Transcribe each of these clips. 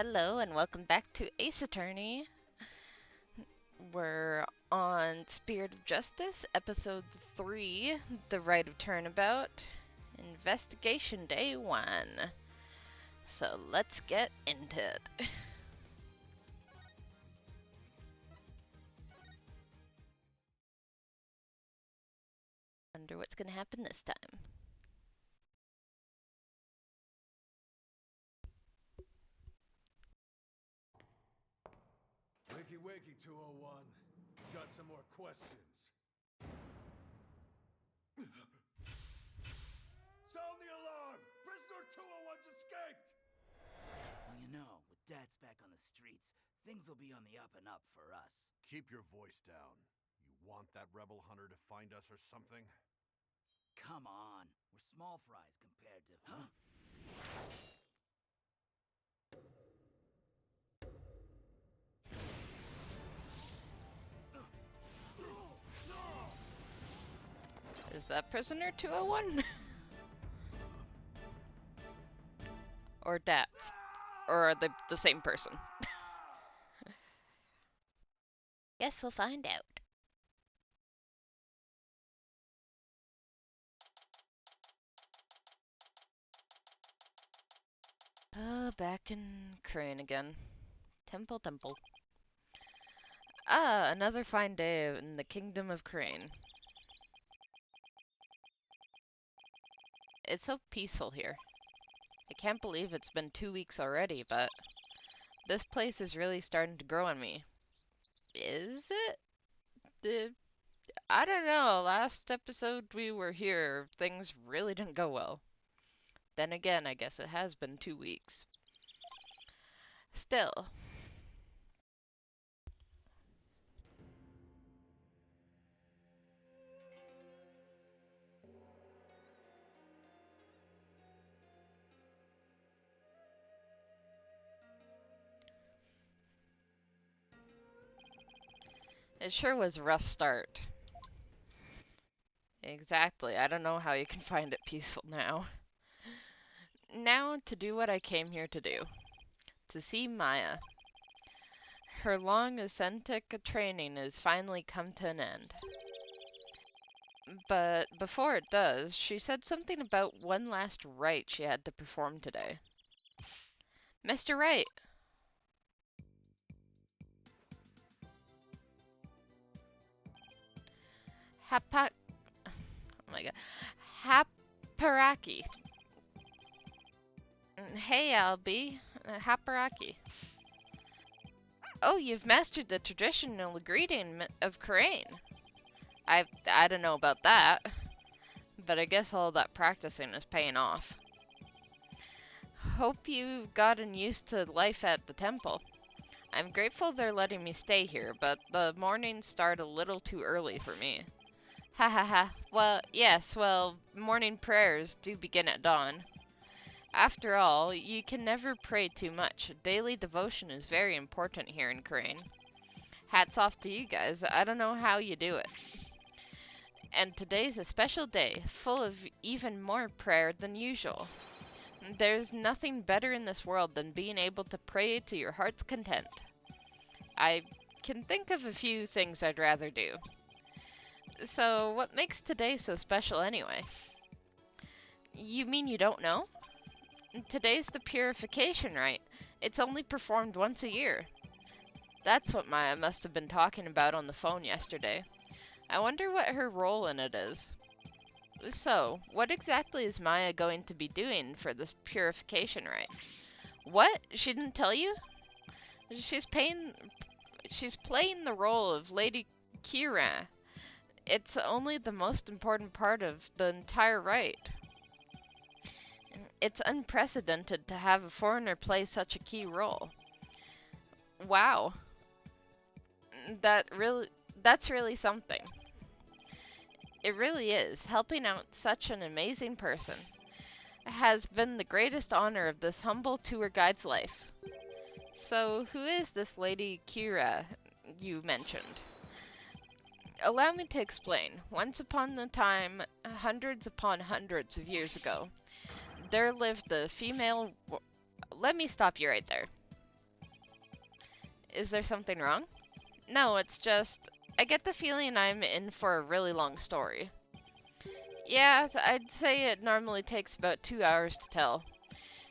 Hello and welcome back to Ace Attorney. We're on Spirit of Justice, Episode 3, The Right of Turnabout, Investigation Day 1. So let's get into it. Wonder what's gonna happen this time. Wakey wakey, 201. Got some more questions. Sound the alarm! Prisoner 201's escaped! Well, you know, with Dad's back on the streets, things will be on the up and up for us. Keep your voice down. You want that rebel hunter to find us or something? Come on, we're small fries compared to... Huh? Is that Prisoner 201? Or Dad's? Or are they the same person? Guess we'll find out. Back in Crane again. Temple. Another fine day in the Kingdom of Crane. It's so peaceful here. I can't believe it's been 2 weeks already, but this place is really starting to grow on me. Is it? I don't know. Last episode we were here, things really didn't go well. Then again, I guess it has been 2 weeks. Still. It sure was a rough start. Exactly. I don't know how you can find it peaceful now. Now to do what I came here to do. To see Maya. Her long ascetic training has finally come to an end. But before it does, she said something about one last rite she had to perform today. Mr. Wright! Oh my god. Haparaki. Hey, Albie. Haparaki. Oh, you've mastered the traditional greeting of Karain. I don't know about that, but I guess all that practicing is paying off. Hope you've gotten used to life at the temple. I'm grateful they're letting me stay here, but the mornings start a little too early for me. Ha ha ha. Well, yes, morning prayers do begin at dawn. After all, you can never pray too much. Daily devotion is very important here in Crane. Hats off to you guys. I don't know how you do it. And today's a special day, full of even more prayer than usual. There's nothing better in this world than being able to pray to your heart's content. I can think of a few things I'd rather do. So, what makes today so special anyway? You mean you don't know? Today's the purification rite. It's only performed once a year. That's what Maya must have been talking about on the phone yesterday. I wonder what her role in it is. So, what exactly is Maya going to be doing for this purification rite? What? She didn't tell you? She's playing the role of Lady Kira. It's only the most important part of the entire rite. It's unprecedented to have a foreigner play such a key role. Wow. That's really something. It really is. Helping out such an amazing person has been the greatest honor of this humble tour guide's life. So, who is this Lady Kira you mentioned? Allow me to explain. Once upon a time, hundreds upon hundreds of years ago, there lived a female... Let me stop you right there. Is there something wrong? No, it's just, I get the feeling I'm in for a really long story. Yeah, I'd say it normally takes about 2 hours to tell.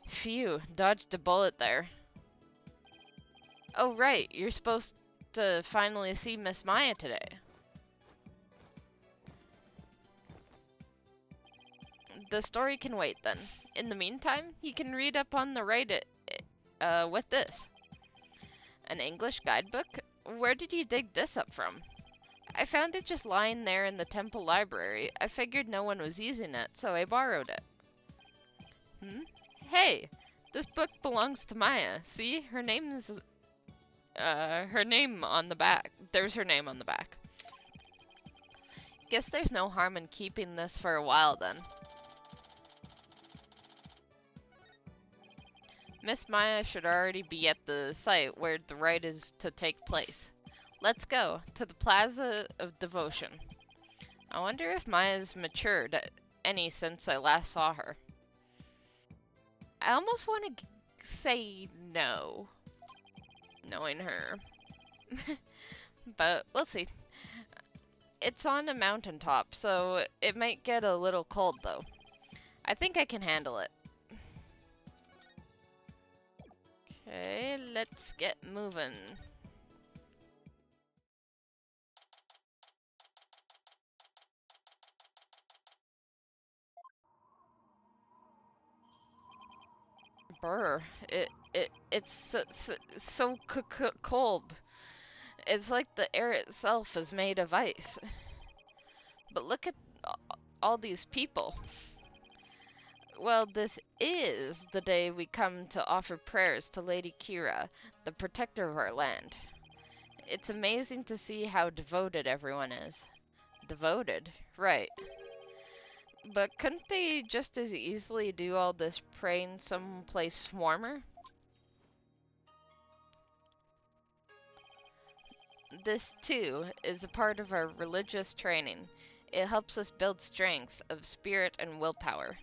Phew, dodged a bullet there. Oh right, you're supposed to finally see Miss Maya today. The story can wait then. In the meantime, you can read up on the Wright with this. An English guidebook? Where did you dig this up from? I found it just lying there in the temple library. I figured no one was using it, so I borrowed it. Hey, this book belongs to Maya. See, her name is, her name on the back. There's her name on the back. Guess there's no harm in keeping this for a while then. Miss Maya should already be at the site where the rite is to take place. Let's go to the Plaza of Devotion. I wonder if Maya's matured any since I last saw her. I almost want to say no, knowing her. But we'll see. It's on a mountaintop, so it might get a little cold though. I think I can handle it. Okay, let's get moving. Brr, it's so cold. It's like the air itself is made of ice. But look at all these people. Well, this is the day we come to offer prayers to Lady Kira, the protector of our land. It's amazing to see how devoted everyone is. Devoted? Right. But couldn't they just as easily do all this praying someplace warmer? This, too, is a part of our religious training. It helps us build strength of spirit and willpower.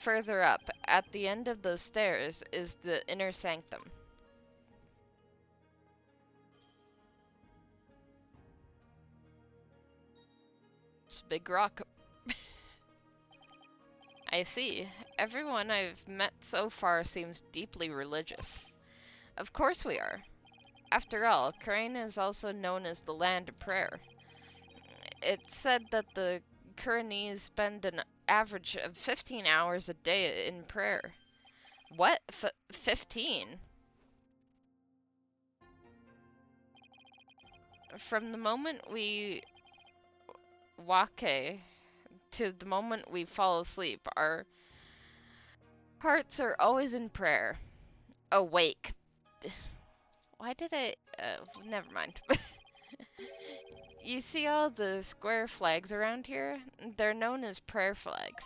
Further up, at the end of those stairs, is the inner sanctum. It's a big rock. I see. Everyone I've met so far seems deeply religious. Of course we are. After all, Crane is also known as the land of prayer. It's said that the Kuranese spend an average of 15 hours a day in prayer. What? 15? From the moment we wake to the moment we fall asleep, our hearts are always in prayer. Awake. Why did I... never mind. You see all the square flags around here? They're known as prayer flags.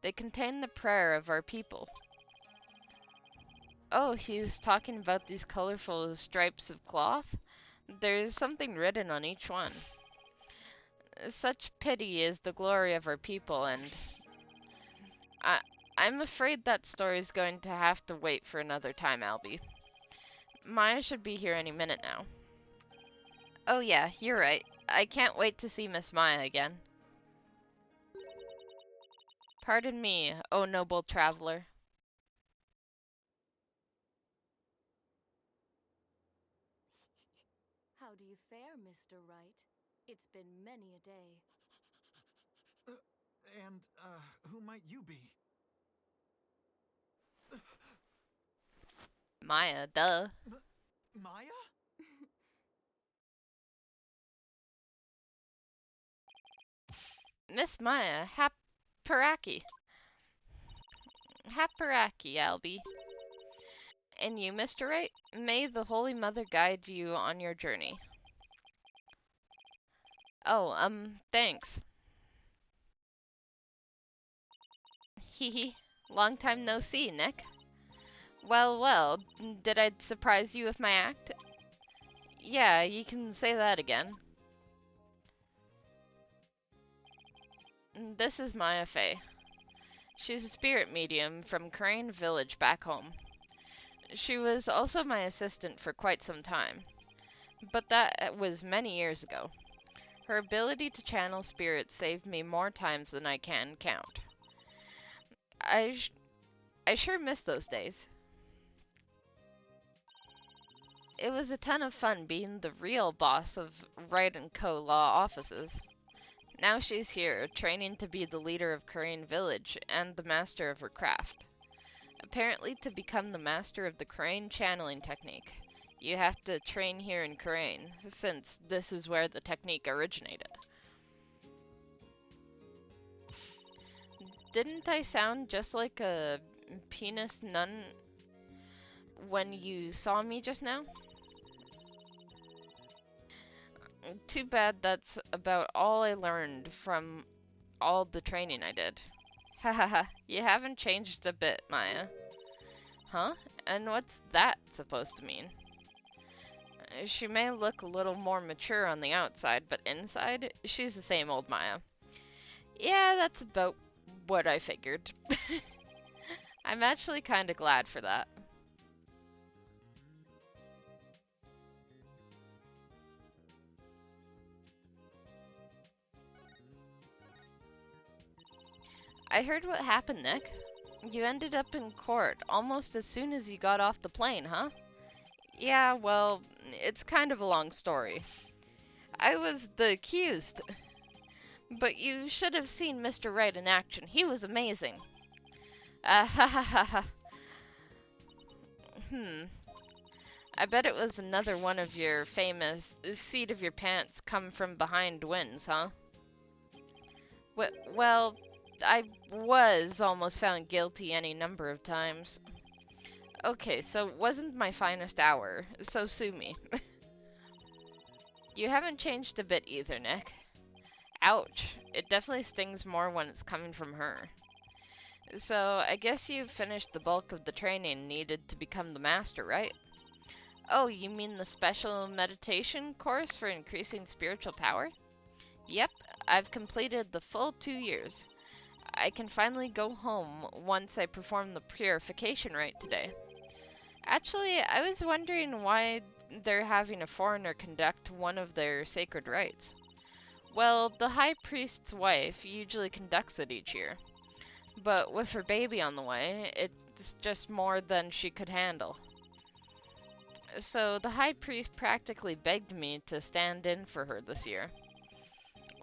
They contain the prayer of our people. Oh, he's talking about these colorful stripes of cloth? There's something written on each one. Such pity is the glory of our people, and I'm afraid that story's going to have to wait for another time, Albie. Maya should be here any minute now. Oh yeah, you're right. I can't wait to see Miss Maya again. Pardon me, O noble traveler. How do you fare, Mr. Wright? It's been many a day. Who might you be? Maya, duh. Maya? Miss Maya, Haparaki. Haparaki, Albie. And you, Mr. Wright? May the Holy Mother guide you on your journey. Oh, thanks. Hehe. Long time no see, Nick. Well, well, did I surprise you with my act? Yeah, you can say that again. This is Maya Fey. She's a spirit medium from Crane Village back home. She was also my assistant for quite some time, but that was many years ago. Her ability to channel spirits saved me more times than I can count. I, sh- I sure miss those days. It was a ton of fun being the real boss of Wright & Co. law offices. Now she's here, training to be the leader of Korean Village and the master of her craft. Apparently, to become the master of the Korean channeling technique, you have to train here in Korean, since this is where the technique originated. Didn't I sound just like a penis nun when you saw me just now? Too bad that's about all I learned from all the training I did. Hahaha, you haven't changed a bit, Maya. Huh? And what's that supposed to mean? She may look a little more mature on the outside, but inside, she's the same old Maya. Yeah, that's about what I figured. I'm actually kinda glad for that. I heard what happened, Nick. You ended up in court almost as soon as you got off the plane, huh? Yeah, well, it's kind of a long story. I was the accused. But you should have seen Mr. Wright in action. He was amazing. Ha ha ha ha. I bet it was another one of your famous seat of your pants come from behind wins, huh? Well, I was almost found guilty any number of times. Okay, so it wasn't my finest hour, so sue me. You haven't changed a bit either, Nick. Ouch. It definitely stings more when it's coming from her. So, I guess you've finished the bulk of the training needed to become the master, right? Oh, you mean the special meditation course for increasing spiritual power? Yep, I've completed the full 2 years. I can finally go home once I perform the purification rite today. Actually, I was wondering why they're having a foreigner conduct one of their sacred rites. Well, the high priest's wife usually conducts it each year. But with her baby on the way, it's just more than she could handle. So the high priest practically begged me to stand in for her this year.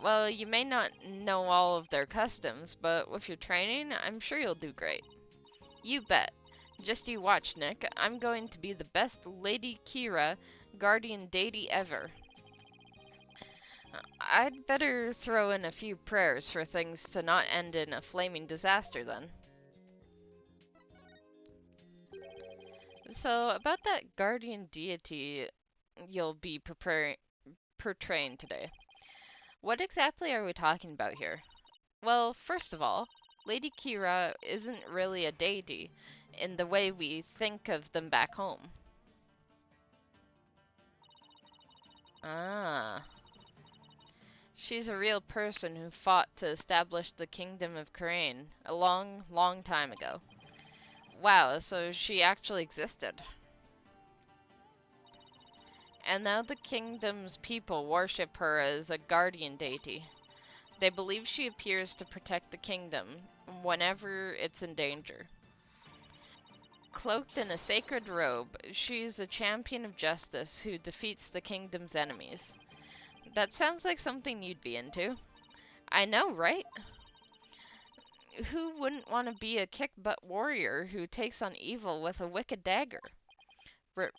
Well, you may not know all of their customs, but with your training, I'm sure you'll do great. You bet. Just you watch, Nick. I'm going to be the best Lady Kira guardian deity ever. I'd better throw in a few prayers for things to not end in a flaming disaster then. So, about that guardian deity you'll be portraying today. What exactly are we talking about here? Well, first of all, Lady Kira isn't really a deity in the way we think of them back home. Ah. She's a real person who fought to establish the Kingdom of Korean a long, long time ago. Wow, so she actually existed. And now the kingdom's people worship her as a guardian deity. They believe she appears to protect the kingdom whenever it's in danger. Cloaked in a sacred robe, she's a champion of justice who defeats the kingdom's enemies. That sounds like something you'd be into. I know, right? Who wouldn't want to be a kick-butt warrior who takes on evil with a wicked dagger?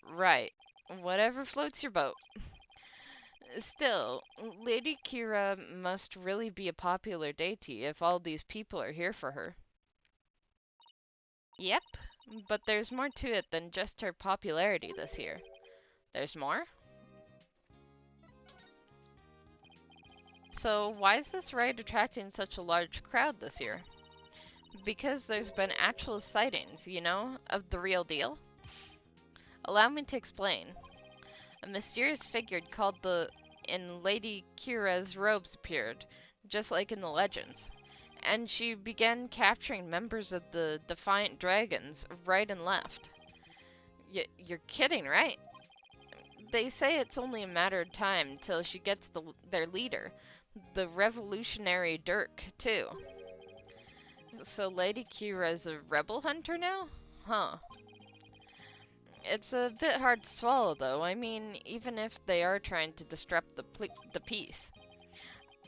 Right. Whatever floats your boat. Still, Lady Kira must really be a popular deity if all these people are here for her. Yep, but there's more to it than just her popularity this year. There's more? So why is this ride attracting such a large crowd this year? Because there's been actual sightings, you know, of the real deal? Allow me to explain. A mysterious figure called in Lady Kira's robes appeared, just like in the legends. And she began capturing members of the Defiant Dragons right and left. You're kidding, right? They say it's only a matter of time till she gets their leader, the revolutionary Dirk, too. So Lady Kira's a rebel hunter now? Huh. It's a bit hard to swallow, though. I mean, even if they are trying to disrupt the peace.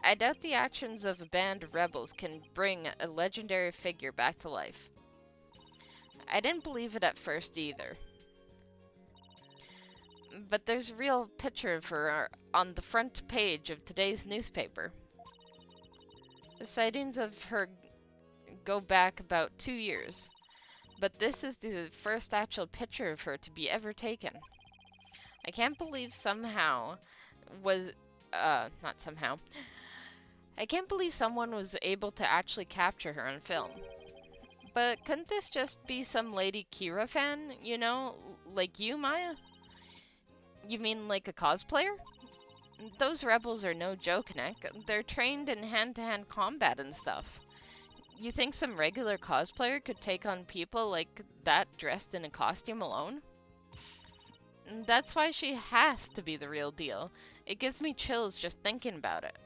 I doubt the actions of a band of rebels can bring a legendary figure back to life. I didn't believe it at first either. But there's a real picture of her on the front page of today's newspaper. The sightings of her go back about 2 years, but this is the first actual picture of her to be ever taken. I can't believe not somehow. I can't believe someone was able to actually capture her on film. But couldn't this just be some Lady Kira fan, you know, like you, Maya? You mean like a cosplayer? Those rebels are no joke, Nick. They're trained in hand-to-hand combat and stuff. You think some regular cosplayer could take on people like that dressed in a costume alone? That's why she has to be the real deal. It gives me chills just thinking about it.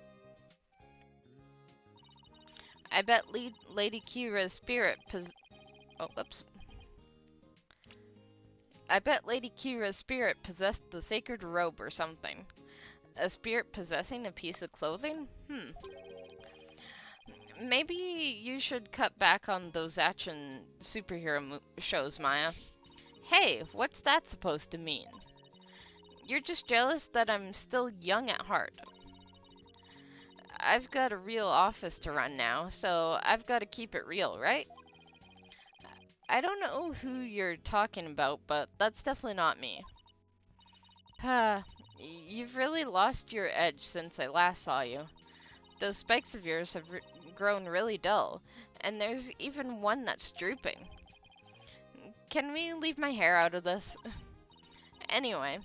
I bet Lady Kira's spirit I bet Lady Kira's spirit possessed the sacred robe or something. A spirit possessing a piece of clothing? Maybe you should cut back on those action superhero shows, Maya. Hey, what's that supposed to mean? You're just jealous that I'm still young at heart. I've got a real office to run now, so I've got to keep it real, right? I don't know who you're talking about, but that's definitely not me. You've really lost your edge since I last saw you. Those spikes of yours have grown really dull, and there's even one that's drooping. Can we leave my hair out of this? Anyway,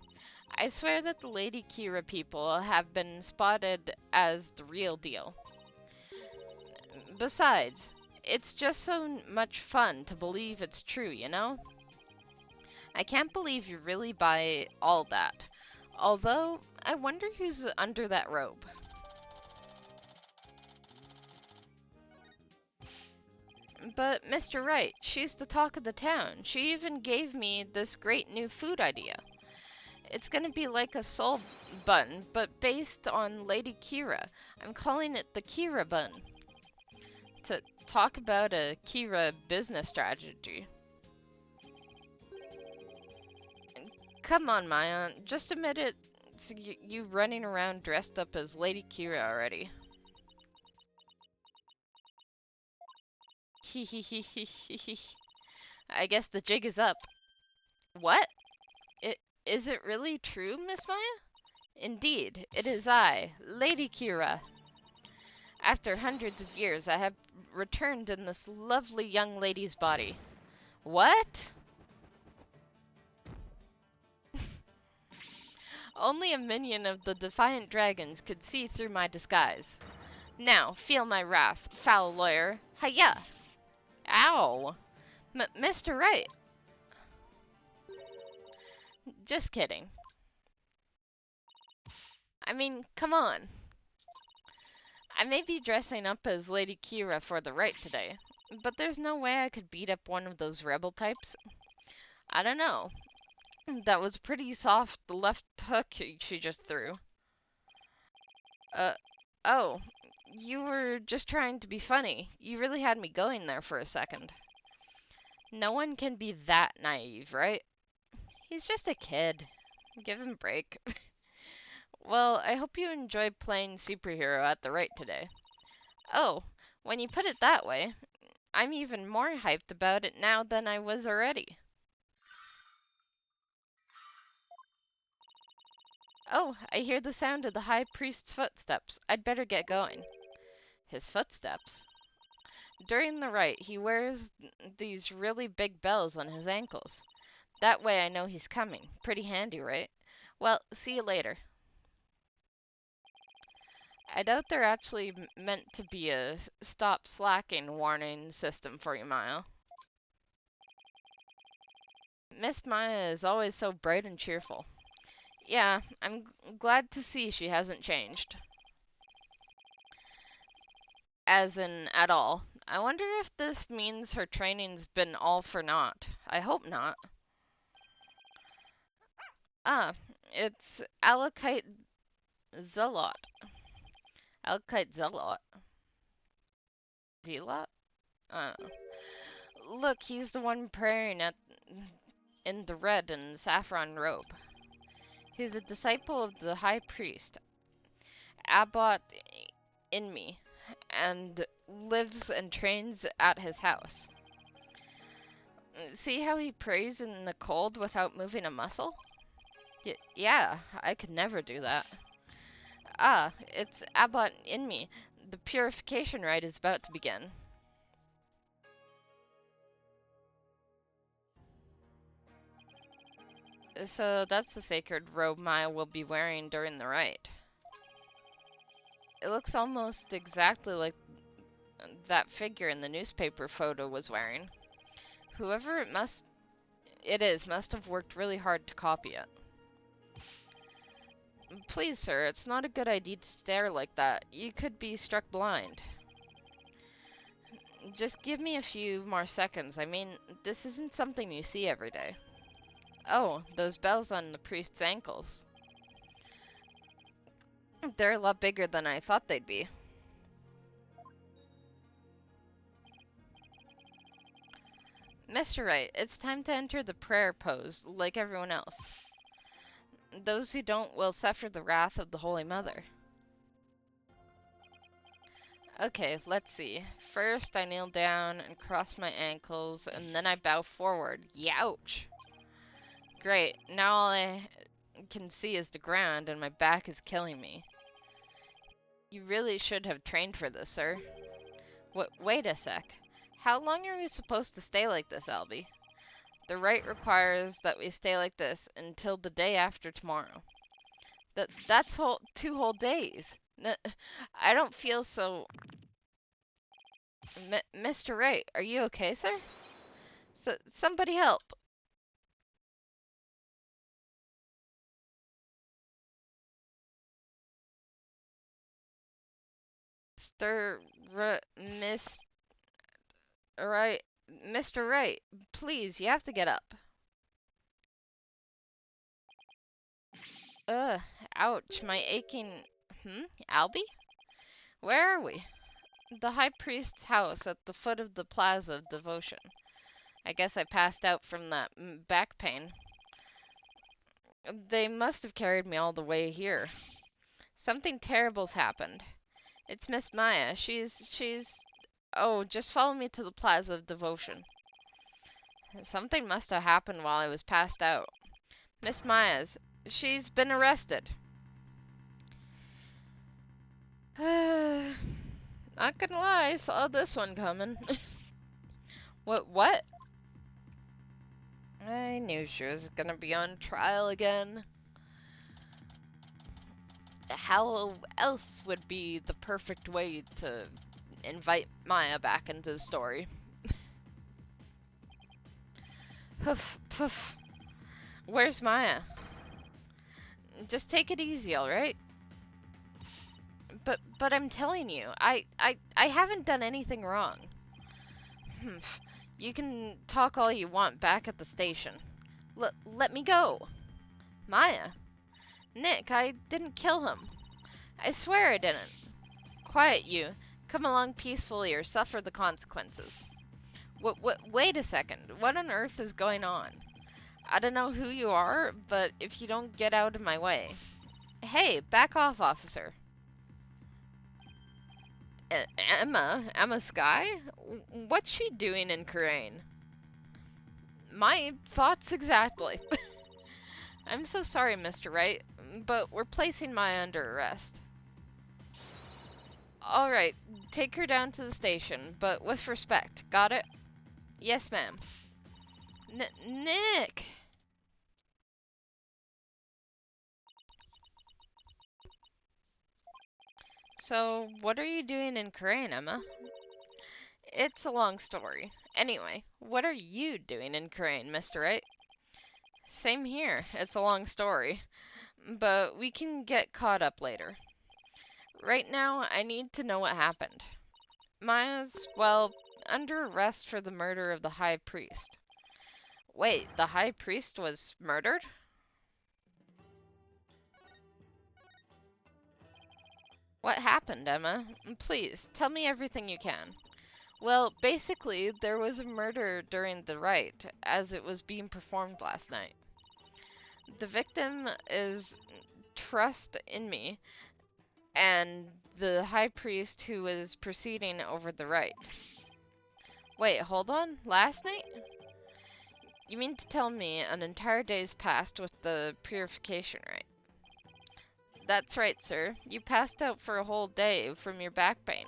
I swear that the Lady Kira people have been spotted as the real deal. Besides, it's just so much fun to believe it's true, you know? I can't believe you really buy all that. Although, I wonder who's under that robe. But Mr. Wright, she's the talk of the town. She even gave me this great new food idea. It's gonna be like a soul bun, but based on Lady Kira. I'm calling it the Kira bun. To talk about a Kira business strategy. Come on, Maya. Just admit it. It's you running around dressed up as Lady Kira already. I guess the jig is up. What? Is it really true, Miss Maya? Indeed, it is I, Lady Kira. After hundreds of years, I have returned in this lovely young lady's body. What? Only a minion of the Defiant Dragons could see through my disguise. Now, feel my wrath, foul lawyer. Hiya! Ow! Mr. Wright! Just kidding. I mean, come on. I may be dressing up as Lady Kira for the right today, but there's no way I could beat up one of those rebel types. I don't know. That was pretty soft, the left hook she just threw. Oh, you were just trying to be funny. You really had me going there for a second. No one can be that naive, right? He's just a kid. Give him a break. Well, I hope you enjoyed playing superhero at the right today. Oh, when you put it that way, I'm even more hyped about it now than I was already. Oh, I hear the sound of the High Priest's footsteps. I'd better get going. His footsteps? During the rite, he wears these really big bells on his ankles. That way I know he's coming. Pretty handy, right? Well, see you later. I doubt they're actually meant to be a stop slacking warning system for you, Maya. Miss Maya is always so bright and cheerful. Yeah, I'm glad to see she hasn't changed. As in, at all. I wonder if this means her training's been all for naught. I hope not. Ah, it's Zealot. Alakite Zealot. Zealot? Uh, Look, he's the one praying at in the red and saffron robe. He's a disciple of the high priest, Abbot in me, and lives and trains at his house. See how he prays in the cold without moving a muscle? Yeah, I could never do that. Ah, it's Abbot in me. The purification rite is about to begin. So that's the sacred robe Maya will be wearing during the rite. It looks almost exactly like that figure in the newspaper photo was wearing. Whoever it is must have worked really hard to copy it. Please, sir, it's not a good idea to stare like that. You could be struck blind. Just give me a few more seconds. I mean, this isn't something you see every day. Oh, those bells on the priest's ankles. They're a lot bigger than I thought they'd be. Mr. Wright, it's time to enter the prayer pose, like everyone else. Those who don't will suffer the wrath of the Holy Mother. Okay, let's see. First, I kneel down and cross my ankles, and then I bow forward. Youch! Great, now all I can see is the ground, and my back is killing me. You really should have trained for this, sir. Wait a sec. How long are we supposed to stay like this, Albie? The rite requires that we stay like this until the day after tomorrow. That's 2 whole days. I don't feel so... Mr. Wright, are you okay, sir? Somebody help. Miss... Right, Mr. Wright, please, you have to get up. Ugh, ouch, my aching... Albie? Where are we? The High Priest's house at the foot of the Plaza of Devotion. I guess I passed out from that back pain. They must have carried me all the way here. Something terrible's happened. It's Miss Maya. She's... Oh, just follow me to the Plaza of Devotion. Something must have happened while I was passed out. Miss Maya's... She's been arrested. Not gonna lie, saw this one coming. What? I knew she was gonna be on trial again. How else would be the perfect way to invite Maya back into the story? Poof, poof. Where's Maya? Just take it easy, alright? But I'm telling you, I haven't done anything wrong. You can talk all you want back at the station. Let me go. Maya? Nick, I didn't kill him. I swear I didn't. Quiet, you. Come along peacefully or suffer the consequences. Wait a second. What on earth is going on? I don't know who you are, but if you don't get out of my way... Hey, back off, officer. Emma Skye? What's she doing in Karain? My thoughts exactly. I'm so sorry, Mr. Wright, but we're placing Maya under arrest. Alright, take her down to the station, but with respect. Got it? Yes, ma'am. Nick! So, what are you doing in Karain, Emma? It's a long story. Anyway, what are you doing in Karain, Mr. Wright? Same here. It's a long story. But we can get caught up later. Right now, I need to know what happened. Maya's, well, under arrest for the murder of the High Priest. Wait, the High Priest was murdered? What happened, Emma? Please, tell me everything you can. Well, basically, there was a murder during the rite, as it was being performed last night. The victim is trust in me, and the high priest who was proceeding over the rite. Wait, hold on? Last night? You mean to tell me an entire day's passed with the purification rite? That's right, sir. You passed out for a whole day from your back pain.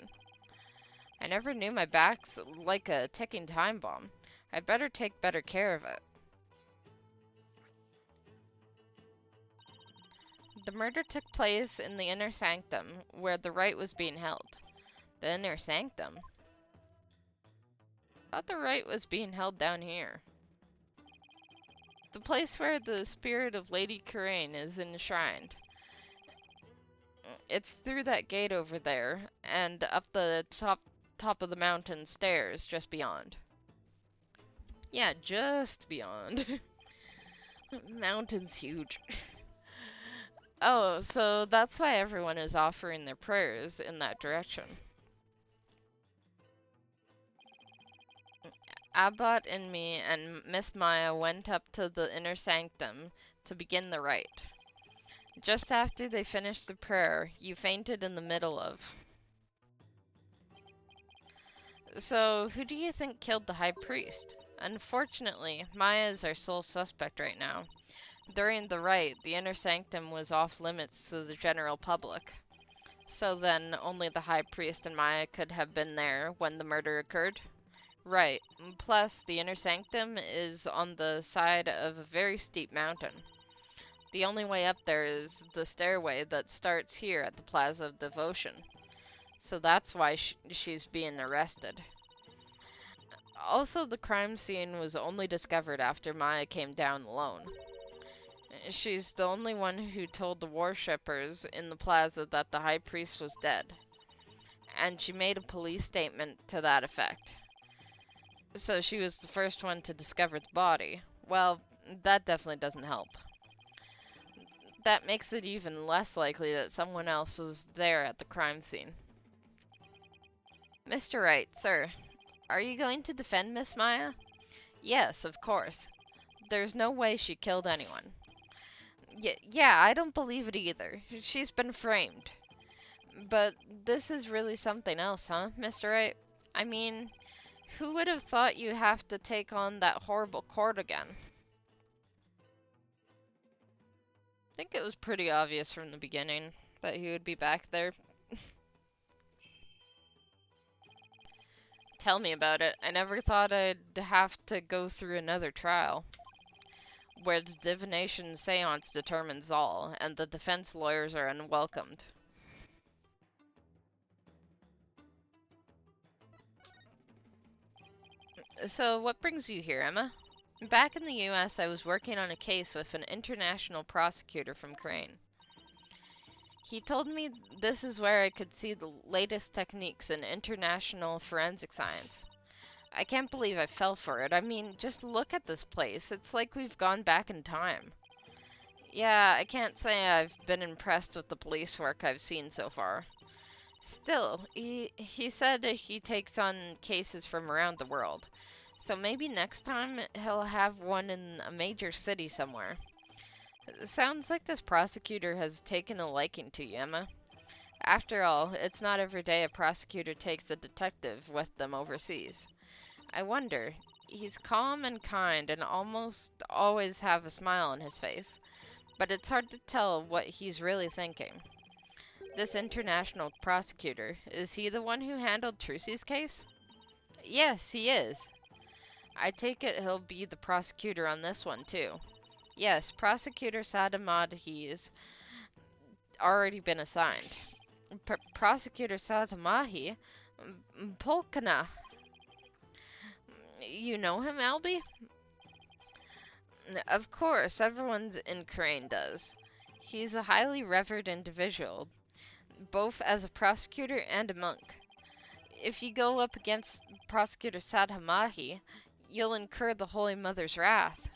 I never knew my back's like a ticking time bomb. I'd better take better care of it. The murder took place in the inner sanctum, where the rite was being held. The inner sanctum? I thought the rite was being held down here. The place where the spirit of Lady Karain is enshrined. It's through that gate over there, and up the top of the mountain stairs just beyond. Yeah, just beyond. Mountain's huge. Oh, so that's why everyone is offering their prayers in that direction. Abbot and me and Miss Maya went up to the inner sanctum to begin the rite. Just after they finished the prayer, you fainted in the middle of. So, who do you think killed the high priest? Unfortunately, Maya is our sole suspect right now. During the rite, the inner sanctum was off limits to the general public. So then, only the high priest and Maya could have been there when the murder occurred? Right. Plus, the inner sanctum is on the side of a very steep mountain. The only way up there is the stairway that starts here at the Plaza of Devotion. So that's why she's being arrested. Also, the crime scene was only discovered after Maya came down alone. She's the only one who told the worshippers in the plaza that the high priest was dead. And she made a police statement to that effect. So she was the first one to discover the body. Well, that definitely doesn't help. That makes it even less likely that someone else was there at the crime scene. Mr. Wright, sir, are you going to defend Miss Maya? Yes, of course. There's no way she killed anyone. Yeah, I don't believe it either. She's been framed. But this is really something else, huh, Mr. Wright? I mean, who would have thought you have to take on that horrible court again? I think it was pretty obvious from the beginning that he would be back there. Tell me about it. I never thought I'd have to go through another trial, where the divination seance determines all, and the defense lawyers are unwelcomed. So, what brings you here, Emma? Back in the US, I was working on a case with an international prosecutor from Crane. He told me this is where I could see the latest techniques in international forensic science. I can't believe I fell for it. I mean, just look at this place. It's like we've gone back in time. Yeah, I can't say I've been impressed with the police work I've seen so far. Still, he said he takes on cases from around the world. So maybe next time he'll have one in a major city somewhere. Sounds like this prosecutor has taken a liking to you, Emma. After all, it's not every day a prosecutor takes a detective with them overseas. I wonder, he's calm and kind and almost always have a smile on his face, but it's hard to tell what he's really thinking. This international prosecutor, is he the one who handled Trucy's case? Yes, he is. I take it he'll be the prosecutor on this one, too. Yes, Prosecutor Sadamahi's already been assigned. Prosecutor Satamahi? Polkana. You know him, Albie? Of course, everyone in Crane does. He's a highly revered individual, both as a prosecutor and a monk. If you go up against Prosecutor Sadhamahi, you'll incur the Holy Mother's wrath.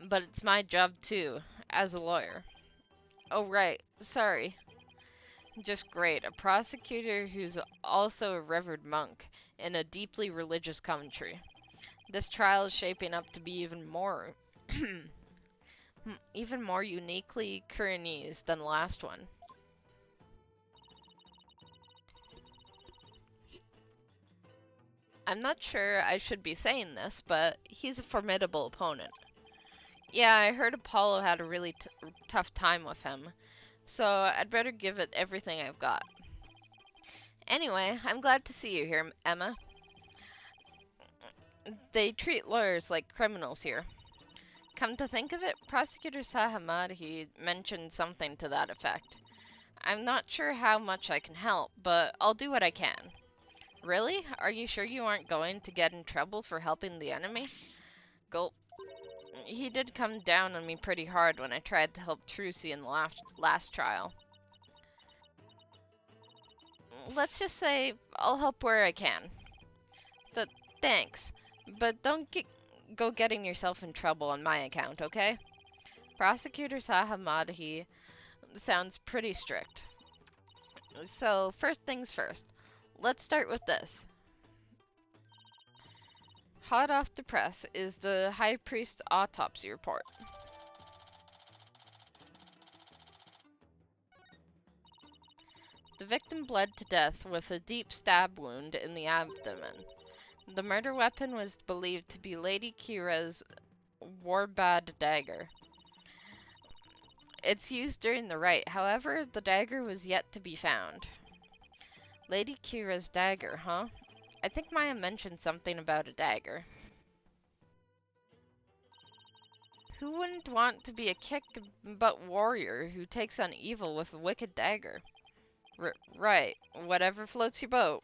But it's my job too, as a lawyer. Oh, right, sorry. Just great. A prosecutor who's also a revered monk in a deeply religious country. This trial is shaping up to be even more uniquely Kuranese than the last one. I'm not sure I should be saying this, but he's a formidable opponent. Yeah, I heard Apollo had a really tough time with him, so I'd better give it everything I've got. Anyway, I'm glad to see you here, Emma. They treat lawyers like criminals here. Come to think of it, Prosecutor Sahamadhi mentioned something to that effect. I'm not sure how much I can help, but I'll do what I can. Really? Are you sure you aren't going to get in trouble for helping the enemy? Gulp. He did come down on me pretty hard when I tried to help Trucy in the last trial. Let's just say I'll help where I can. Thanks, but don't go getting yourself in trouble on my account, okay? Prosecutor Sahamadhi sounds pretty strict. So, first things first. Let's start with this. Hot off the press is the High Priest's autopsy report. The victim bled to death with a deep stab wound in the abdomen. The murder weapon was believed to be Lady Kira's warbad dagger. It's used during the rite, however, the dagger was yet to be found. Lady Kira's dagger, huh? I think Maya mentioned something about a dagger. Who wouldn't want to be a kick-butt warrior who takes on evil with a wicked dagger? Right, whatever floats your boat.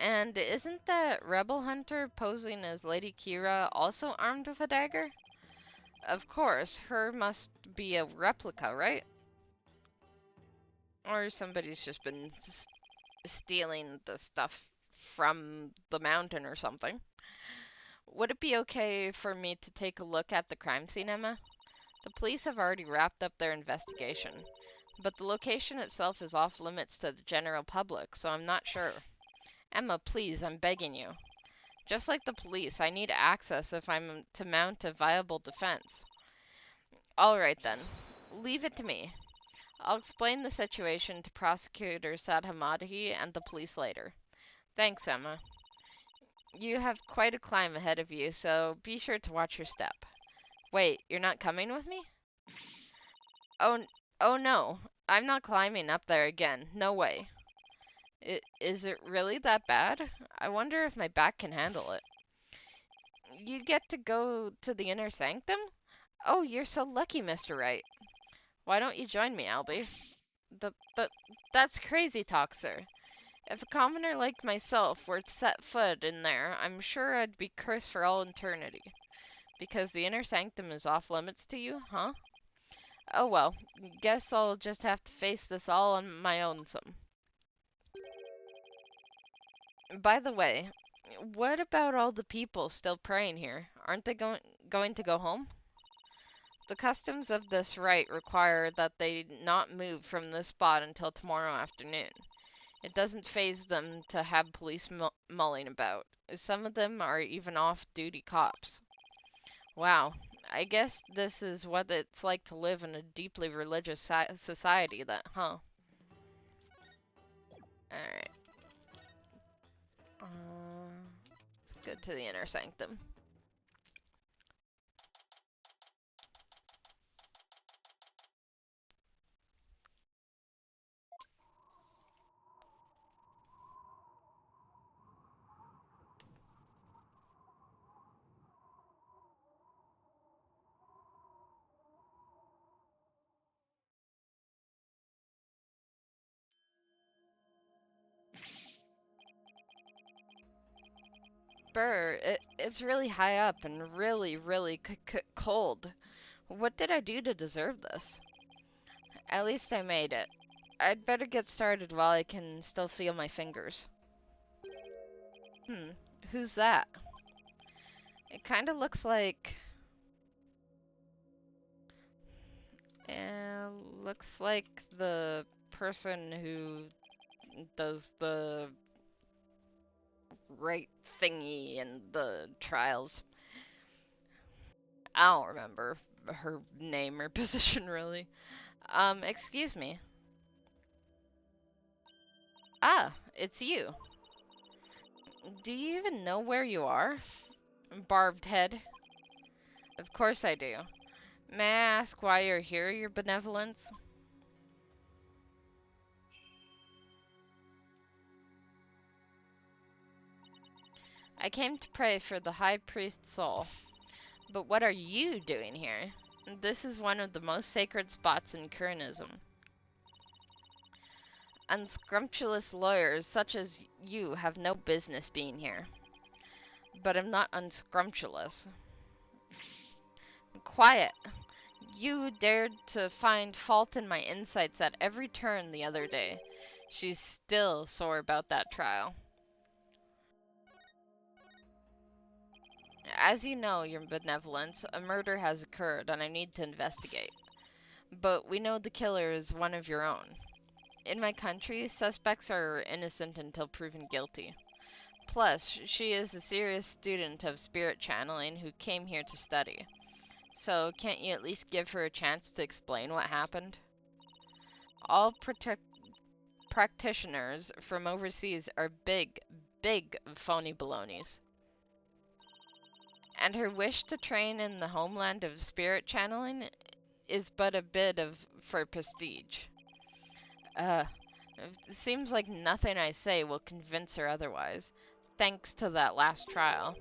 And isn't that rebel hunter posing as Lady Kira also armed with a dagger? Of course, her must be a replica, right? Or somebody's just been stealing the stuff from the mountain or something. Would it be okay for me to take a look at the crime scene, Emma? The police have already wrapped up their investigation, but the location itself is off limits to the general public, so I'm not sure. Emma, please, I'm begging you. Just like the police, I need access if I'm to mount a viable defense. Alright then, leave it to me. I'll explain the situation to Prosecutor Sadhamadhi and the police later. Thanks, Emma. You have quite a climb ahead of you, so be sure to watch your step. Wait, you're not coming with me? Oh no, I'm not climbing up there again. No way. Is it really that bad? I wonder if my back can handle it. You get to go to the inner sanctum? Oh, you're so lucky, Mr. Wright. Why don't you join me, Albie? The, the, that's crazy talk, sir. If a commoner like myself were to set foot in there, I'm sure I'd be cursed for all eternity. Because the inner sanctum is off limits to you, huh? Oh well, guess I'll just have to face this all on my own some. By the way, what about all the people still praying here? Aren't they going to go home? The customs of this rite require that they not move from this spot until tomorrow afternoon. It doesn't faze them to have police mulling about. Some of them are even off-duty cops. Wow, I guess this is what it's like to live in a deeply religious society, huh? Alright. Let's go to the inner sanctum. Burr, it's really high up and really, really cold. What did I do to deserve this? At least I made it. I'd better get started while I can still feel my fingers. Hmm, who's that? It kinda looks like... looks like the person who does the right thingy in the trials. I don't remember her name or position, really. Excuse me. Ah, it's you. Do you even know where you are? Barbed head. Of course I do. May I ask why you're here, your benevolence? I came to pray for the High Priest's soul. But what are you doing here? This is one of the most sacred spots in Kuranism. Unscrumptious lawyers such as you have no business being here. But I'm not unscrumptious. Quiet! You dared to find fault in my insights at every turn the other day. She's still sore about that trial. As you know, your benevolence, a murder has occurred and I need to investigate. But we know the killer is one of your own. In my country, suspects are innocent until proven guilty. Plus, she is a serious student of spirit channeling who came here to study. So, can't you at least give her a chance to explain what happened? All practitioners from overseas are big phony balonies. And her wish to train in the homeland of spirit channeling is but a bit for prestige. It seems like nothing I say will convince her otherwise, thanks to that last trial.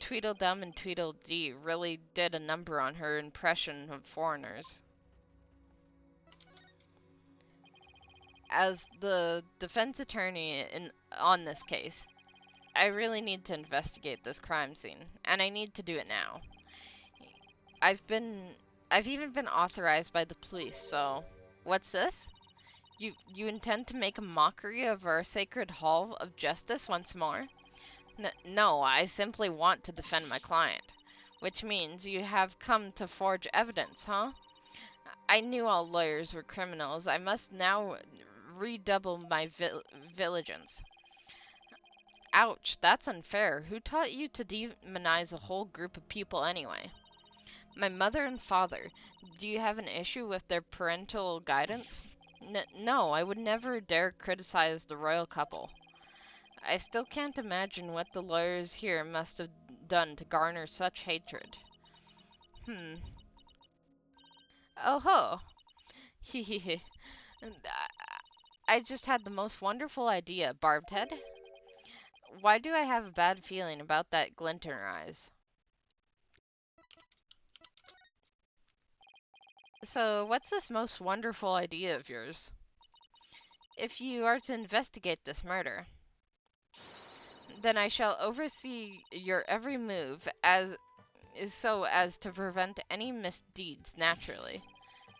Tweedledum and Tweedledee really did a number on her impression of foreigners. As the defense attorney on this case, I really need to investigate this crime scene, and I need to do it now. I've even been authorized by the police, so what's this? You intend to make a mockery of our sacred hall of justice once more? No, I simply want to defend my client. Which means you have come to forge evidence, huh? I knew all lawyers were criminals. I must now redouble my vigilance. Ouch, that's unfair. Who taught you to demonize a whole group of people anyway? My mother and father. Do you have an issue with their parental guidance? No, I would never dare criticize the royal couple. I still can't imagine what the lawyers here must have done to garner such hatred. Oh ho! Hee hee hee. I just had the most wonderful idea, Barbed Head. Why do I have a bad feeling about that glint in her eyes? So, what's this most wonderful idea of yours? If you are to investigate this murder, then I shall oversee your every move so as to prevent any misdeeds naturally.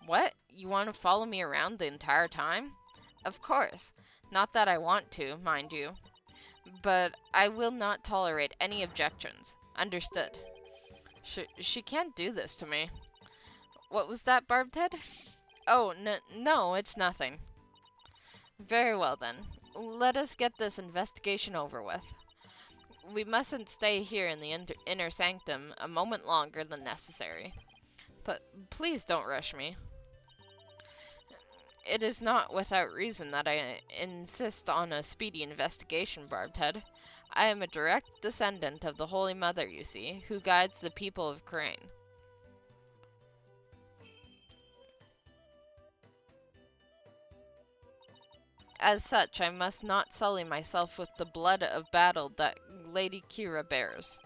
What? You want to follow me around the entire time? Of course. Not that I want to, mind you. But I will not tolerate any objections. Understood. She can't do this to me. What was that, Barbed Head? Oh, no, it's nothing. Very well then. Let us get this investigation over with. We mustn't stay here in the inner sanctum a moment longer than necessary. But please don't rush me. It is not without reason that I insist on a speedy investigation, Barbed Head. I am a direct descendant of the Holy Mother, you see, who guides the people of Crane. As such, I must not sully myself with the blood of battle that Lady Kira bears.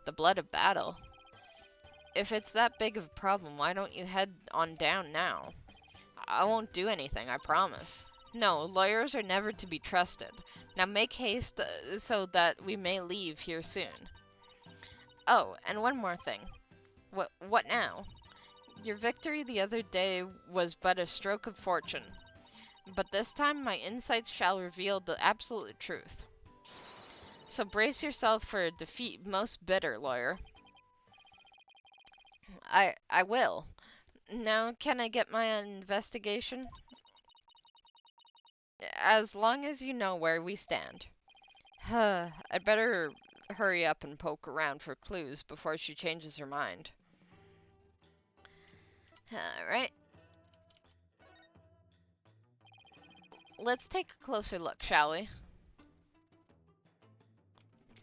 The blood of battle? If it's that big of a problem, why don't you head on down now? I won't do anything, I promise. No, lawyers are never to be trusted. Now make haste so that we may leave here soon. Oh, and one more thing. What now? Your victory the other day was but a stroke of fortune, but this time my insights shall reveal the absolute truth. So brace yourself for a defeat most bitter, lawyer. I will. Now can I get my investigation? As long as you know where we stand. I'd better hurry up and poke around for clues before she changes her mind. Alright. Let's take a closer look, shall we?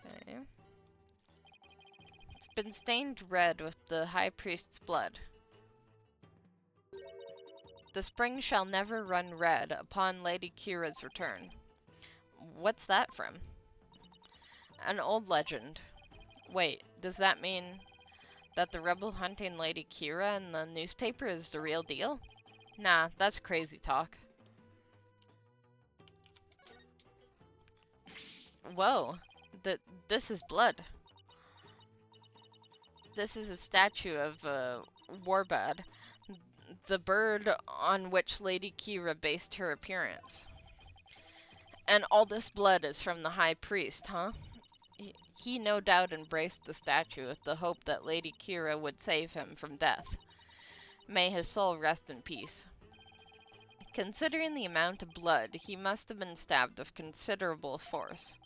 Okay. It's been stained red with the High Priest's blood. The spring shall never run red upon Lady Kira's return. What's that from? An old legend. Wait, does that mean that the rebel hunting Lady Kira in the newspaper is the real deal? Nah, that's crazy talk. Whoa, this is blood. This is a statue of Warbad, the bird on which Lady Kira based her appearance. And all this blood is from the High Priest, huh? He no doubt embraced the statue with the hope that Lady Kira would save him from death. May his soul rest in peace. Considering the amount of blood, he must have been stabbed with considerable force.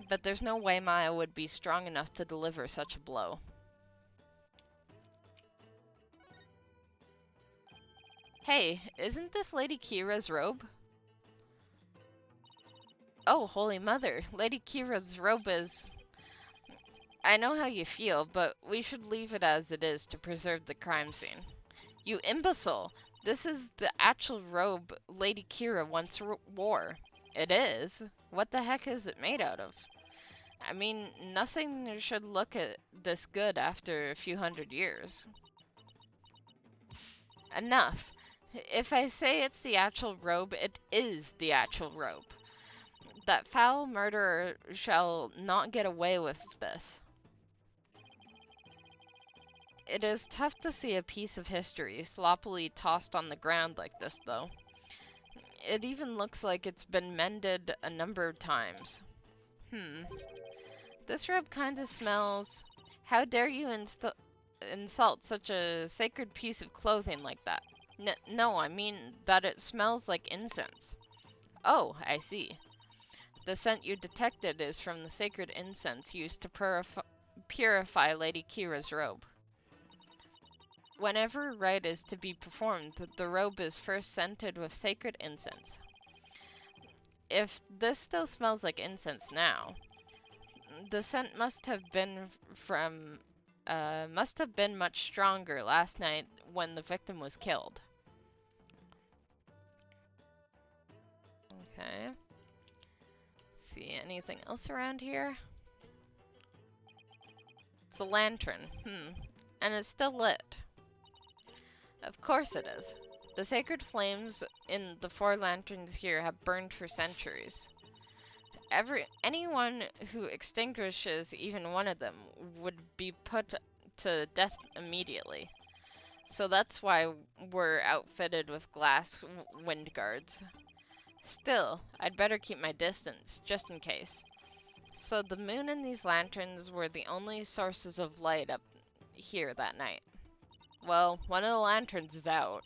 But there's no way Maya would be strong enough to deliver such a blow. Hey, isn't this Lady Kira's robe? Oh, Holy Mother, Lady Kira's robe is... I know how you feel, but we should leave it as it is to preserve the crime scene. You imbecile! This is the actual robe Lady Kira once wore. It is? What the heck is it made out of? I mean, nothing should look at this good after a few hundred years. Enough. If I say it's the actual robe, it is the actual robe. That foul murderer shall not get away with this. It is tough to see a piece of history sloppily tossed on the ground like this, though. It even looks like it's been mended a number of times. This robe kinda smells... How dare you insult such a sacred piece of clothing like that? No, I mean that it smells like incense. Oh, I see. The scent you detected is from the sacred incense used to purify Lady Kira's robe. Whenever a rite is to be performed, the robe is first scented with sacred incense. If this still smells like incense now, the scent must have been much stronger last night when the victim was killed. Okay. See anything else around here? It's a lantern. And it's still lit. Of course it is. The sacred flames in the 4 lanterns here have burned for centuries. Anyone who extinguishes even one of them would be put to death immediately. So that's why we're outfitted with glass wind guards. Still, I'd better keep my distance, just in case. So the moon and these lanterns were the only sources of light up here that night. Well, one of the lanterns is out.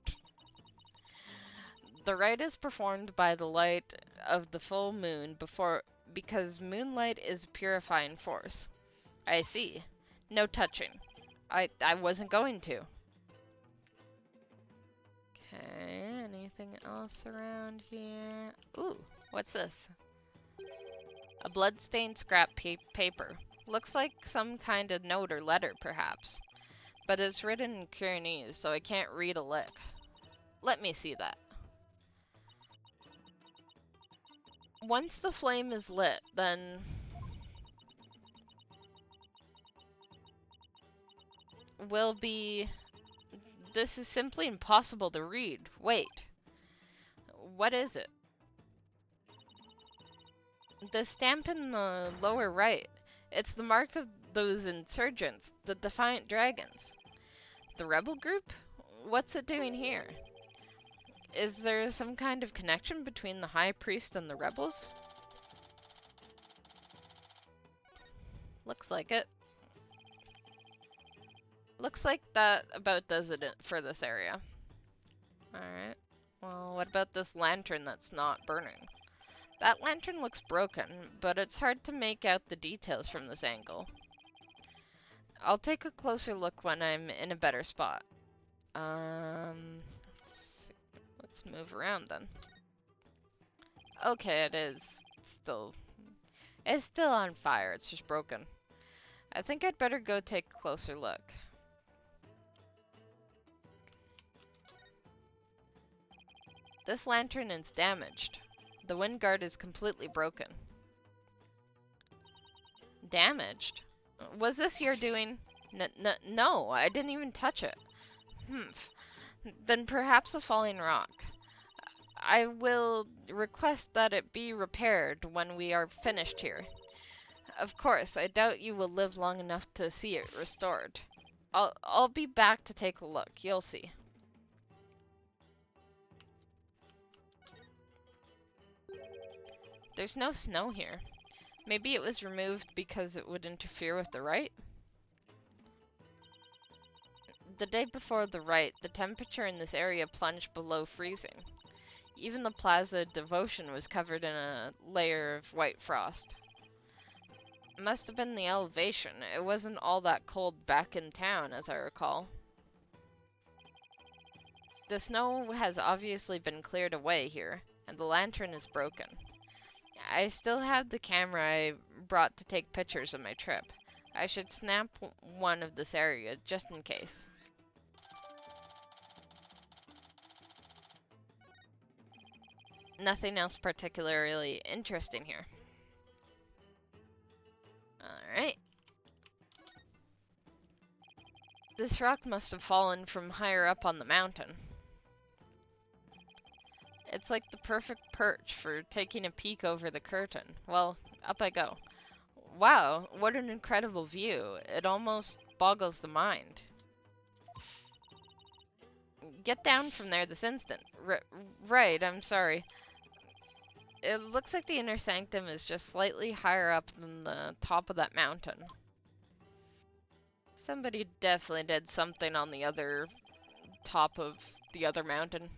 The rite is performed by the light of the full moon because moonlight is a purifying force. I see. No touching. I wasn't going to. Okay, anything else around here? Ooh, what's this? A blood-stained scrap paper. Looks like some kind of note or letter, perhaps. But it's written in Pyrenees, so I can't read a lick. Let me see that. Once the flame is lit, then... will be... This is simply impossible to read. Wait. What is it? The stamp in the lower right. It's the mark of those insurgents, the Defiant Dragons. The rebel group? What's it doing here? Is there some kind of connection between the High Priest and the rebels? Looks like it. Looks like that about does it for this area. Alright. Well, what about this lantern that's not burning? That lantern looks broken, but it's hard to make out the details from this angle. I'll take a closer look when I'm in a better spot. Let's move around then. Okay, it's still on fire, it's just broken. I think I'd better go take a closer look. This lantern is damaged. The wind guard is completely broken. Damaged? Was this your doing? No, I didn't even touch it. Humph. Then perhaps a falling rock. I will request that it be repaired when we are finished here. Of course, I doubt you will live long enough to see it restored. I'll be back to take a look. You'll see. There's no snow here. Maybe it was removed because it would interfere with the Wright? The day before the Wright, the temperature in this area plunged below freezing. Even the Plaza Devotion was covered in a layer of white frost. It must have been the elevation. It wasn't all that cold back in town, as I recall. The snow has obviously been cleared away here, and the lantern is broken. I still have the camera I brought to take pictures of my trip. I should snap one of this area, just in case. Nothing else particularly interesting here. Alright. This rock must have fallen from higher up on the mountain. It's like the perfect perch for taking a peek over the curtain. Well, up I go. Wow, what an incredible view. It almost boggles the mind. Get down from there this instant. Right, I'm sorry. It looks like the inner sanctum is just slightly higher up than the top of that mountain. Somebody definitely did something on the other top of the other mountain.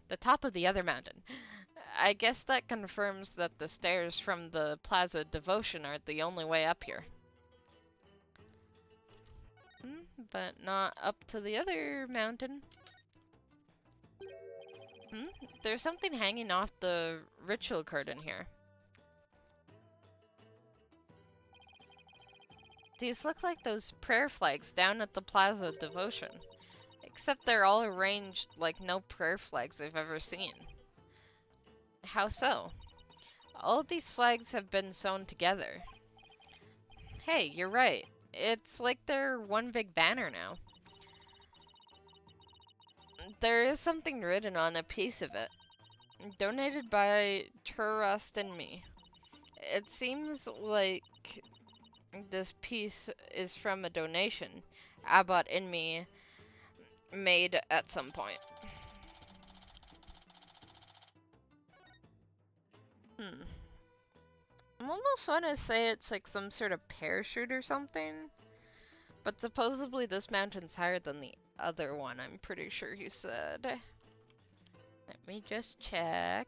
The top of the other mountain. I guess that confirms that the stairs from the Plaza Devotion are the only way up here. But not up to the other mountain. There's something hanging off the ritual curtain here. These look like those prayer flags down at the Plaza Devotion. Except they're all arranged like no prayer flags I've ever seen. How so? All of these flags have been sewn together. Hey, you're right. It's like they're one big banner now. There is something written on a piece of it. Donated by Trust and me. It seems like this piece is from a donation Abbott and me made at some point. I almost want to say it's like some sort of parachute or something. But supposedly this mountain's higher than the other one, I'm pretty sure he said. Let me just check.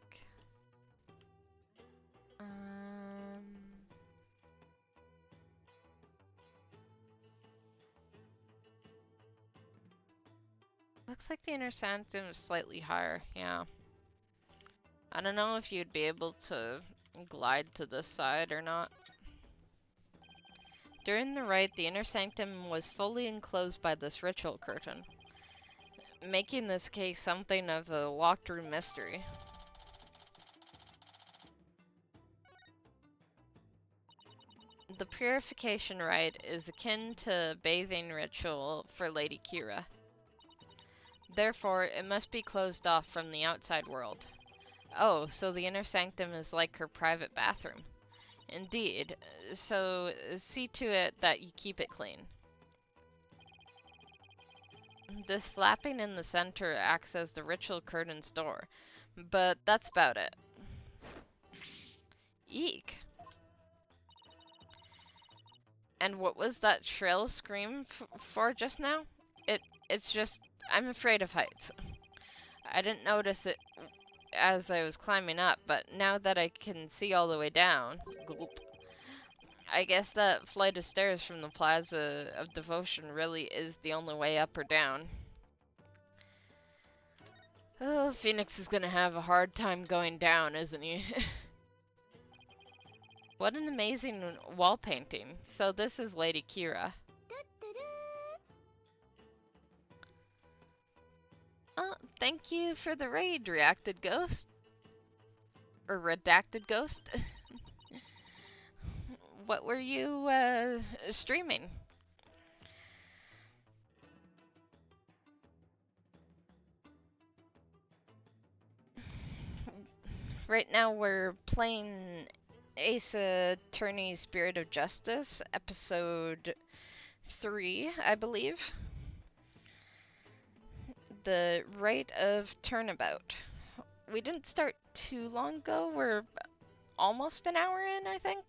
Looks like the inner sanctum is slightly higher, yeah. I don't know if you'd be able to glide to this side or not. During the rite, the inner sanctum was fully enclosed by this ritual curtain, making this case something of a locked room mystery. The purification rite is akin to bathing ritual for Lady Kira. Therefore, it must be closed off from the outside world. Oh, so the inner sanctum is like her private bathroom. Indeed. So see to it that you keep it clean. The slapping in the center acts as the ritual curtain's door, but that's about it. Eek. And what was that shrill scream for just now? It's just, I'm afraid of heights. I didn't notice it as I was climbing up, but now that I can see all the way down, gulp, I guess that flight of stairs from the Plaza of Devotion really is the only way up or down. Oh, Phoenix is gonna have a hard time going down, isn't he? What an amazing wall painting. So this is Lady Kira. Oh, thank you for the raid, reacted ghost. Or redacted ghost. What were you streaming? Right now we're playing Ace Attorney Spirit of Justice, episode 3, I believe. The Wright of Turnabout. We didn't start too long ago. We're almost an hour in, I think.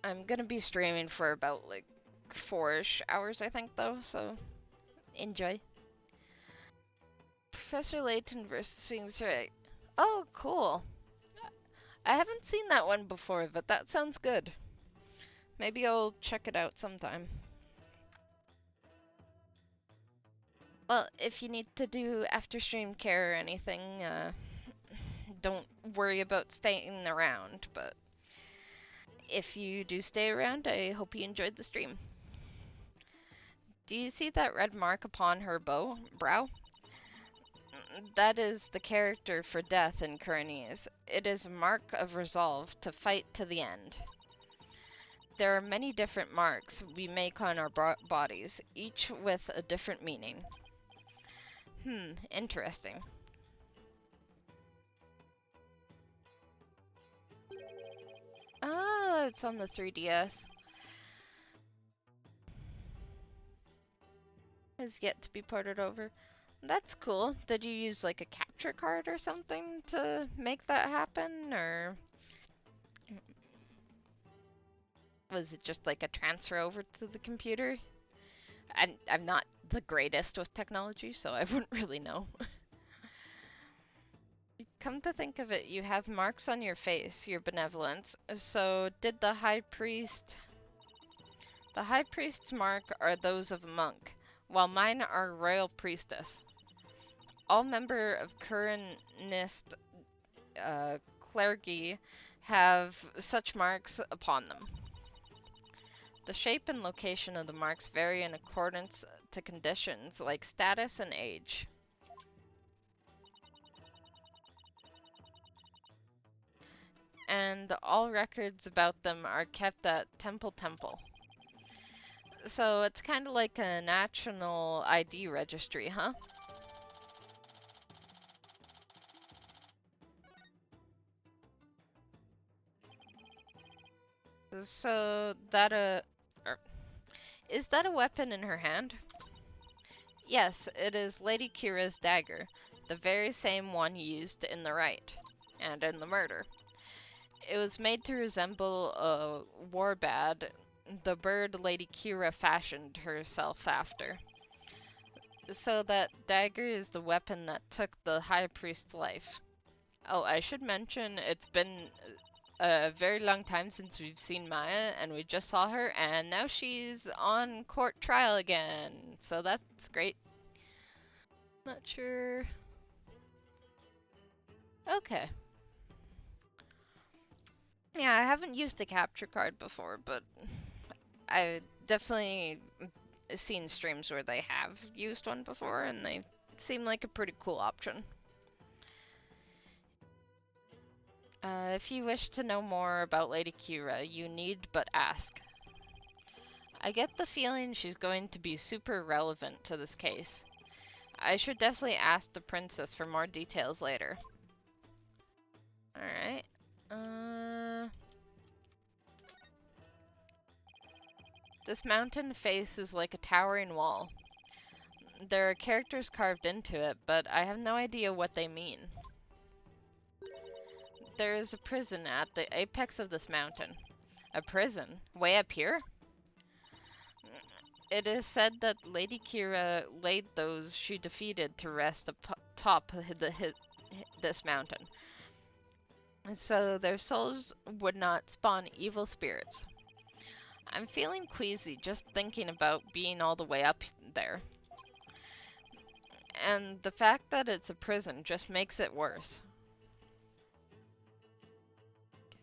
I'm gonna be streaming for about like 4-ish hours, I think, though, so enjoy. Professor Layton versus Phoenix Wright. Oh, cool. I haven't seen that one before, but that sounds good. Maybe I'll check it out sometime. Well, if you need to do after stream care or anything, don't worry about staying around, but if you do stay around, I hope you enjoyed the stream. Do you see that red mark upon her brow? That is the character for death in Kuranese. It is a mark of resolve to fight to the end. There are many different marks we make on our bodies, each with a different meaning. Interesting. Oh, it's on the 3DS. Has yet to be ported over. That's cool. Did you use like a capture card or something to make that happen, or was it just like a transfer over to the computer? I'm not the greatest with technology, so I wouldn't really know. Come to think of it, you have marks on your face, your benevolence. So did the High Priest... The High Priest's mark are those of a monk, while mine are Royal Priestess. All member of Kuranist clergy have such marks upon them. The shape and location of the marks vary in accordance to conditions like status and age. And all records about them are kept at Temple. So it's kind of like a national ID registry, huh? So that is that a weapon in her hand? Yes, it is Lady Kira's dagger, the very same one used in the Wright, and in the murder. It was made to resemble a warbad, the bird Lady Kira fashioned herself after. So that dagger is the weapon that took the High Priest's life. Oh, I should mention it's been a very long time since we've seen Maya, and we just saw her, and now she's on court trial again, so that's great. Not sure. Okay. Yeah, I haven't used a capture card before, but I've definitely seen streams where they have used one before, and they seem like a pretty cool option. If you wish to know more about Lady Kira, you need but ask. I get the feeling she's going to be super relevant to this case. I should definitely ask the princess for more details later. Alright. This mountain face is like a towering wall. There are characters carved into it, but I have no idea what they mean. There is a prison at the apex of this mountain. A prison? Way up here? It is said that Lady Kira laid those she defeated to rest atop this mountain, so their souls would not spawn evil spirits. I'm feeling queasy just thinking about being all the way up there. And the fact that it's a prison just makes it worse.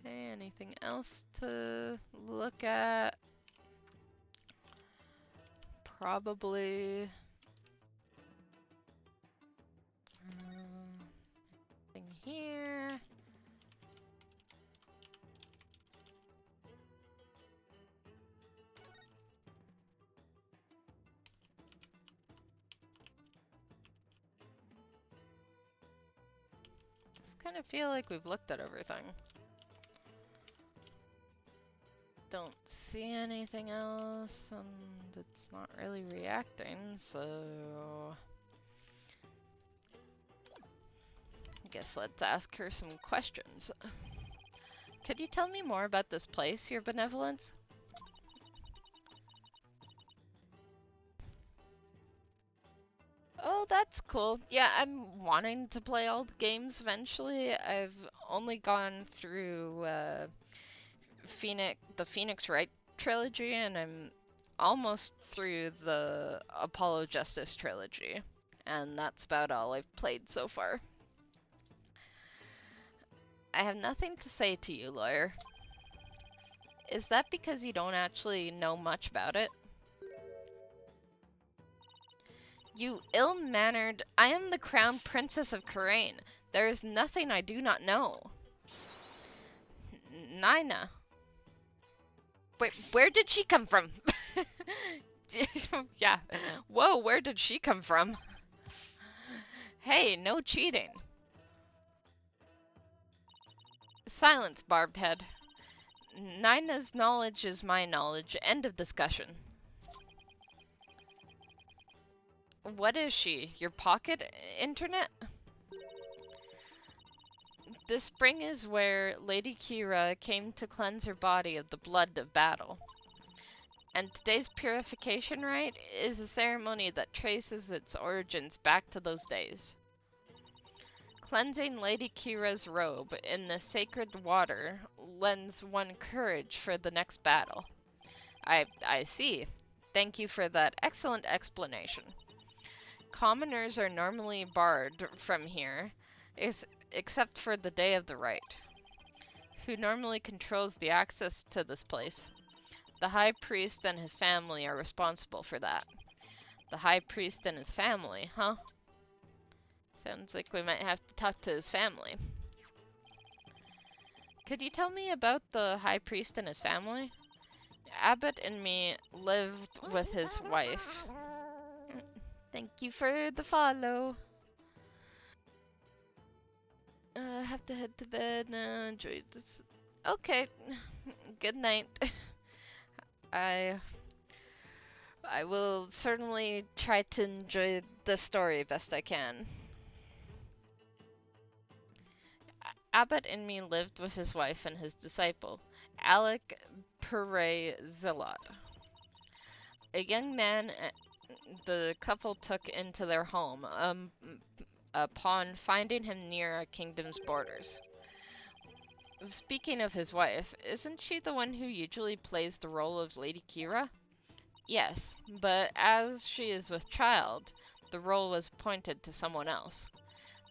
Okay, anything else to look at? Probably... thing here. Just kind of feel like we've looked at everything. Don't see anything else, and it's not really reacting, so... I guess let's ask her some questions. Could you tell me more about this place, Your Benevolence? Oh, that's cool. Yeah, I'm wanting to play all the games eventually. I've only gone through the Phoenix Wright trilogy, and I'm almost through the Apollo Justice trilogy. And that's about all I've played so far. I have nothing to say to you, lawyer. Is that because you don't actually know much about it? You ill-mannered... I am the crown princess of Karain. There is nothing I do not know. Nina. Wait, where did she come from? Yeah. Whoa, where did she come from? Hey, no cheating. Silence, barbed head. Nina's knowledge is my knowledge. End of discussion. What is she? Your pocket internet? This spring is where Lady Kira came to cleanse her body of the blood of battle. And today's purification rite is a ceremony that traces its origins back to those days. Cleansing Lady Kira's robe in the sacred water lends one courage for the next battle. I see. Thank you for that excellent explanation. Commoners are normally barred from here, except for the day of the rite. Who normally controls the access to this place? The High Priest and his family are responsible for that. The High Priest and his family, huh? Sounds like we might have to talk to his family. Could you tell me about the High Priest and his family? Abbott and me lived with his wife. Thank you for the follow. I have to head to bed now. Enjoy this. Okay. Good night. I will certainly try to enjoy the story best I can. Abbott and me lived with his wife and his disciple, Alec Pere Zilot. A young man the couple took into their home upon finding him near a kingdom's borders. Speaking of his wife, isn't she the one who usually plays the role of Lady Kira? Yes, but as she is with child, the role was appointed to someone else.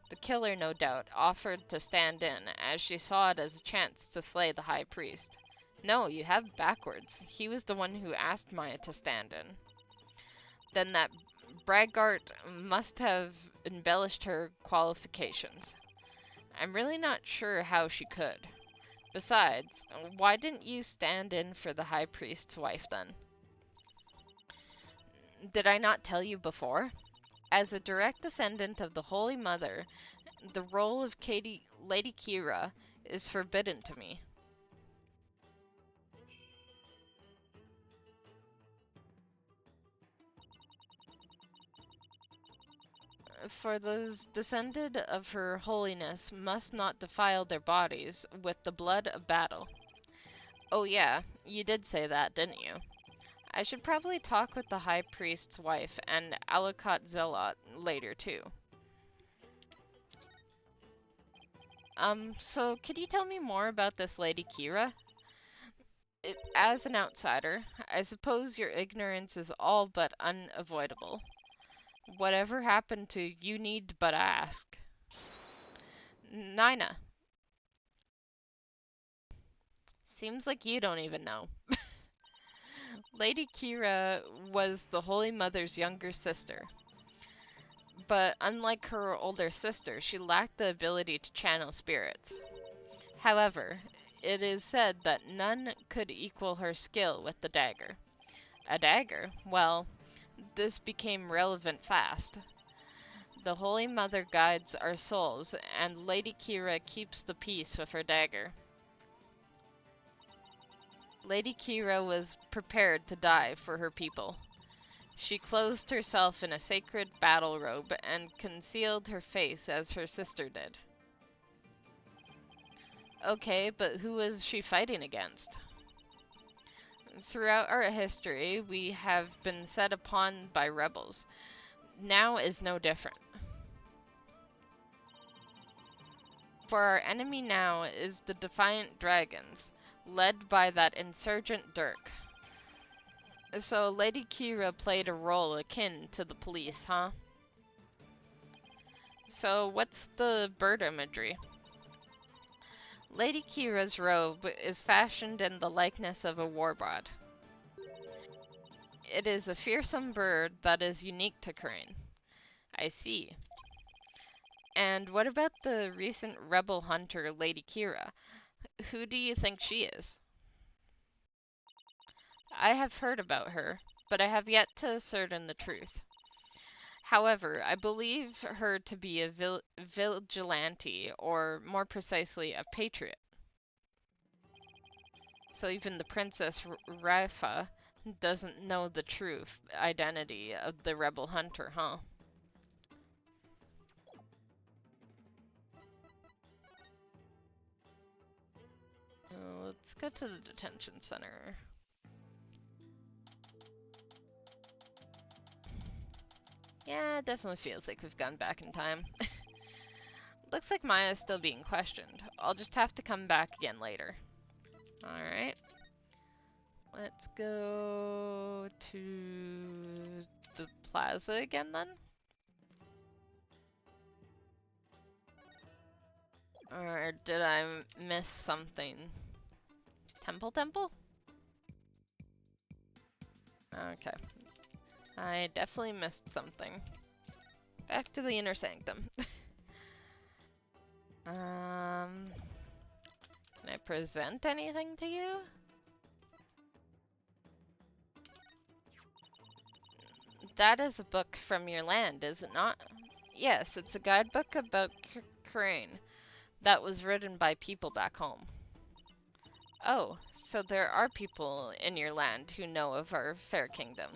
The killer, no doubt, offered to stand in, as she saw it as a chance to slay the High Priest. No, you have backwards. He was the one who asked Maya to stand in. Then that braggart must have embellished her qualifications. I'm really not sure how she could. Besides, why didn't you stand in for the High Priest's wife then? Did I not tell you before? As a direct descendant of the Holy Mother, the role of Lady Kira is forbidden to me. For those descended of her holiness must not defile their bodies with the blood of battle. Oh yeah, you did say that, didn't you? I should probably talk with the High Priest's wife and Alucard Zealot later too. So could you tell me more about this Lady Kira? As an outsider, I suppose your ignorance is all but unavoidable. Whatever happened to you need but ask? Nina. Seems like you don't even know. Lady Kira was the Holy Mother's younger sister. But unlike her older sister, she lacked the ability to channel spirits. However, it is said that none could equal her skill with the dagger. A dagger? Well, this became relevant fast. The Holy Mother guides our souls, and Lady Kira keeps the peace with her dagger. Lady Kira was prepared to die for her people. She clothed herself in a sacred battle robe and concealed her face as her sister did. Okay, but who was she fighting against? Throughout our history, we have been set upon by rebels. Now is no different. For our enemy now is the Defiant Dragons, led by that insurgent Dirk. So Lady Kira played a role akin to the police, huh? So what's the bird imagery? Lady Kira's robe is fashioned in the likeness of a warbird. It is a fearsome bird that is unique to Crane. I see. And what about the recent rebel hunter, Lady Kira? Who do you think she is? I have heard about her, but I have yet to ascertain the truth. However, I believe her to be a vigilante, or more precisely, a patriot. So even the Princess Rafa doesn't know the true identity of the rebel hunter, huh? Let's go to the detention center. Yeah, it definitely feels like we've gone back in time. Looks like Maya's still being questioned. I'll just have to come back again later. Alright. Let's go to the plaza again then. Or did I miss something? Temple? Okay. I definitely missed something. Back to the inner sanctum. Can I present anything to you? That is a book from your land, is it not? Yes, it's a guidebook about Crane that was written by people back home. Oh, so there are people in your land who know of our fair kingdom.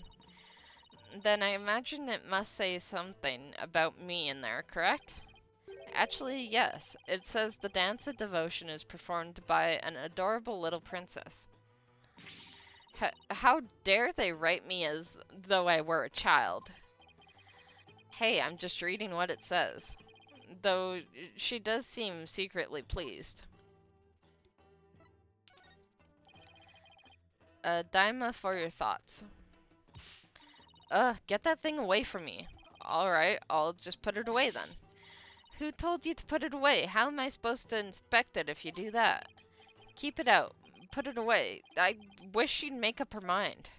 Then I imagine it must say something about me in there, correct? Actually, yes. It says the dance of devotion is performed by an adorable little princess. How dare they write me as though I were a child? Hey, I'm just reading what it says. Though she does seem secretly pleased. Daima for your thoughts. Get that thing away from me. Alright, I'll just put it away then. Who told you to put it away? How am I supposed to inspect it if you do that? Keep it out. Put it away. I wish she'd make up her mind.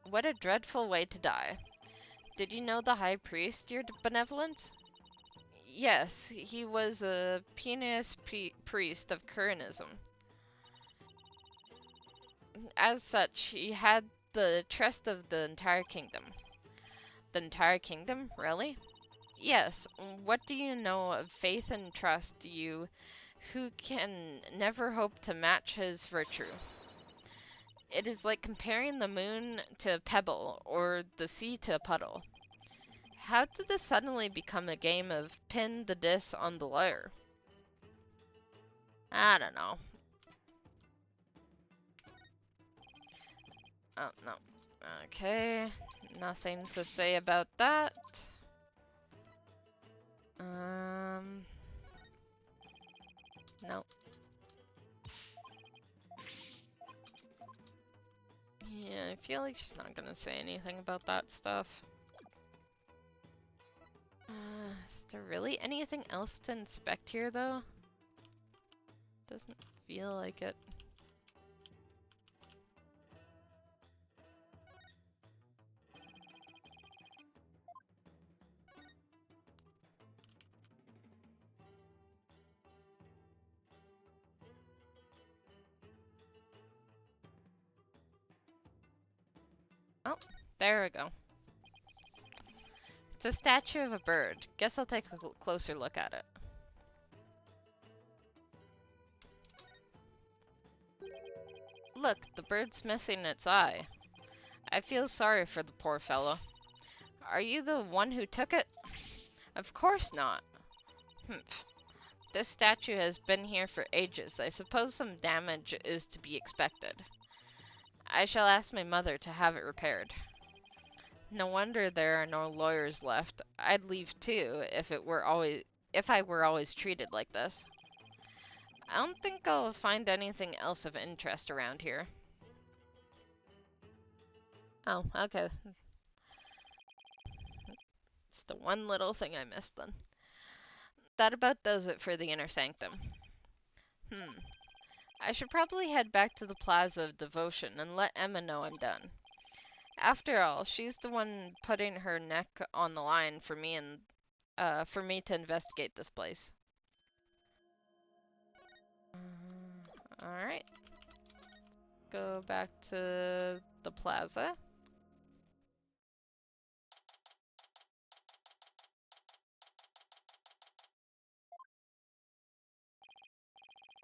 What a dreadful way to die. Did you know the High Priest, your benevolence? Yes, he was a pious priest of Curanism. As such, he had the trust of the entire kingdom. The entire kingdom? Really? Yes. What do you know of faith and trust, you who can never hope to match his virtue? It is like comparing the moon to a pebble or the sea to a puddle. How did this suddenly become a game of pin the diss on the lawyer? I don't know. Oh, no. Okay. Nothing to say about that. No. Yeah, I feel like she's not gonna say anything about that stuff. Is there really anything else to inspect here, though? Doesn't feel like it. Oh, there we go. It's a statue of a bird. Guess I'll take a closer look at it. Look, the bird's missing its eye. I feel sorry for the poor fellow. Are you the one who took it? Of course not. Humph. This statue has been here for ages. I suppose some damage is to be expected. I shall ask my mother to have it repaired. No wonder there are no lawyers left. I'd leave too if I were always treated like this. I don't think I'll find anything else of interest around here. Oh, okay. It's the one little thing I missed then. That about does it for the inner sanctum. I should probably head back to the Plaza of Devotion and let Emma know I'm done. After all, she's the one putting her neck on the line for me for me to investigate this place. Alright. Go back to the plaza.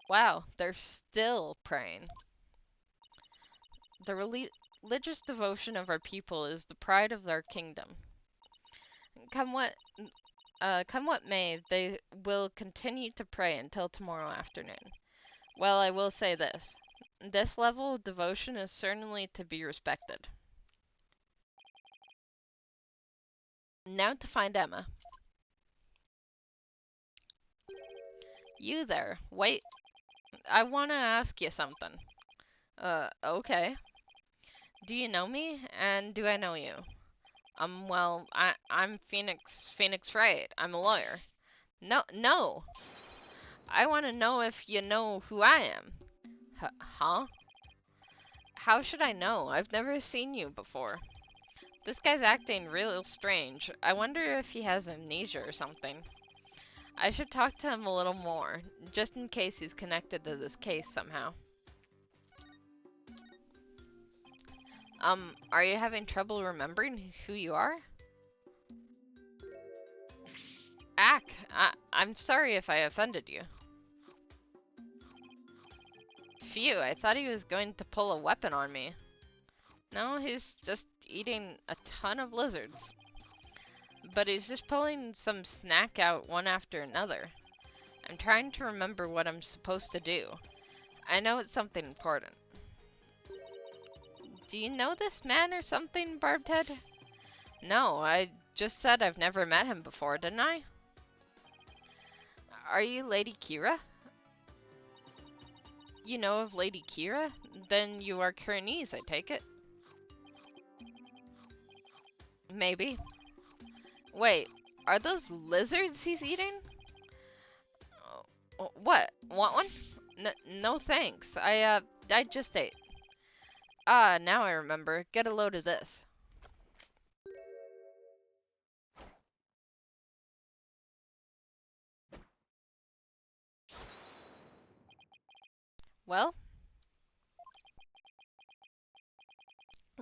Wow, they're still praying. The religious devotion of our people is the pride of our kingdom. Come what come what may, they will continue to pray until tomorrow afternoon. Well, I will say this. This level of devotion is certainly to be respected. Now to find Emma. You there. Wait. I want to ask you something. Okay. Do you know me? And do I know you? Well, I'm Phoenix Wright. I'm a lawyer. No. I want to know if you know who I am. Huh? How should I know? I've never seen you before. This guy's acting real strange. I wonder if he has amnesia or something. I should talk to him a little more, just in case he's connected to this case somehow. Are you having trouble remembering who you are? I'm sorry if I offended you. Phew, I thought he was going to pull a weapon on me. No, he's just eating a ton of lizards. But he's just pulling some snack out one after another. I'm trying to remember what I'm supposed to do. I know it's something important. Do you know this man or something, Barbed Head? No, I just said I've never met him before, didn't I? Are you Lady Kira? You know of Lady Kira? Then you are Kuranese, I take it. Maybe. Wait, are those lizards he's eating? What? Want one? No thanks. I just ate. Ah, now I remember. Get a load of this. Well?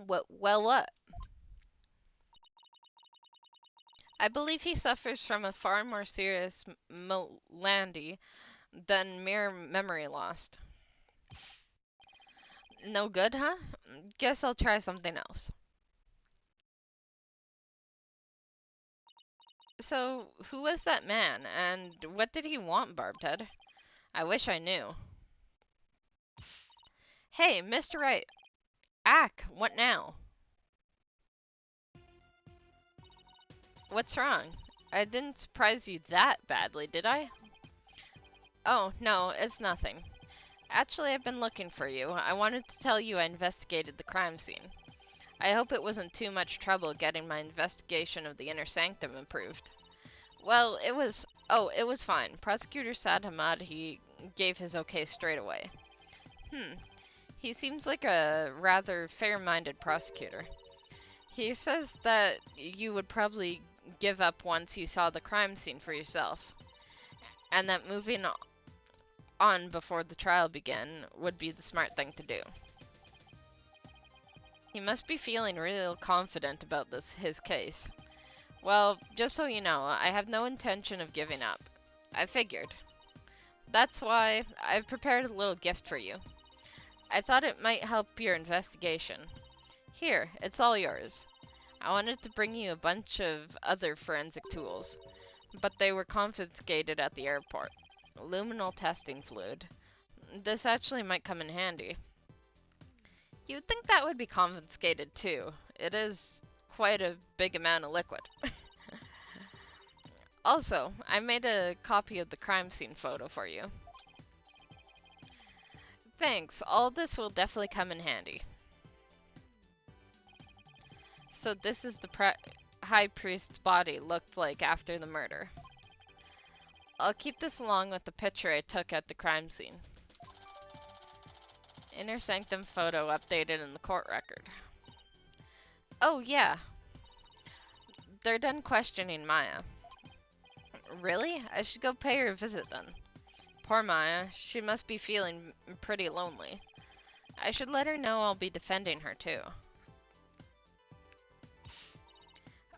What? I believe he suffers from a far more serious malady than mere memory loss. No good, huh? Guess I'll try something else. So, who was that man, and what did he want, Barbted? I wish I knew. Hey, Mr. Wright. Ack, what now? What's wrong? I didn't surprise you that badly, did I? Oh, no, it's nothing. Actually, I've been looking for you. I wanted to tell you I investigated the crime scene. I hope it wasn't too much trouble getting my investigation of the inner sanctum approved. Well, it was fine. Prosecutor Sad Hamad, he gave his okay straight away. He seems like a rather fair-minded prosecutor. He says that you would probably give up once you saw the crime scene for yourself, and that moving on before the trial began would be the smart thing to do. He must be feeling real confident about his case. Well, just so you know, I have no intention of giving up. I figured. That's why I've prepared a little gift for you. I thought it might help your investigation. Here, it's all yours. I wanted to bring you a bunch of other forensic tools, but they were confiscated at the airport. Luminal testing fluid. This actually might come in handy. You would think that would be confiscated too. It is quite a big amount of liquid. Also, I made a copy of the crime scene photo for you. Thanks, all this will definitely come in handy. So this is the High Priest's body looked like after the murder. I'll keep this along with the picture I took at the crime scene. Inner sanctum photo updated in the court record. Oh yeah, they're done questioning Maya. Really? I should go pay her a visit then. Poor Maya, she must be feeling pretty lonely. I should let her know I'll be defending her too.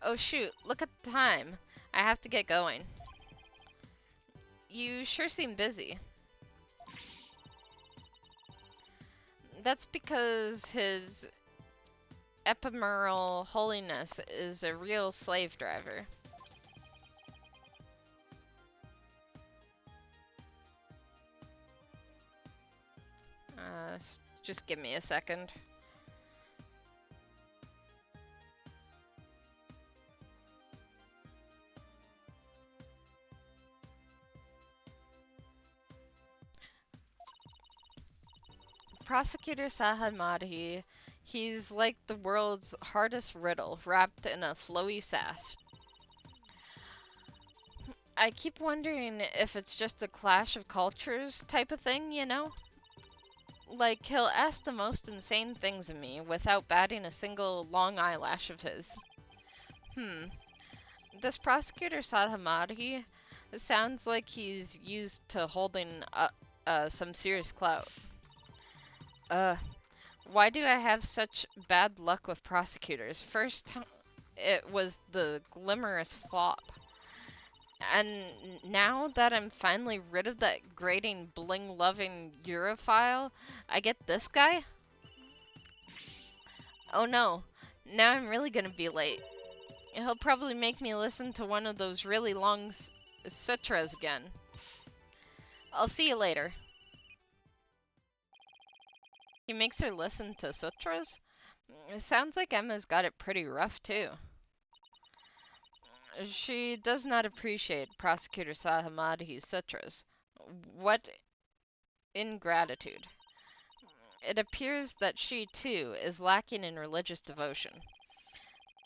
Oh shoot, look at the time. I have to get going. You sure seem busy. That's because his ephemeral holiness is a real slave driver. Just give me a second. Prosecutor Sahamadi, he's like the world's hardest riddle, wrapped in a flowy sass. I keep wondering if it's just a clash of cultures type of thing, you know? Like, he'll ask the most insane things of me without batting a single long eyelash of his. This prosecutor Sahamadi sounds like he's used to holding some serious clout. Why do I have such bad luck with prosecutors? First, it was the glimmerous flop. And now that I'm finally rid of that grating, bling-loving Europhile, I get this guy? Oh no, now I'm really gonna be late. He'll probably make me listen to one of those really long sutras again. I'll see you later. He makes her listen to sutras? It sounds like Emma's got it pretty rough too. She does not appreciate Prosecutor Sahamadi's sutras. What ingratitude. It appears that she, too, is lacking in religious devotion.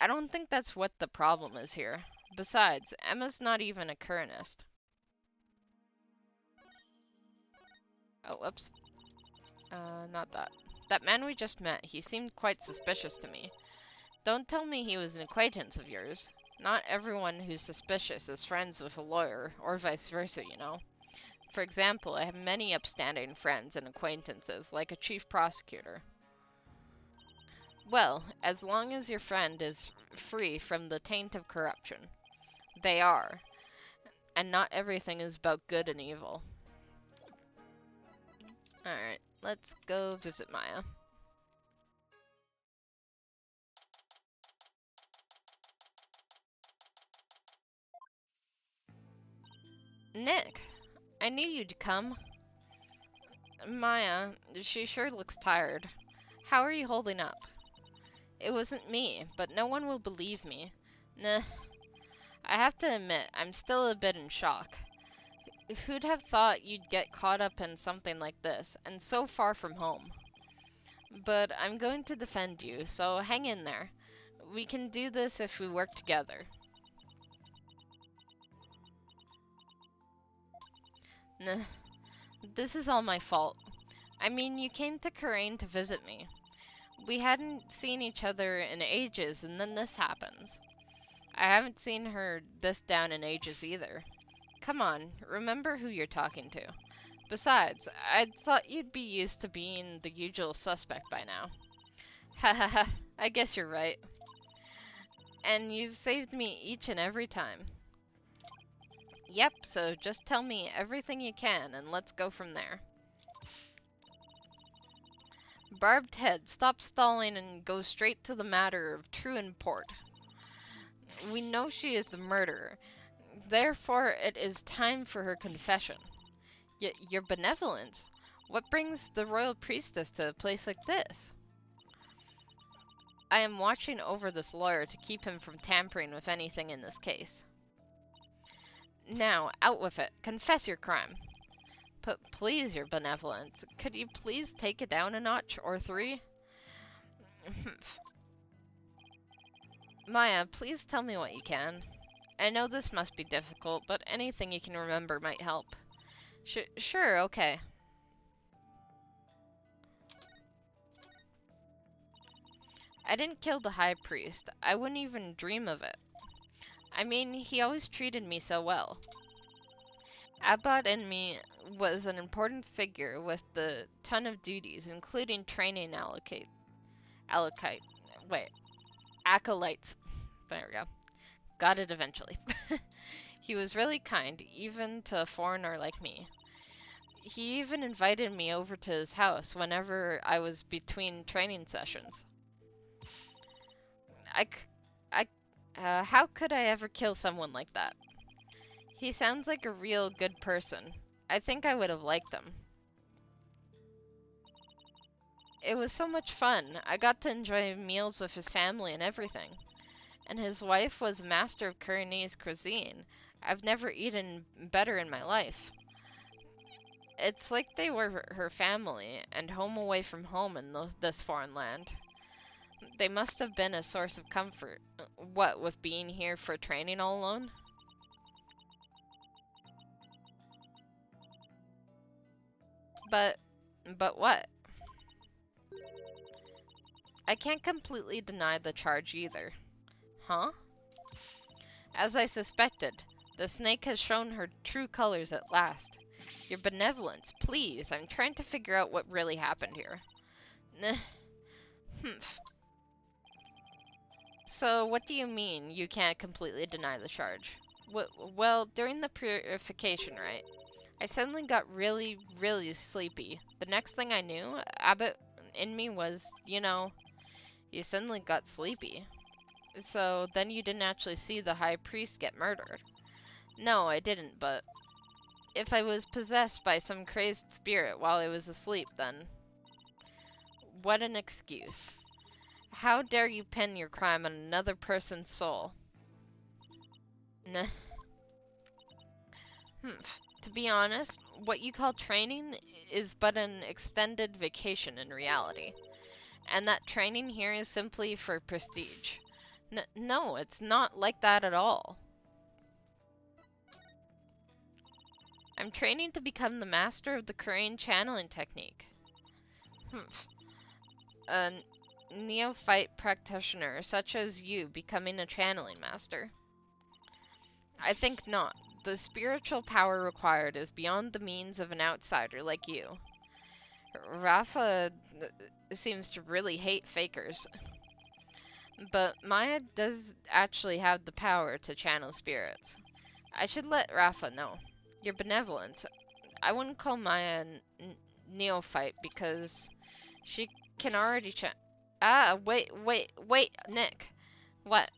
I don't think that's what the problem is here. Besides, Emma's not even a Kurnist. Oh, whoops. Not that. That man we just met, he seemed quite suspicious to me. Don't tell me he was an acquaintance of yours. Not everyone who's suspicious is friends with a lawyer, or vice versa, you know. For example, I have many upstanding friends and acquaintances, like a chief prosecutor. Well, as long as your friend is free from the taint of corruption. They are. And not everything is about good and evil. Alright, let's go visit Maya. Nick, I knew you'd come. Maya, she sure looks tired. How are you holding up? It wasn't me, but no one will believe me. Nah, I have to admit, I'm still a bit in shock. Who'd have thought you'd get caught up in something like this, and so far from home? But I'm going to defend you, so hang in there. We can do this if we work together. Nah, this is all my fault. I mean, you came to Karain to visit me. We hadn't seen each other in ages, and then this happens. I haven't seen her this down in ages either. Come on, remember who you're talking to. Besides, I thought you'd be used to being the usual suspect by now. Ha ha ha, I guess you're right. And you've saved me each and every time. Yep, so just tell me everything you can and let's go from there. Barbed head, stop stalling and go straight to the matter of true import. We know she is the murderer. Therefore, it is time for her confession. Your benevolence? What brings the royal priestess to a place like this? I am watching over this lawyer to keep him from tampering with anything in this case. Now, out with it. Confess your crime. But please, your benevolence, could you please take it down a notch or three? Maya, please tell me what you can. I know this must be difficult, but anything you can remember might help. Sure, okay. I didn't kill the high priest. I wouldn't even dream of it. I mean, he always treated me so well. Abbot in me was an important figure with a ton of duties, including training acolytes. There we go. Got it eventually. He was really kind, even to a foreigner like me. He even invited me over to his house whenever I was between training sessions. How could I ever kill someone like that? He sounds like a real good person. I think I would have liked him. It was so much fun. I got to enjoy meals with his family and everything. And his wife was master of Kuranese cuisine. I've never eaten better in my life. It's like they were her family, and home away from home in this foreign land. They must have been a source of comfort. What, with being here for training all alone? But what? I can't completely deny the charge either. Huh? As I suspected, the snake has shown her true colors at last. Your benevolence, please. I'm trying to figure out what really happened here. Humph. So, what do you mean you can't completely deny the charge? Well, during the purification, right? I suddenly got really, really sleepy. The next thing I knew, Abbott in me was, you suddenly got sleepy. So, then you didn't actually see the high priest get murdered. No, I didn't, but if I was possessed by some crazed spirit while I was asleep, then what an excuse. How dare you pin your crime on another person's soul? Nah. To be honest, what you call training is but an extended vacation in reality. And that training here is simply for prestige. No, it's not like that at all. I'm training to become the master of the Korean channeling technique. A neophyte practitioner such as you becoming a channeling master. I think not. The spiritual power required is beyond the means of an outsider like you. Rafa seems to really hate fakers. But Maya does actually have the power to channel spirits. I should let Rafa know. Your benevolence. I wouldn't call Maya a neophyte because she can already wait, Nick. What?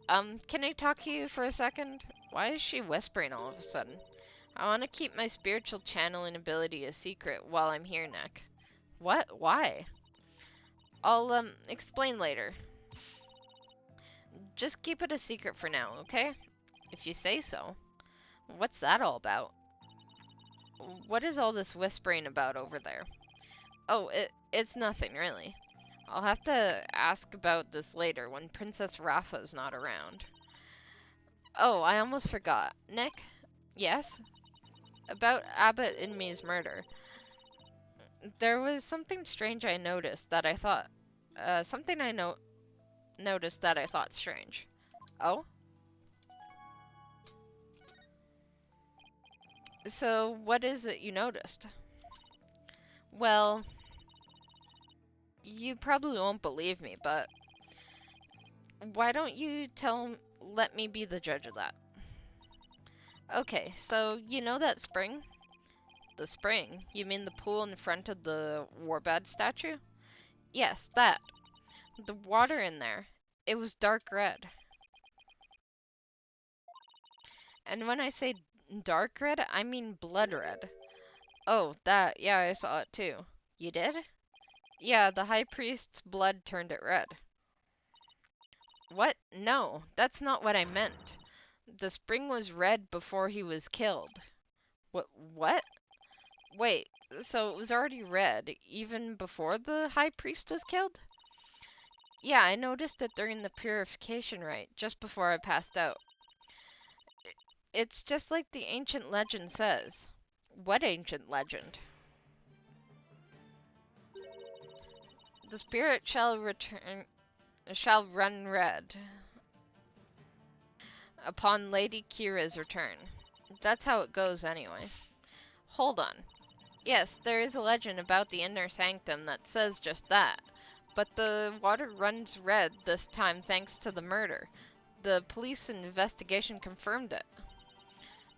Can I talk to you for a second? Why is she whispering all of a sudden? I want to keep my spiritual channeling ability a secret while I'm here, Nick. What? Why? I'll, explain later. Just keep it a secret for now, okay? If you say so. What's that all about? What is all this whispering about over there? Oh, it's nothing, really. I'll have to ask about this later when Princess Rafa's not around. Oh, I almost forgot. Nick? Yes? About Abbott Inme's murder. There was something strange I noticed that I thought... something I noticed that I thought strange. Oh? So, what is it you noticed? Well, you probably won't believe me, but why don't you let me be the judge of that? Okay, so you know that spring? The spring? You mean the pool in front of the Warbad statue? Yes, that. The water in there. It was dark red. And when I say dark red, I mean blood red. Oh, that. Yeah, I saw it too. You did? Yeah, the high priest's blood turned it red. What? No, that's not what I meant. The spring was red before he was killed. What? Wait, so it was already red even before the high priest was killed? Yeah, I noticed it during the purification rite, just before I passed out. It's just like the ancient legend says. What ancient legend? The spirit shall run red upon Lady Kira's return. That's how it goes anyway. Hold on. Yes, there is a legend about the inner sanctum that says just that. But the water runs red this time thanks to the murder. The police investigation confirmed it.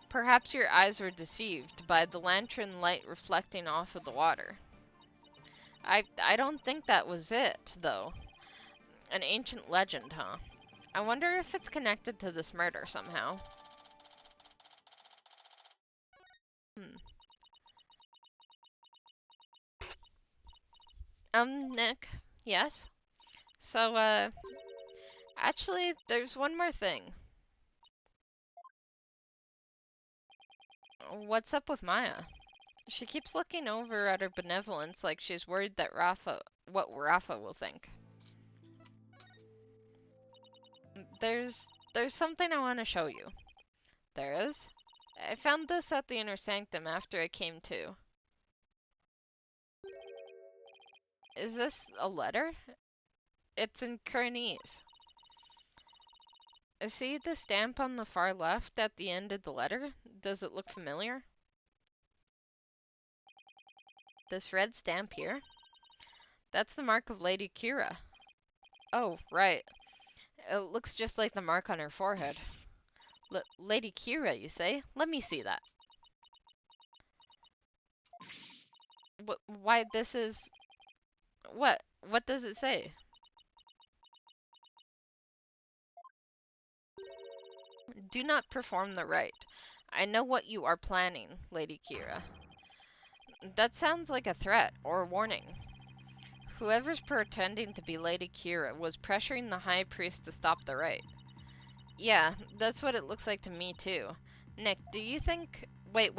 Perhaps your eyes were deceived by the lantern light reflecting off of the water. I don't think that was it, though. An ancient legend, huh? I wonder if it's connected to this murder somehow. Nick? Yes? So, actually, there's one more thing. What's up with Maya? She keeps looking over at her benevolence like she's worried that what Rafa will think. There's something I want to show you. There is? I found this at the inner sanctum after I came to. Is this a letter? It's in Kernese. See the stamp on the far left at the end of the letter? Does it look familiar? This red stamp here? That's the mark of Lady Kira. Oh, right. It looks just like the mark on her forehead. Lady Kira, you say? Let me see that. Why this is... What? What does it say? Do not perform the rite. I know what you are planning, Lady Kira. That sounds like a threat or a warning. Whoever's pretending to be Lady Kira was pressuring the High Priest to stop the rite. Yeah, that's what it looks like to me too. Nick, do you think... Wait.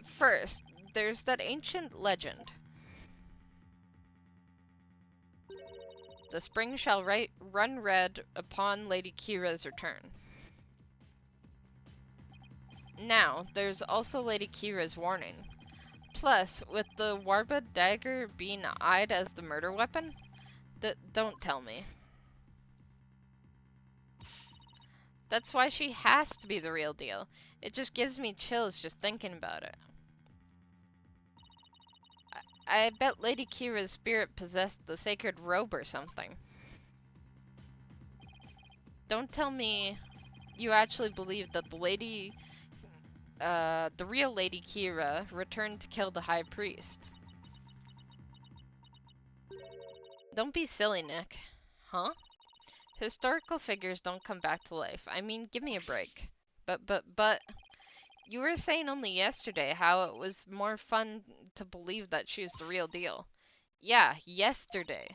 First, there's that ancient legend. The spring shall run red upon Lady Kira's return. Now, there's also Lady Kira's warning. Plus, with the Warbad dagger being eyed as the murder weapon? Don't tell me. That's why she has to be the real deal. It just gives me chills just thinking about it. I bet Lady Kira's spirit possessed the sacred robe or something. Don't tell me you actually believe that the real Lady Kira returned to kill the High Priest. Don't be silly, Nick. Huh? Historical figures don't come back to life. I mean, give me a break. But, you were saying only yesterday how it was more fun to believe that she's the real deal. Yeah, yesterday.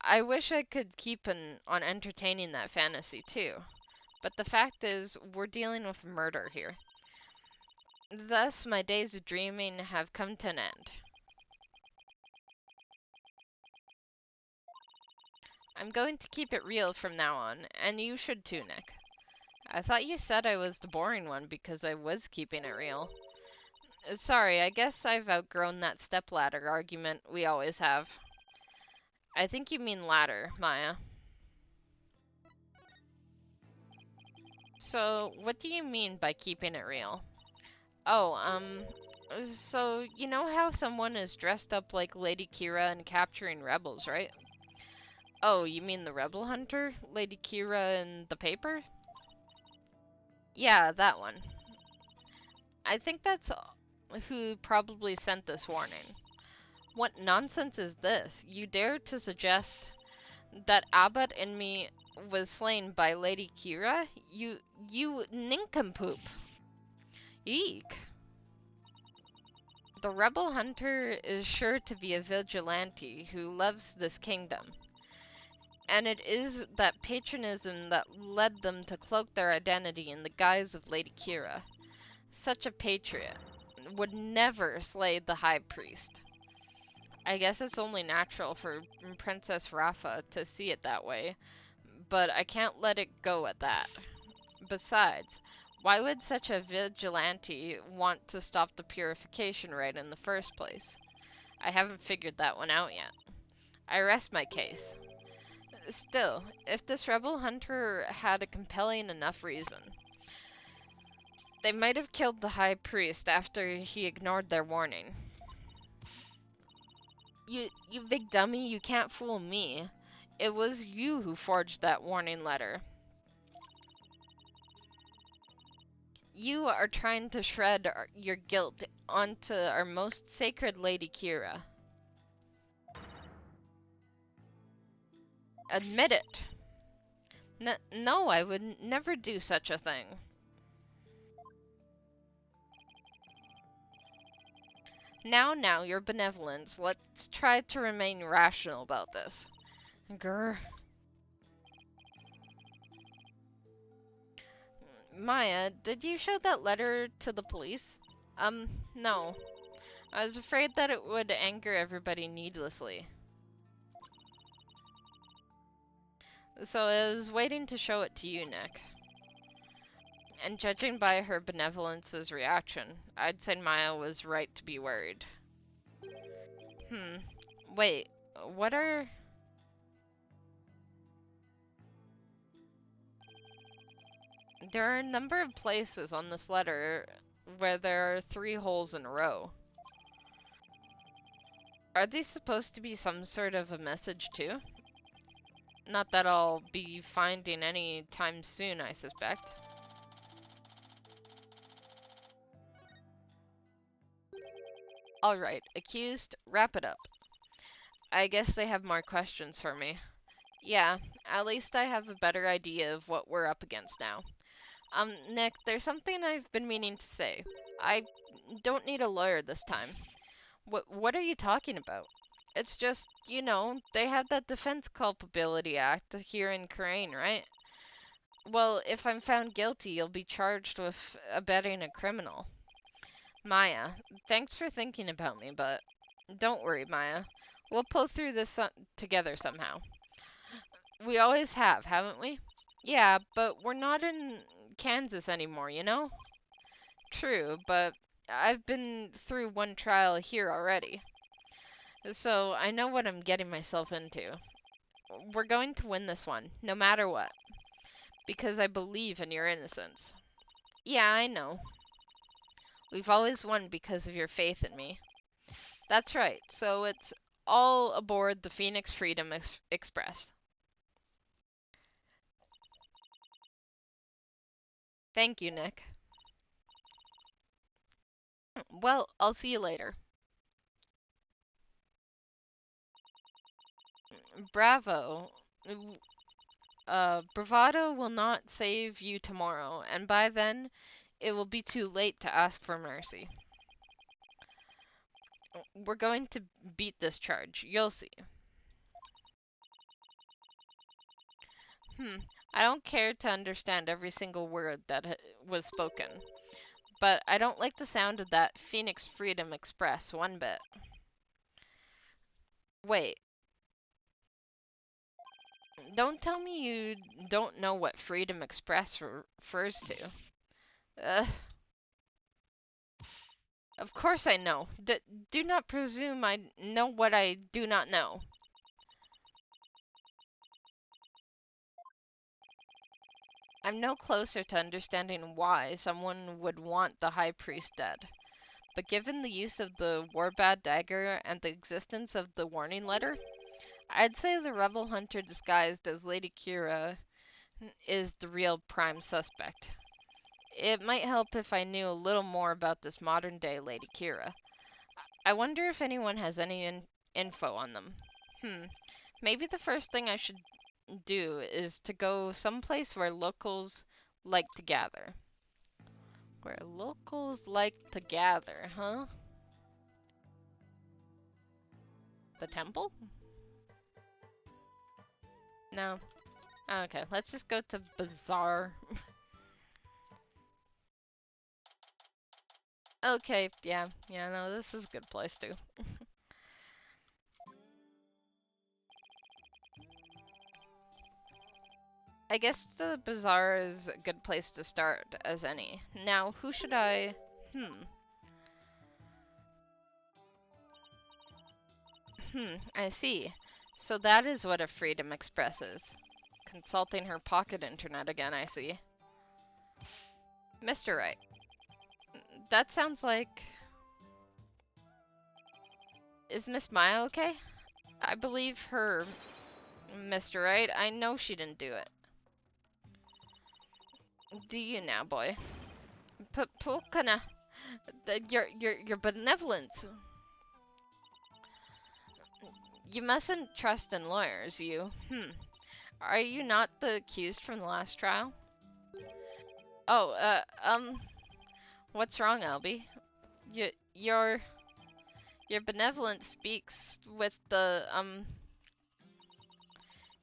I wish I could keep on entertaining that fantasy too. But the fact is, we're dealing with murder here. Thus, my days of dreaming have come to an end. I'm going to keep it real from now on, and you should too, Nick. I thought you said I was the boring one because I was keeping it real. Sorry, I guess I've outgrown that stepladder argument we always have. I think you mean ladder, Maya. So, what do you mean by keeping it real? Oh, so you know how someone is dressed up like Lady Kira and capturing rebels, right? Oh, you mean the rebel hunter? Lady Kira in the paper? Yeah, that one. I think that's who probably sent this warning. What nonsense is this? You dare to suggest that Abbott and me was slain by Lady Kira? You nincompoop. Eek. The rebel hunter is sure to be a vigilante who loves this kingdom. And it is that patriotism that led them to cloak their identity in the guise of Lady Kira. Such a patriot would never slay the High Priest. I guess it's only natural for Princess Rafa to see it that way, but I can't let it go at that. Besides, why would such a vigilante want to stop the purification rite in the first place? I haven't figured that one out yet. I rest my case. Still, if this rebel hunter had a compelling enough reason, they might have killed the High Priest after he ignored their warning. You big dummy, you can't fool me. It was you who forged that warning letter. You are trying to shred your guilt onto our most sacred Lady Kira. Admit it. No, I would never do such a thing. Now, your benevolence. Let's try to remain rational about this. Grr. Maya, did you show that letter to the police? No. I was afraid that it would anger everybody needlessly. So I was waiting to show it to you, Nick. And judging by her benevolence's reaction, I'd say Maya was right to be worried. Wait, what are... There are a number of places on this letter where there are 3 holes in a row. Are these supposed to be some sort of a message too? Not that I'll be finding any time soon, I suspect. Alright, accused, wrap it up. I guess they have more questions for me. Yeah, at least I have a better idea of what we're up against now. Nick, there's something I've been meaning to say. I don't need a lawyer this time. What are you talking about? It's just, you know, they have that Defense Culpability Act here in Crane, right? Well, if I'm found guilty, you'll be charged with abetting a criminal. Maya, thanks for thinking about me, but don't worry, Maya. We'll pull through this together somehow. We always have, haven't we? Yeah, but we're not in Kansas anymore, you know? True, but I've been through one trial here already. So I know what I'm getting myself into. We're going to win this one, no matter what. Because I believe in your innocence. Yeah, I know. We've always won because of your faith in me. That's right, so it's all aboard the Phoenix Freedom Express. Thank you, Nick. Well, I'll see you later. Bravo. Bravado will not save you tomorrow, and by then, it will be too late to ask for mercy. We're going to beat this charge. You'll see. I don't care to understand every single word that was spoken, but I don't like the sound of that Phoenix Freedom Express one bit. Wait. Don't tell me you don't know what Freedom Express refers to. Ugh. Of course I know. Do not presume I know what I do not know. I'm no closer to understanding why someone would want the High Priest dead. But given the use of the Warbad dagger and the existence of the warning letter, I'd say the rebel hunter disguised as Lady Kira is the real prime suspect. It might help if I knew a little more about this modern-day Lady Kira. I wonder if anyone has any info on them. Maybe the first thing I should do is to go someplace where locals like to gather. Where locals like to gather, huh? The temple? No. Okay, let's just go to Bazaar. Okay, yeah, no, this is a good place too. I guess the bazaar is a good place to start as any. Now, who should I... I see. So that is what a Freedom Express is. Consulting her pocket internet again, I see. Mr. Wright. That sounds like... Is Miss Maya okay? I believe her, Mr. Wright. I know she didn't do it. Do you now, boy? Pulkana, your benevolence. You mustn't trust in lawyers, you. Are you not the accused from the last trial? Oh, what's wrong, Albie? Your benevolence speaks with the,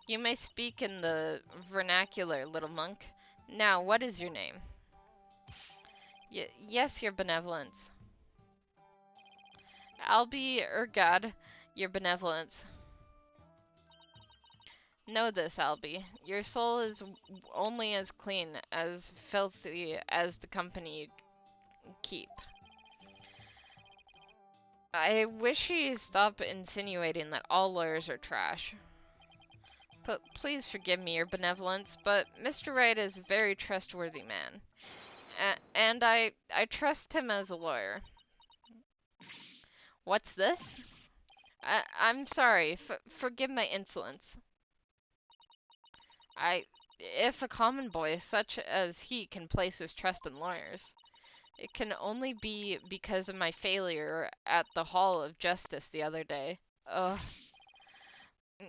You may speak in the vernacular, little monk. Now, what is your name? Yes, your benevolence. Albie Urgad, your benevolence. Know this, Albie. Your soul is only as clean, as filthy as the company you keep. I wish you'd stop insinuating that all lawyers are trash. But please forgive me, your benevolence, but Mr. Wright is a very trustworthy man. And I trust him as a lawyer. What's this? I'm sorry. Forgive my insolence. If a common boy such as he can place his trust in lawyers, it can only be because of my failure at the Hall of Justice the other day. Ugh.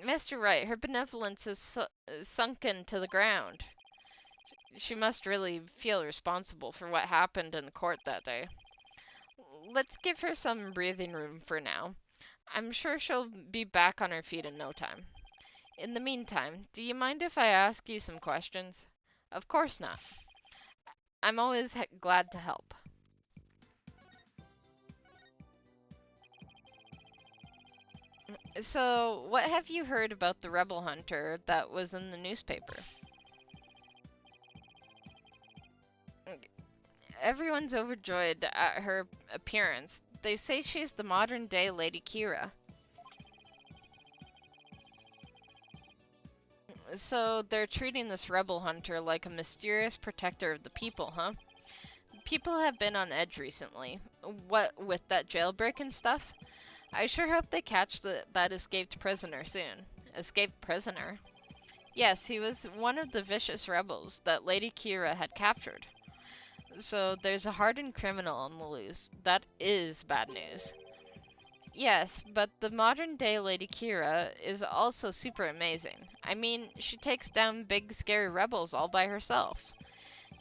Mr. Wright, her benevolence is sunken to the ground. She must really feel responsible for what happened in the court that day. Let's give her some breathing room for now. I'm sure she'll be back on her feet in no time. In the meantime, do you mind if I ask you some questions? Of course not. I'm always glad to help. So, what have you heard about the rebel hunter that was in the newspaper? Everyone's overjoyed at her appearance. They say she's the modern-day Lady Kira. So they're treating this rebel hunter like a mysterious protector of the people, huh? People have been on edge recently. What with that jailbreak and stuff? I sure hope they catch that escaped prisoner soon. Escaped prisoner? Yes, he was one of the vicious rebels that Lady Kira had captured. So there's a hardened criminal on the loose. That is bad news. Yes, but the modern day Lady Kira is also super amazing. I mean, she takes down big scary rebels all by herself.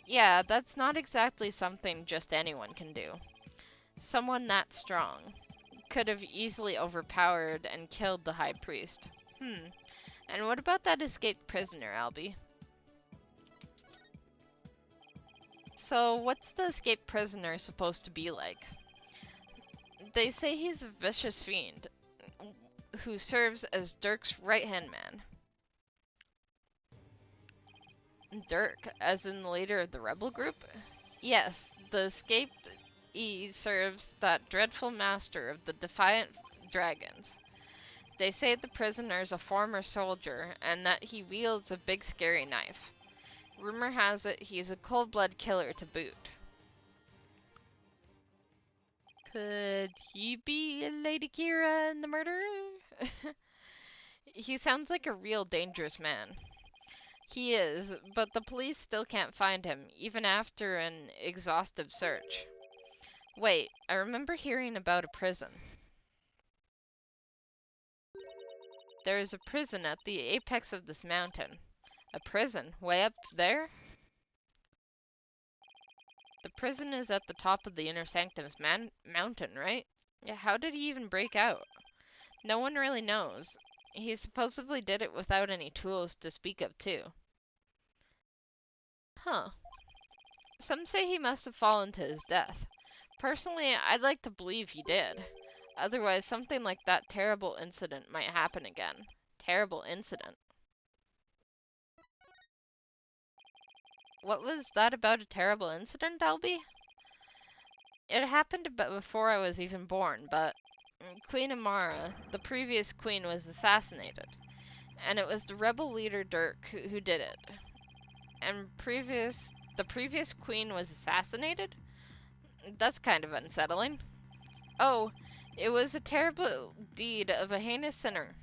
Yeah, that's not exactly something just anyone can do. Someone that strong could have easily overpowered and killed the High Priest. And what about that escaped prisoner, Albie? So, what's the escaped prisoner supposed to be like? They say he's a vicious fiend who serves as Dirk's right-hand man. Dirk, as in the leader of the rebel group? Yes, the escapee serves that dreadful master of the Defiant Dragons. They say the prisoner's a former soldier and that he wields a big scary knife. Rumor has it he's a cold-blooded killer to boot. Could he be Lady Kira and the murderer? He sounds like a real dangerous man. He is, but the police still can't find him, even after an exhaustive search. Wait, I remember hearing about a prison. There is a prison at the apex of this mountain. A prison? Way up there? The prison is at the top of the Inner Sanctum's mountain, right? Yeah, how did he even break out? No one really knows. He supposedly did it without any tools to speak of, too. Huh. Some say he must have fallen to his death. Personally, I'd like to believe he did. Otherwise, something like that terrible incident might happen again. Terrible incident. What was that about a terrible incident, Albie? It happened before I was even born, but Queen Amara, the previous queen, was assassinated. And it was the rebel leader Dirk who did it. And the previous queen was assassinated? That's kind of unsettling. Oh, it was a terrible deed of a heinous sinner.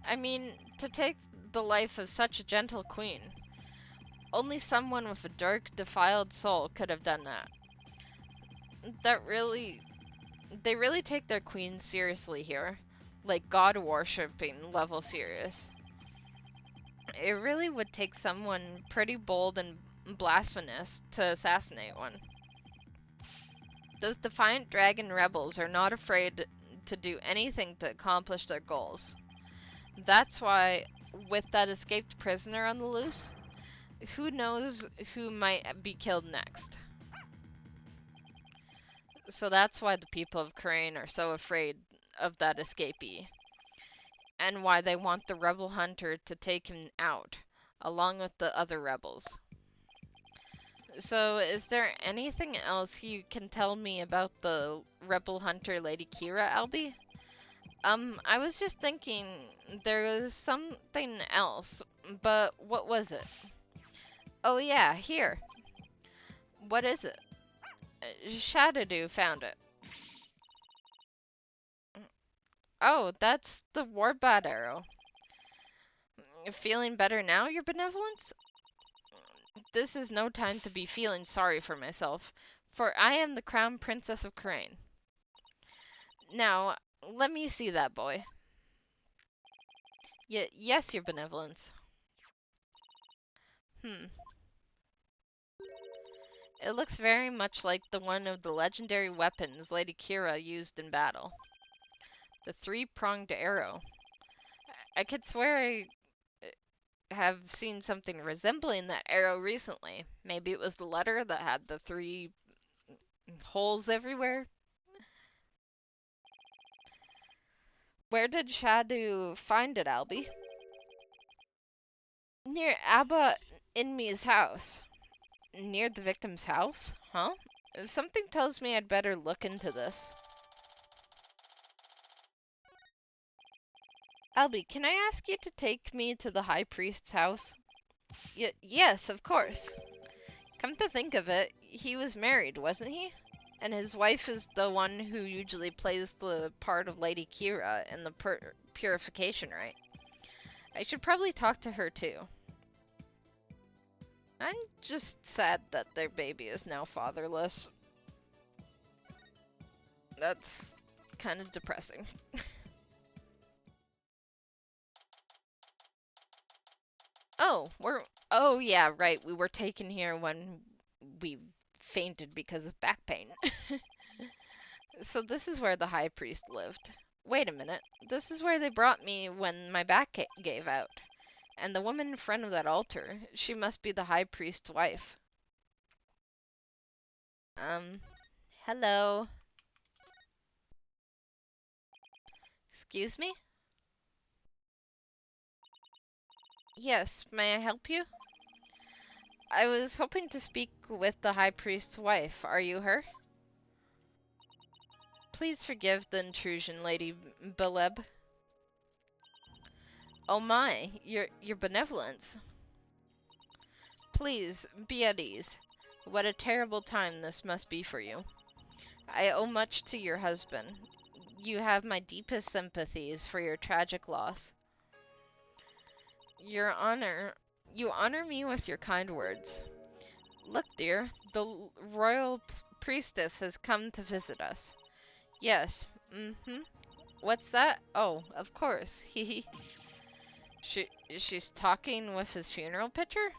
I mean, to take the life of such a gentle queen. Only someone with a dark, defiled soul could have done that. They really take their queen seriously here. Like god-worshipping level serious. It really would take someone pretty bold and blasphemous to assassinate one. Those Defiant Dragon rebels are not afraid to do anything to accomplish their goals. That's why, with that escaped prisoner on the loose, who knows who might be killed next. So that's why the people of Crane are so afraid of that escapee. And why they want the rebel hunter to take him out, along with the other rebels. So, is there anything else you can tell me about the rebel hunter Lady Kira, Albie? I was just thinking there was something else, but what was it? Oh yeah, here. What is it? Shadadu found it. Oh, that's the Warbat arrow. Feeling better now, your benevolence? This is no time to be feeling sorry for myself, for I am the Crown Princess of Crane. Now, let me see that boy. Yes, your benevolence. It looks very much like the one of the legendary weapons Lady Kira used in battle. The three-pronged arrow. I could swear I have seen something resembling that arrow recently. Maybe it was the letter that had the three holes everywhere. Where did Shadu find it, Albie? Near Abba Inmi's house. Near the victim's house? Huh? Something tells me I'd better look into this. Albie, can I ask you to take me to the High Priest's house? Yes, of course. Come to think of it, he was married, wasn't he? And his wife is the one who usually plays the part of Lady Kira in the purification rite. I should probably talk to her too. I'm just sad that their baby is now fatherless. That's kind of depressing. Oh yeah, right. We were taken here when we fainted because of back pain. So this is where the high priest lived. Wait a minute. This is where they brought me when my back gave out. And the woman in front of that altar, she must be the high priest's wife. Um, hello. Excuse me? Yes, may I help you? I was hoping to speak with the high priest's wife. Are you her? Please forgive the intrusion, Lady Beleb. Oh my, your benevolence. Please, be at ease. What a terrible time this must be for you. I owe much to your husband. You have my deepest sympathies for your tragic loss. Your Honor, you honor me with your kind words. Look, dear, the royal priestess has come to visit us. Yes, mm-hmm. What's that? Oh, of course, hee hee. She's talking with his funeral picture?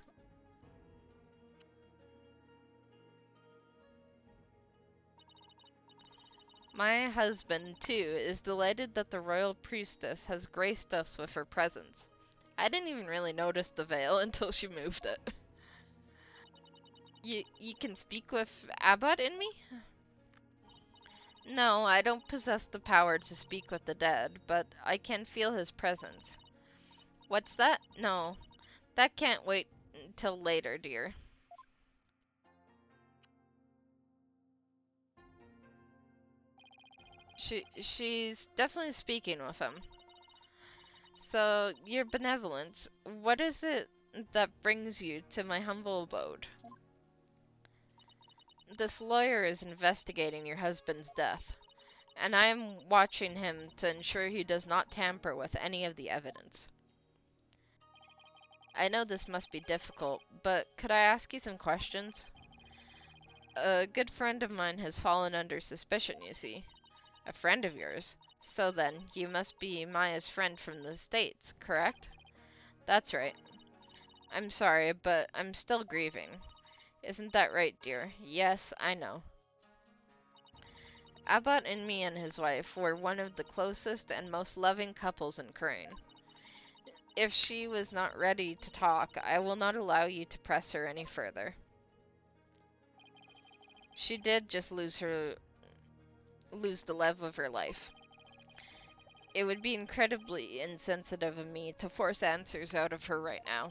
My husband, too, is delighted that the royal priestess has graced us with her presence. I didn't even really notice the veil until she moved it. You can speak with Abbott in me? No, I don't possess the power to speak with the dead, but I can feel his presence. What's that? No, that can't wait until later, dear. She's definitely speaking with him. So, your benevolence, what is it that brings you to my humble abode? This lawyer is investigating your husband's death, and I am watching him to ensure he does not tamper with any of the evidence. I know this must be difficult, but could I ask you some questions? A good friend of mine has fallen under suspicion, you see. A friend of yours? So then, you must be Maya's friend from the States, correct? That's right. I'm sorry, but I'm still grieving. Isn't that right, dear? Yes, I know. Abbott and me and his wife were one of the closest and most loving couples in Crane. If she was not ready to talk, I will not allow you to press her any further. She did just lose the love of her life. It would be incredibly insensitive of me to force answers out of her right now,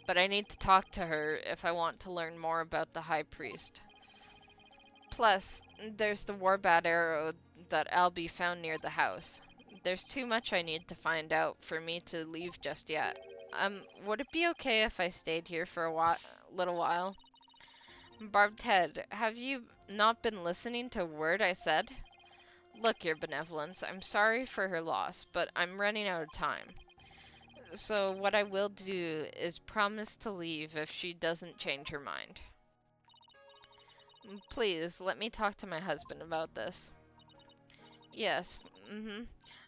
but I need to talk to her if I want to learn more about the High Priest. Plus, there's the Warbat arrow that Albie found near the house. There's too much I need to find out for me to leave just yet. Would it be okay if I stayed here for a little while? Barbed Head, have you not been listening to a word I said? Look, your benevolence, I'm sorry for her loss, but I'm running out of time. So what I will do is promise to leave if she doesn't change her mind. Please, let me talk to my husband about this. Yes,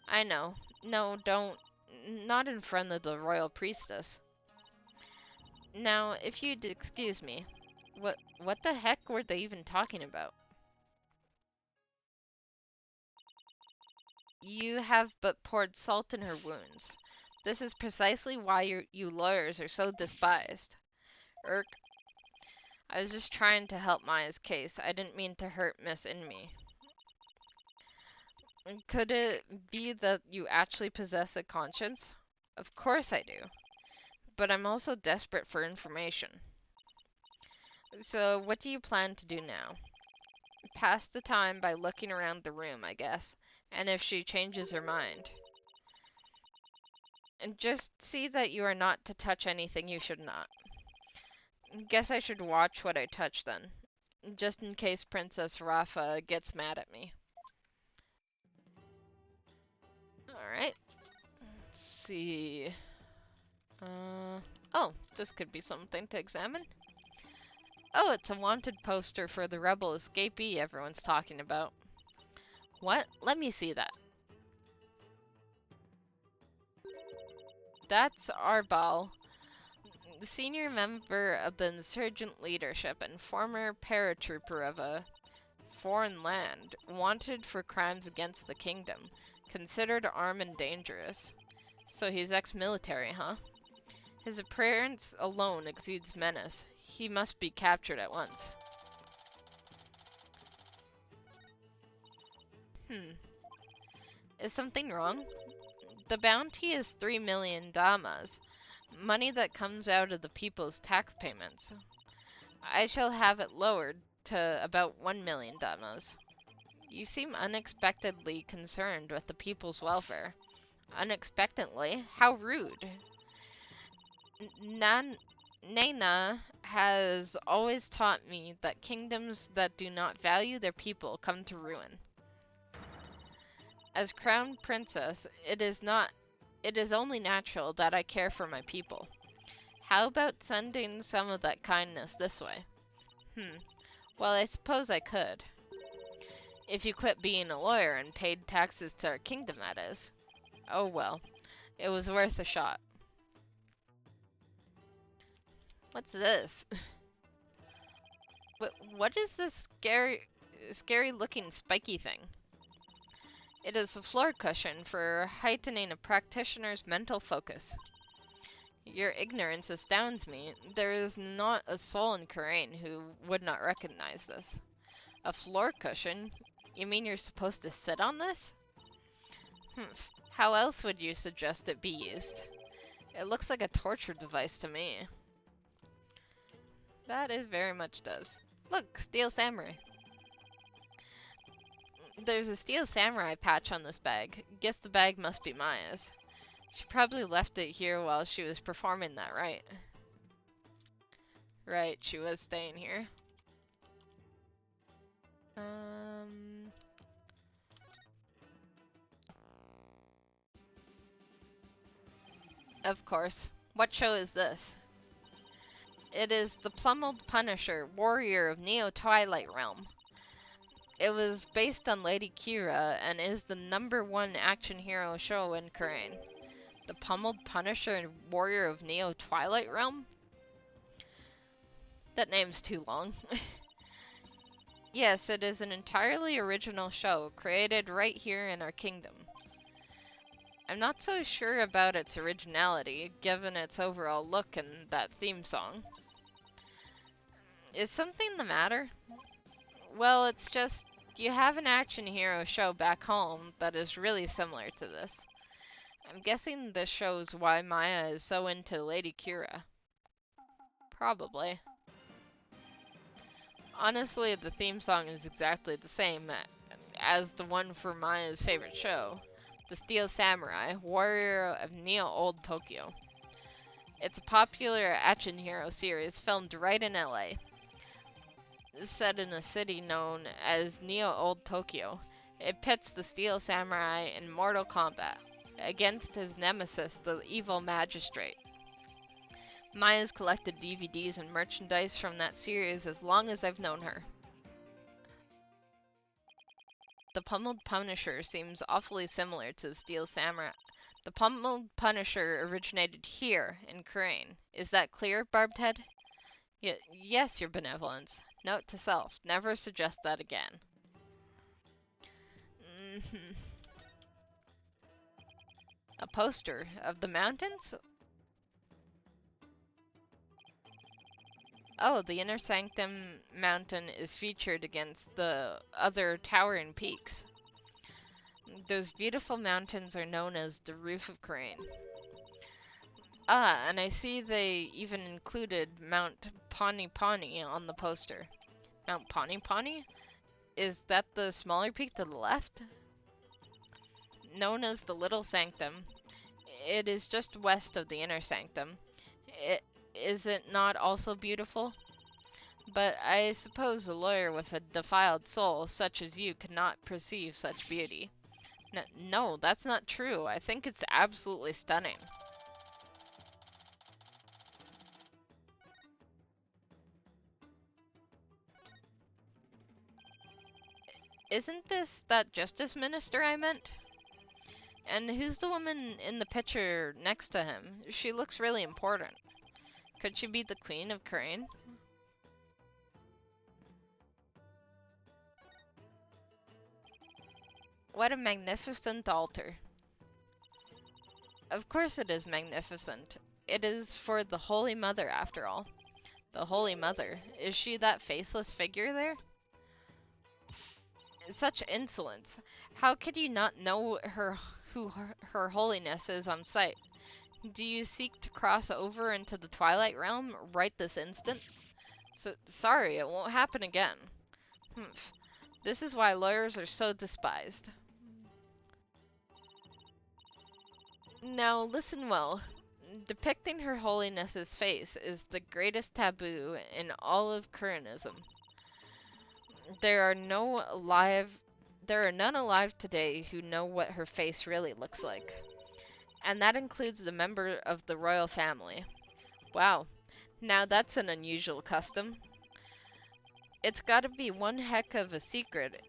I know. No, don't. Not in front of the royal priestess. Now, if you'd excuse me, what the heck were they even talking about? You have but poured salt in her wounds. This is precisely why you lawyers are so despised. Irk, I was just trying to help Maya's case. I didn't mean to hurt Miss Inme. Could it be that you actually possess a conscience? Of course I do. But I'm also desperate for information. So, what do you plan to do now? Pass the time by looking around the room, I guess. And if she changes her mind. And just see that you are not to touch anything you should not. Guess I should watch what I touch then. Just in case Princess Rafa gets mad at me. Alright. Let's see. Oh, this could be something to examine. Oh, it's a wanted poster for the rebel escapee everyone's talking about. What? Let me see that. That's Arbal, the senior member of the insurgent leadership and former paratrooper of a foreign land, wanted for crimes against the kingdom, considered armed and dangerous. So he's ex-military, huh? His appearance alone exudes menace. He must be captured at once. Is something wrong? The bounty is 3 million damas, money that comes out of the people's tax payments. I shall have it lowered to about 1 million damas. You seem unexpectedly concerned with the people's welfare. Unexpectedly? How rude. Nana has always taught me that kingdoms that do not value their people come to ruin. As crown princess, it is only natural that I care for my people. How about sending some of that kindness this way? Well, I suppose I could. If you quit being a lawyer and paid taxes to our kingdom, that is. Oh well, it was worth a shot. What's this? What is this scary looking spiky thing? It is a floor cushion for heightening a practitioner's mental focus. Your ignorance astounds me. There is not a soul in Karain who would not recognize this. A floor cushion? You mean you're supposed to sit on this? How else would you suggest it be used? It looks like a torture device to me. That it very much does. Look, Steel Samurai. There's a Steel Samurai patch on this bag. Guess the bag must be Maya's. She probably left it here while she was performing that rite. Right, she was staying here. Of course. What show is this? It is the Plummeled Punisher, warrior of Neo-Twilight Realm. It was based on Lady Kira and is the #1 action hero show in Karain. The Pummeled Punisher and warrior of Neo-Twilight Realm? That name's too long. Yes, it is an entirely original show, created right here in our kingdom. I'm not so sure about its originality, given its overall look and that theme song. Is something the matter? Well, it's just, you have an action hero show back home that is really similar to this. I'm guessing this shows why Maya is so into Lady Kira. Probably. Honestly, the theme song is exactly the same as the one for Maya's favorite show, the Steel Samurai, warrior of Neo-Old Tokyo. It's a popular action hero series filmed right in LA. Set in a city known as Neo-Old Tokyo, it pits the Steel Samurai in mortal combat against his nemesis, the evil magistrate. Maya's collected DVDs and merchandise from that series as long as I've known her. The Pummeled Punisher seems awfully similar to the Steel Samurai. The Pummeled Punisher originated here, in Karain. Is that clear, Barbed Head? Yes, your benevolence. Note to self, never suggest that again. A poster of the mountains? Oh, the Inner Sanctum mountain is featured against the other towering peaks. Those beautiful mountains are known as the Roof of Karain. Ah, and I see they even included Mount Pawnee Pawnee on the poster. Mount Pawnee Pawnee? Is that the smaller peak to the left? Known as the Little Sanctum, it is just west of the Inner Sanctum. Is it not also beautiful? But I suppose a lawyer with a defiled soul such as you could not perceive such beauty. No, that's not true. I think it's absolutely stunning. Isn't this that justice minister I meant? And who's the woman in the picture next to him? She looks really important. Could she be the Queen of Crane? What a magnificent altar. Of course it is magnificent. It is for the Holy Mother, after all. The Holy Mother. Is she that faceless figure there? Such insolence. How could you not know who her holiness is on sight? Do you seek to cross over into the Twilight Realm right this instant? Sorry, it won't happen again. Humph. This is why lawyers are so despised. Now listen well. Depicting Her Holiness's face is the greatest taboo in all of Curanism. There are none alive today who know what her face really looks like. And that includes the member of the royal family. Wow, now that's an unusual custom. It's gotta be one heck of a secret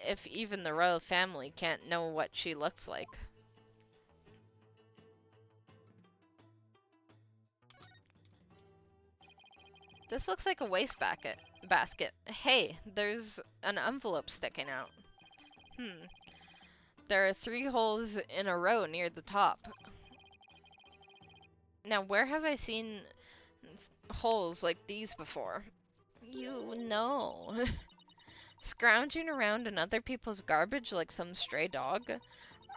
if even the royal family can't know what she looks like. This looks like a basket. Hey, there's an envelope sticking out. There are 3 holes in a row near the top. Now, where have I seen holes like these before? You know. Scrounging around in other people's garbage like some stray dog?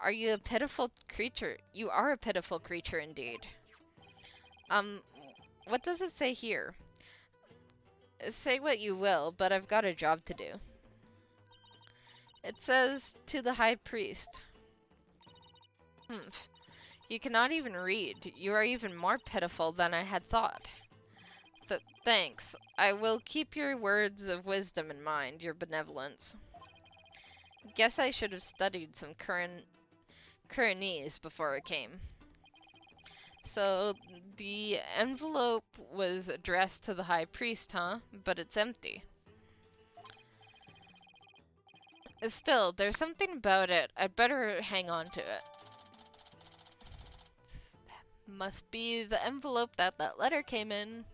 Are you a pitiful creature? You are a pitiful creature indeed. What does it say here? Say what you will, but I've got a job to do. It says, to the High Priest. Humph. You cannot even read. You are even more pitiful than I had thought. Thanks. I will keep your words of wisdom in mind, your benevolence. Guess I should have studied some Kuranese before I came. So, the envelope was addressed to the High Priest, huh? But it's empty. Still, there's something about it. I'd better hang on to it. Must be the envelope that letter came in.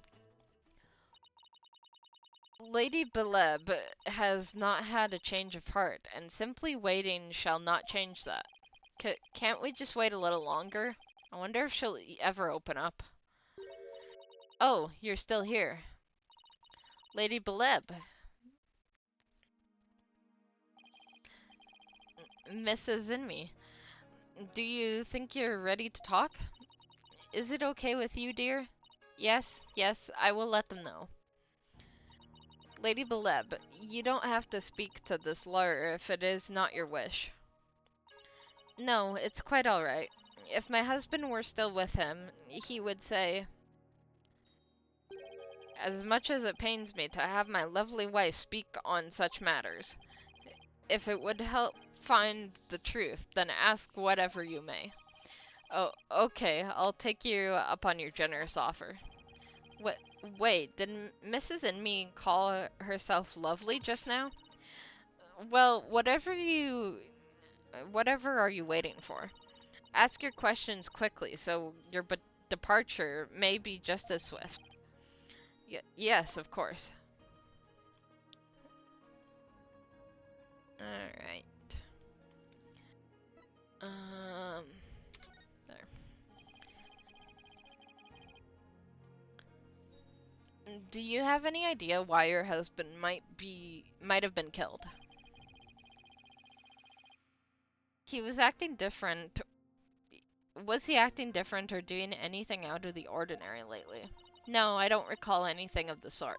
Lady Beleb has not had a change of heart, and simply waiting shall not change that. Can't we just wait a little longer? I wonder if she'll ever open up. Oh, you're still here. Lady Beleb. Mrs. Inme. Do you think you're ready to talk? Is it okay with you, dear? Yes, I will let them know. Lady Beleb, you don't have to speak to this lawyer if it is not your wish. No, it's quite alright. If my husband were still with him, he would say, as much as it pains me to have my lovely wife speak on such matters, if it would help find the truth, then ask whatever you may. Oh, okay, I'll take you up on your generous offer. Wait, did Mrs. Inme call herself lovely just now? Well, whatever are you waiting for? Ask your questions quickly, so your departure may be just as swift. Yes, of course. Alright. There. Do you have any idea why your husband might have been killed? He was acting different. Was he acting different or doing anything out of the ordinary lately? No, I don't recall anything of the sort.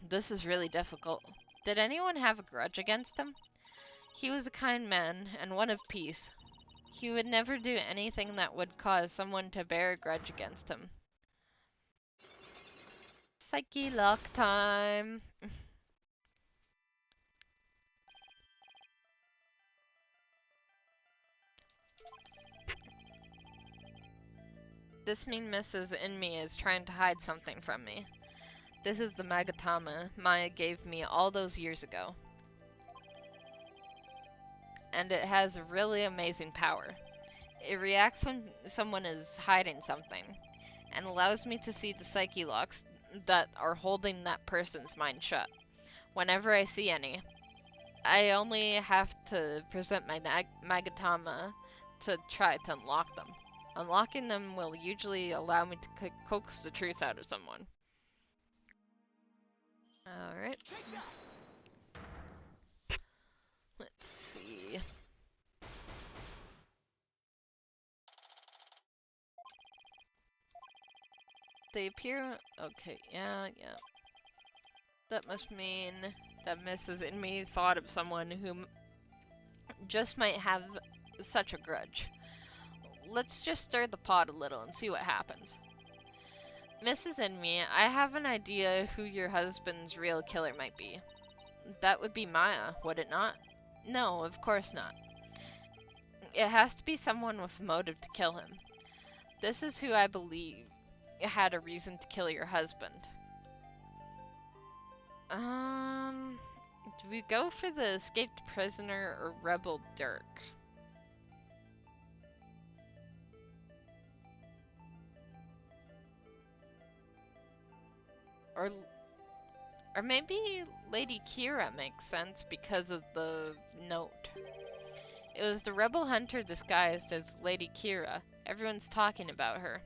This is really difficult. Did anyone have a grudge against him? He was a kind man, and one of peace. He would never do anything that would cause someone to bear a grudge against him. Psyche lock time! This mean Mrs. Inme is trying to hide something from me. This is the Magatama Maya gave me all those years ago. And it has a really amazing power. It reacts when someone is hiding something, and allows me to see the psyche locks that are holding that person's mind shut. Whenever I see any, I only have to present my Magatama to try to unlock them. Unlocking them will usually allow me to coax the truth out of someone. Alright. Let's see. They appear... Okay, yeah. That must mean that Mrs. Inmee thought of someone who just might have such a grudge. Let's just stir the pot a little and see what happens. Mrs. Inmee, I have an idea who your husband's real killer might be. That would be Maya, would it not? No, of course not. It has to be someone with a motive to kill him. This is who I believe had a reason to kill your husband. Do we go for the escaped prisoner or rebel Dirk? Or maybe Lady Kira makes sense because of the note. It was the rebel hunter disguised as Lady Kira. Everyone's talking about her.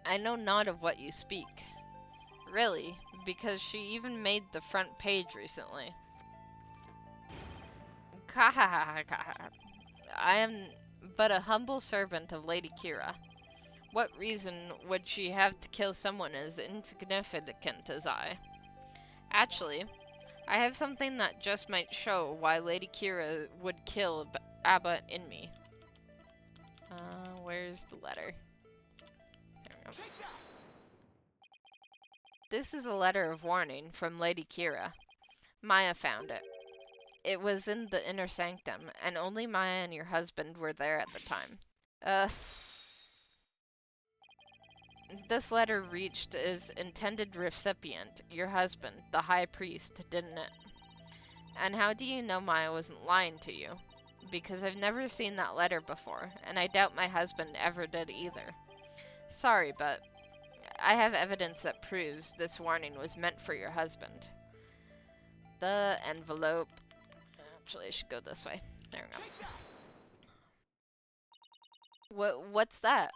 I know not of what you speak. Really, because she even made the front page recently. I am but a humble servant of Lady Kira. What reason would she have to kill someone as insignificant as I? Actually, I have something that just might show why Lady Kira would kill Abba in me. Where's the letter? There we go. This is a letter of warning from Lady Kira. Maya found it. It was in the inner sanctum, and only Maya and your husband were there at the time. This letter reached its intended recipient, your husband, the high priest, didn't it? And how do you know Maya wasn't lying to you? Because I've never seen that letter before, and I doubt my husband ever did either. Sorry, but I have evidence that proves this warning was meant for your husband. The envelope. Actually, I should go this way. There we go. What's that?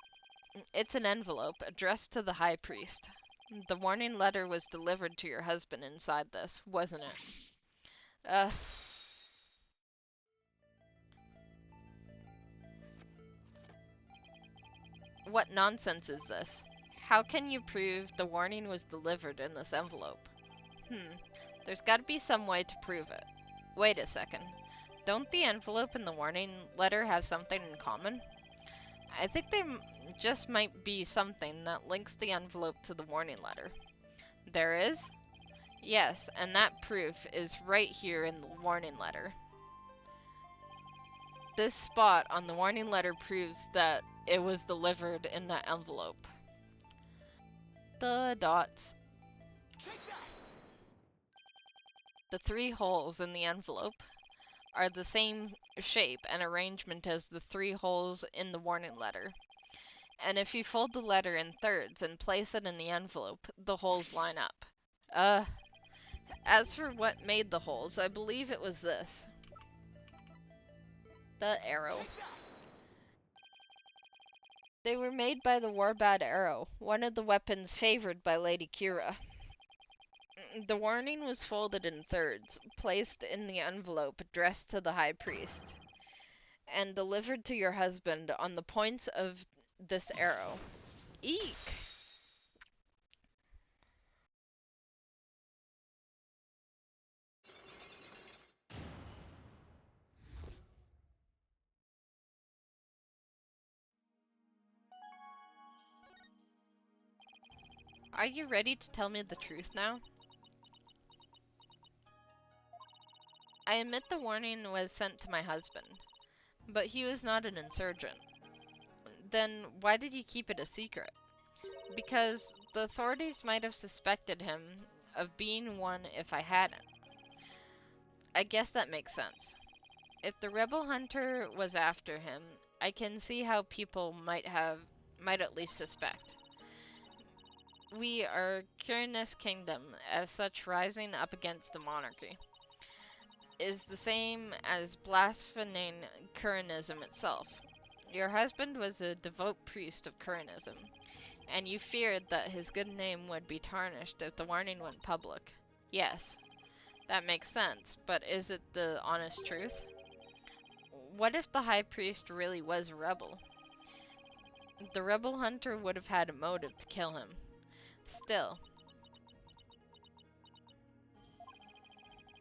It's an envelope addressed to the high priest. The warning letter was delivered to your husband inside this, wasn't it? What nonsense is this? How can you prove the warning was delivered in this envelope? There's gotta be some way to prove it. Wait a second. Don't the envelope and the warning letter have something in common? I think there just might be something that links the envelope to the warning letter. There is? Yes, and that proof is right here in the warning letter. This spot on the warning letter proves that it was delivered in that envelope. The dots. The 3 holes in the envelope are the same shape and arrangement as the 3 holes in the warning letter. And if you fold the letter in thirds and place it in the envelope, the holes line up. As for what made the holes, I believe it was this. The arrow. They were made by the Warbad arrow, one of the weapons favored by Lady Kira. The warning was folded in thirds, placed in the envelope addressed to the high priest, and delivered to your husband on the points of this arrow. Eek! Are you ready to tell me the truth now? I admit the warning was sent to my husband, but he was not an insurgent. Then why did you keep it a secret? Because the authorities might have suspected him of being one if I hadn't. I guess that makes sense. If the rebel hunter was after him, I can see how people might at least suspect. We are Kyrnus Kingdom, as such rising up against the monarchy is the same as blaspheming Kyrnism itself. Your husband was a devout priest of Kyrnism, and you feared that his good name would be tarnished if the warning went public. Yes, that makes sense, but is it the honest truth? What if the high priest really was a rebel? The rebel hunter would have had a motive to kill him. Still,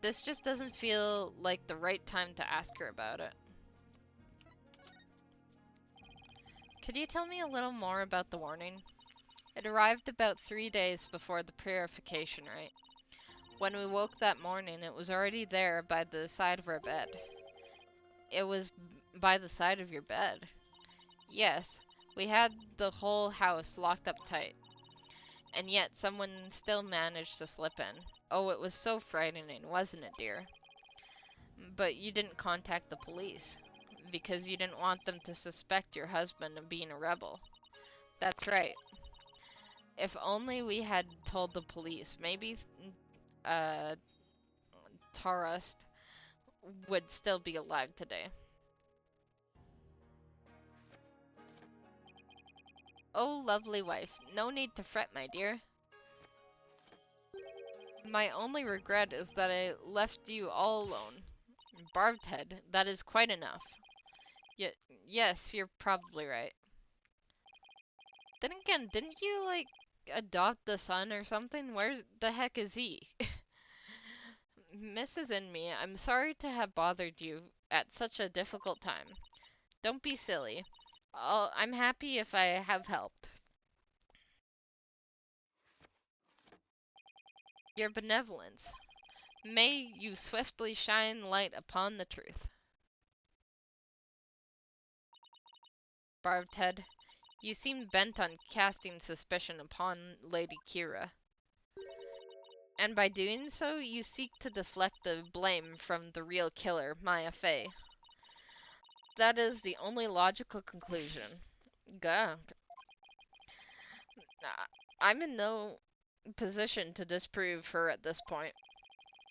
this just doesn't feel like the right time to ask her about it. Could you tell me a little more about the warning? It arrived about 3 days before the purification rite. When we woke that morning, it was already there by the side of our bed. It was by the side of your bed? Yes, we had the whole house locked up tight. And yet someone still managed to slip in. Oh, it was so frightening, wasn't it, dear? But you didn't contact the police, because you didn't want them to suspect your husband of being a rebel. That's right. If only we had told the police, maybe Tarust would still be alive today. Oh, lovely wife, no need to fret, my dear. My only regret is that I left you all alone. Barbed head, that is quite enough. Yes, you're probably right. Then again, didn't you, like, adopt the son or something? Where the heck is he? Mrs. Inme, I'm sorry to have bothered you at such a difficult time. Don't be silly. I'm happy if I have helped. Your benevolence. May you swiftly shine light upon the truth. Barbed head, you seem bent on casting suspicion upon Lady Kira. And by doing so, you seek to deflect the blame from the real killer, Maya Fey. That is the only logical conclusion. Gah. I'm in no position to disprove her at this point.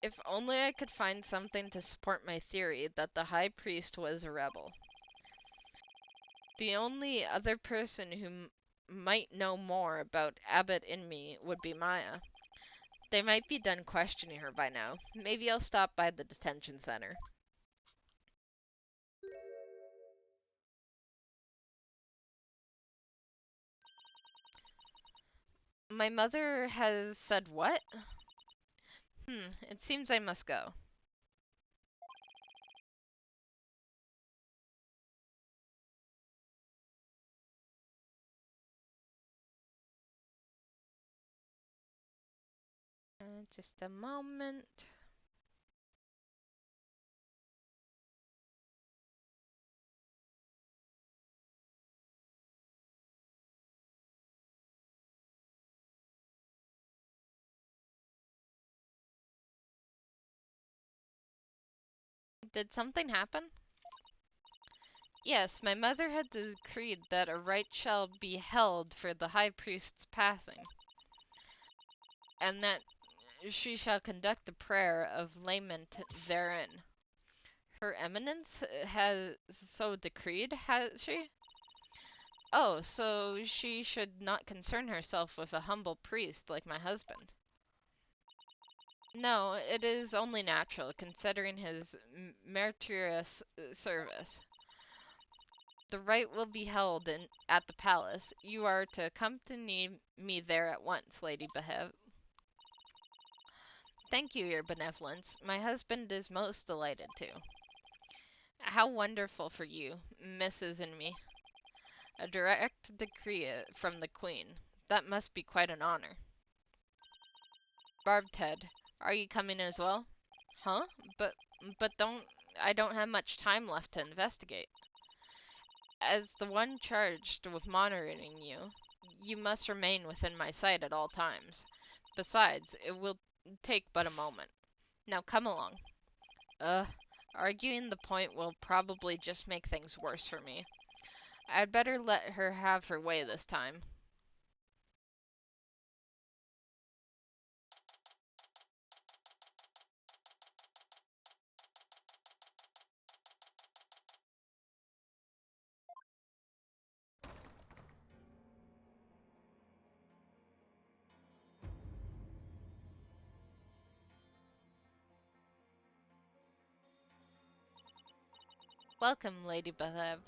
If only I could find something to support my theory that the High Priest was a rebel. The only other person who might know more about Abbott in me would be Maya. They might be done questioning her by now. Maybe I'll stop by the detention center. My mother has said what? It seems I must go. Just a moment. Did something happen? Yes, my mother had decreed that a rite shall be held for the high priest's passing, and that she shall conduct the prayer of lament therein. Her Eminence has so decreed, has she? Oh, so she should not concern herself with a humble priest like my husband. No, it is only natural, considering his meritorious service. The rite will be held at the palace. You are to accompany me there at once, Lady Behev. Thank you, your benevolence. My husband is most delighted to. How wonderful for you, Mrs. and me. A direct decree from the Queen. That must be quite an honor. Barbed head, are you coming as well? Huh? But I don't have much time left to investigate. As the one charged with monitoring you, you must remain within my sight at all times. Besides, it will take but a moment. Now come along. Ugh, arguing the point will probably just make things worse for me. I'd better let her have her way this time. Welcome, Lady Beleb.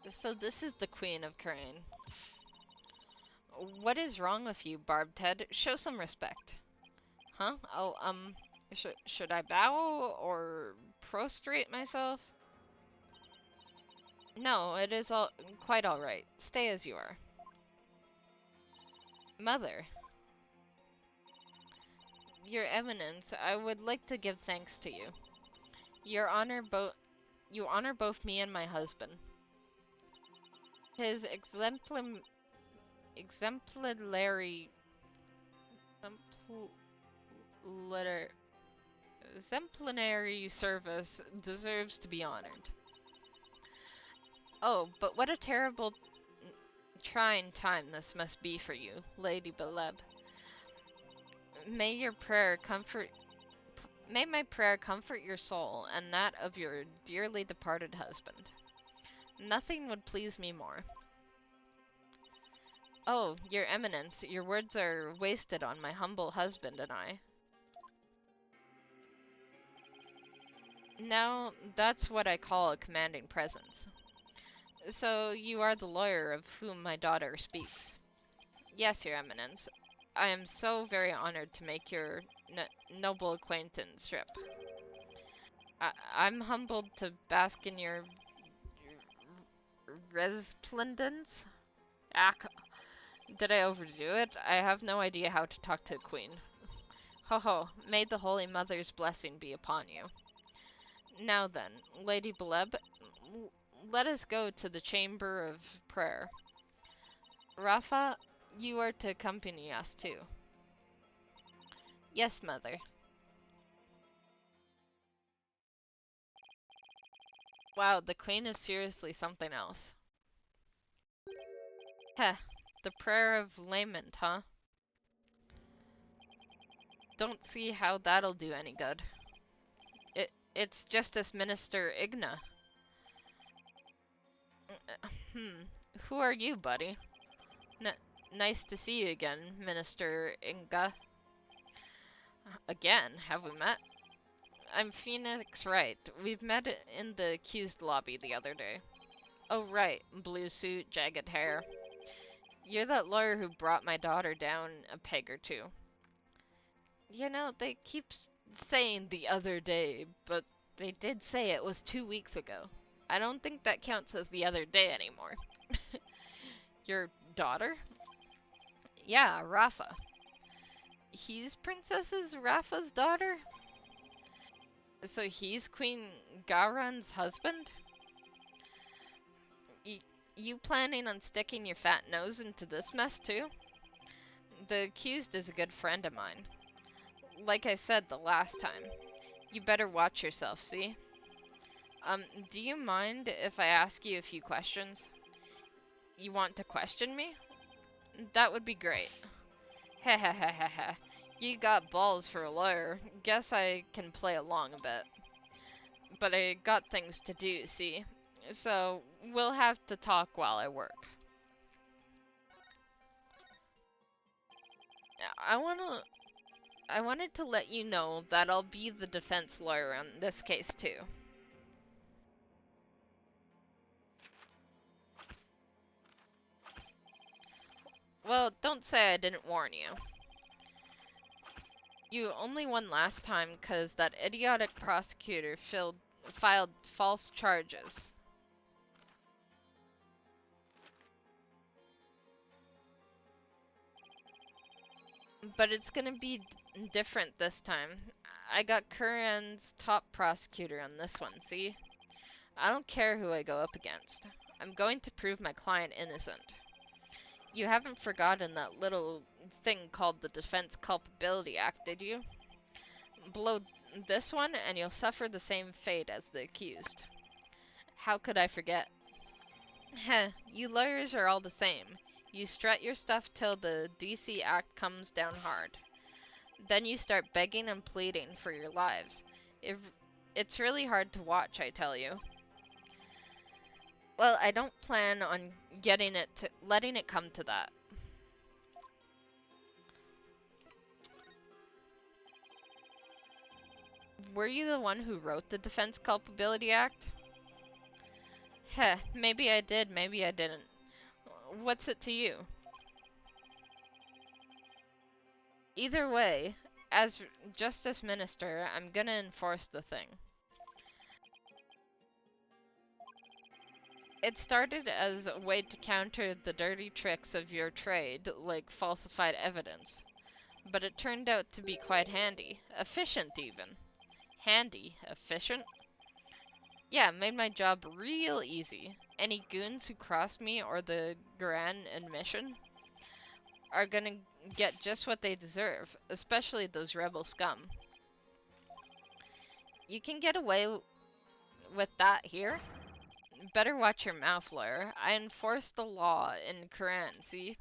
So this is the Queen of Crane. What is wrong with you, Barbed Head? Show some respect. Huh? Oh, should I bow or prostrate myself? No, it is all quite all right. Stay as you are. Mother, Your Eminence, I would like to give thanks to you. Your honor you honor both me and my husband. His exemplary exemplar- exemplary service deserves to be honored. Oh, but what a terrible, trying time this must be for you, Lady Beleb. May your prayer comfort May my prayer comfort your soul and that of your dearly departed husband. Nothing would please me more. Oh, Your Eminence, your words are wasted on my humble husband and I. Now, that's what I call a commanding presence. So, you are the lawyer of whom my daughter speaks. Yes, Your Eminence. I am so very honored to make your noble acquaintanceship. I'm humbled to bask in your resplendence. Did I overdo it? I have no idea how to talk to a queen. Ho ho, may the Holy Mother's blessing be upon you. Now then, Lady Beleb, let us go to the chamber of prayer. Rafa, you are to accompany us too. Yes, Mother. Wow, the Queen is seriously something else. Heh, the prayer of lament, huh? Don't see how that'll do any good. It's just as Minister Igna. Who are you, buddy? Nice to see you again, Minister Inga. Again, have we met? I'm Phoenix Wright. We've met in the accused lobby the other day. Oh, right. Blue suit, jagged hair. You're that lawyer who brought my daughter down a peg or two. You know, they keep saying the other day, but they did say it was 2 weeks ago. I don't think that counts as the other day anymore. Your daughter? Yeah, Rafa. He's Princess Rafa's daughter? So he's Queen Garon's husband? You planning on sticking your fat nose into this mess too? The accused is a good friend of mine. Like I said the last time, you better watch yourself, see? Do you mind if I ask you a few questions? You want to question me? That would be great. Heh heh heh heh heh. You got balls for a lawyer. Guess I can play along a bit. But I got things to do, see? So, we'll have to talk while I work. I wanted to let you know that I'll be the defense lawyer on this case too. Well, don't say I didn't warn you. You only won last time because that idiotic prosecutor filed false charges. But it's gonna be different this time. I got Curran's top prosecutor on this one, see? I don't care who I go up against. I'm going to prove my client innocent. You haven't forgotten that little thing called the Defense Culpability Act, did you? Blow this one and you'll suffer the same fate as the accused. How could I forget? Heh, you lawyers are all the same. You strut your stuff till the DC Act comes down hard. Then you start begging and pleading for your lives. It's really hard to watch, I tell you. Well, I don't plan on letting it come to that. Were you the one who wrote the Defense Culpability Act? Heh, maybe I did, maybe I didn't. What's it to you? Either way, as Justice Minister, I'm gonna enforce the thing. It started as a way to counter the dirty tricks of your trade, like falsified evidence. But it turned out to be quite handy. Efficient, even. Handy? Efficient? Yeah, made my job real easy. Any goons who cross me or the Grand admission are gonna get just what they deserve, especially those rebel scum. You can get away with that here? Better watch your mouth, lawyer. I enforce the law in Quran, see?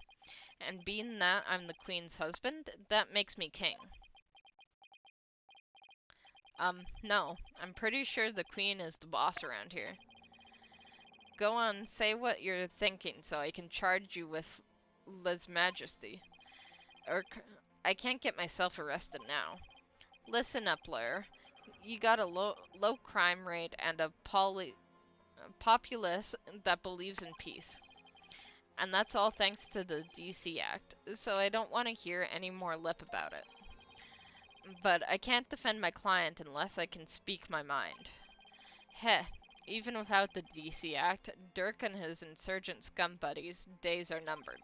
And being that I'm the queen's husband, that makes me king. No. I'm pretty sure the queen is the boss around here. Go on, say what you're thinking so I can charge you with lese majesty. Or I can't get myself arrested now. Listen up, lawyer. You got a low crime rate and a populace that believes in peace. And that's all thanks to the DC Act, so I don't want to hear any more lip about it. But I can't defend my client unless I can speak my mind. Heh, even without the DC Act, Dirk and his insurgent scum buddies' days are numbered.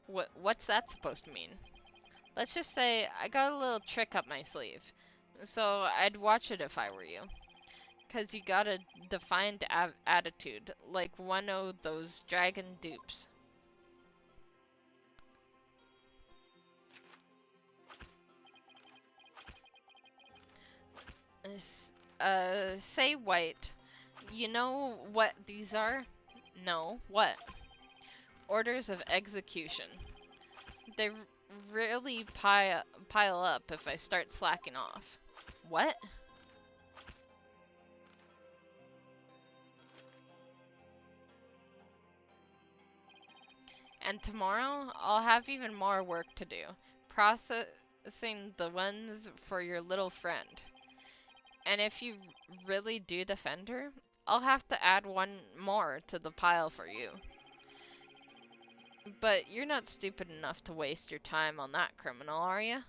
What's that supposed to mean? Let's just say I got a little trick up my sleeve, so I'd watch it if I were you. 'Cause you got a defiant attitude, like one of those dragon dupes. Say White. You know what these are? No, what? Orders of execution. They really pile up if I start slacking off. What? And tomorrow, I'll have even more work to do. Processing the ones for your little friend. And if you really do defend her, I'll have to add one more to the pile for you. But you're not stupid enough to waste your time on that criminal, are you?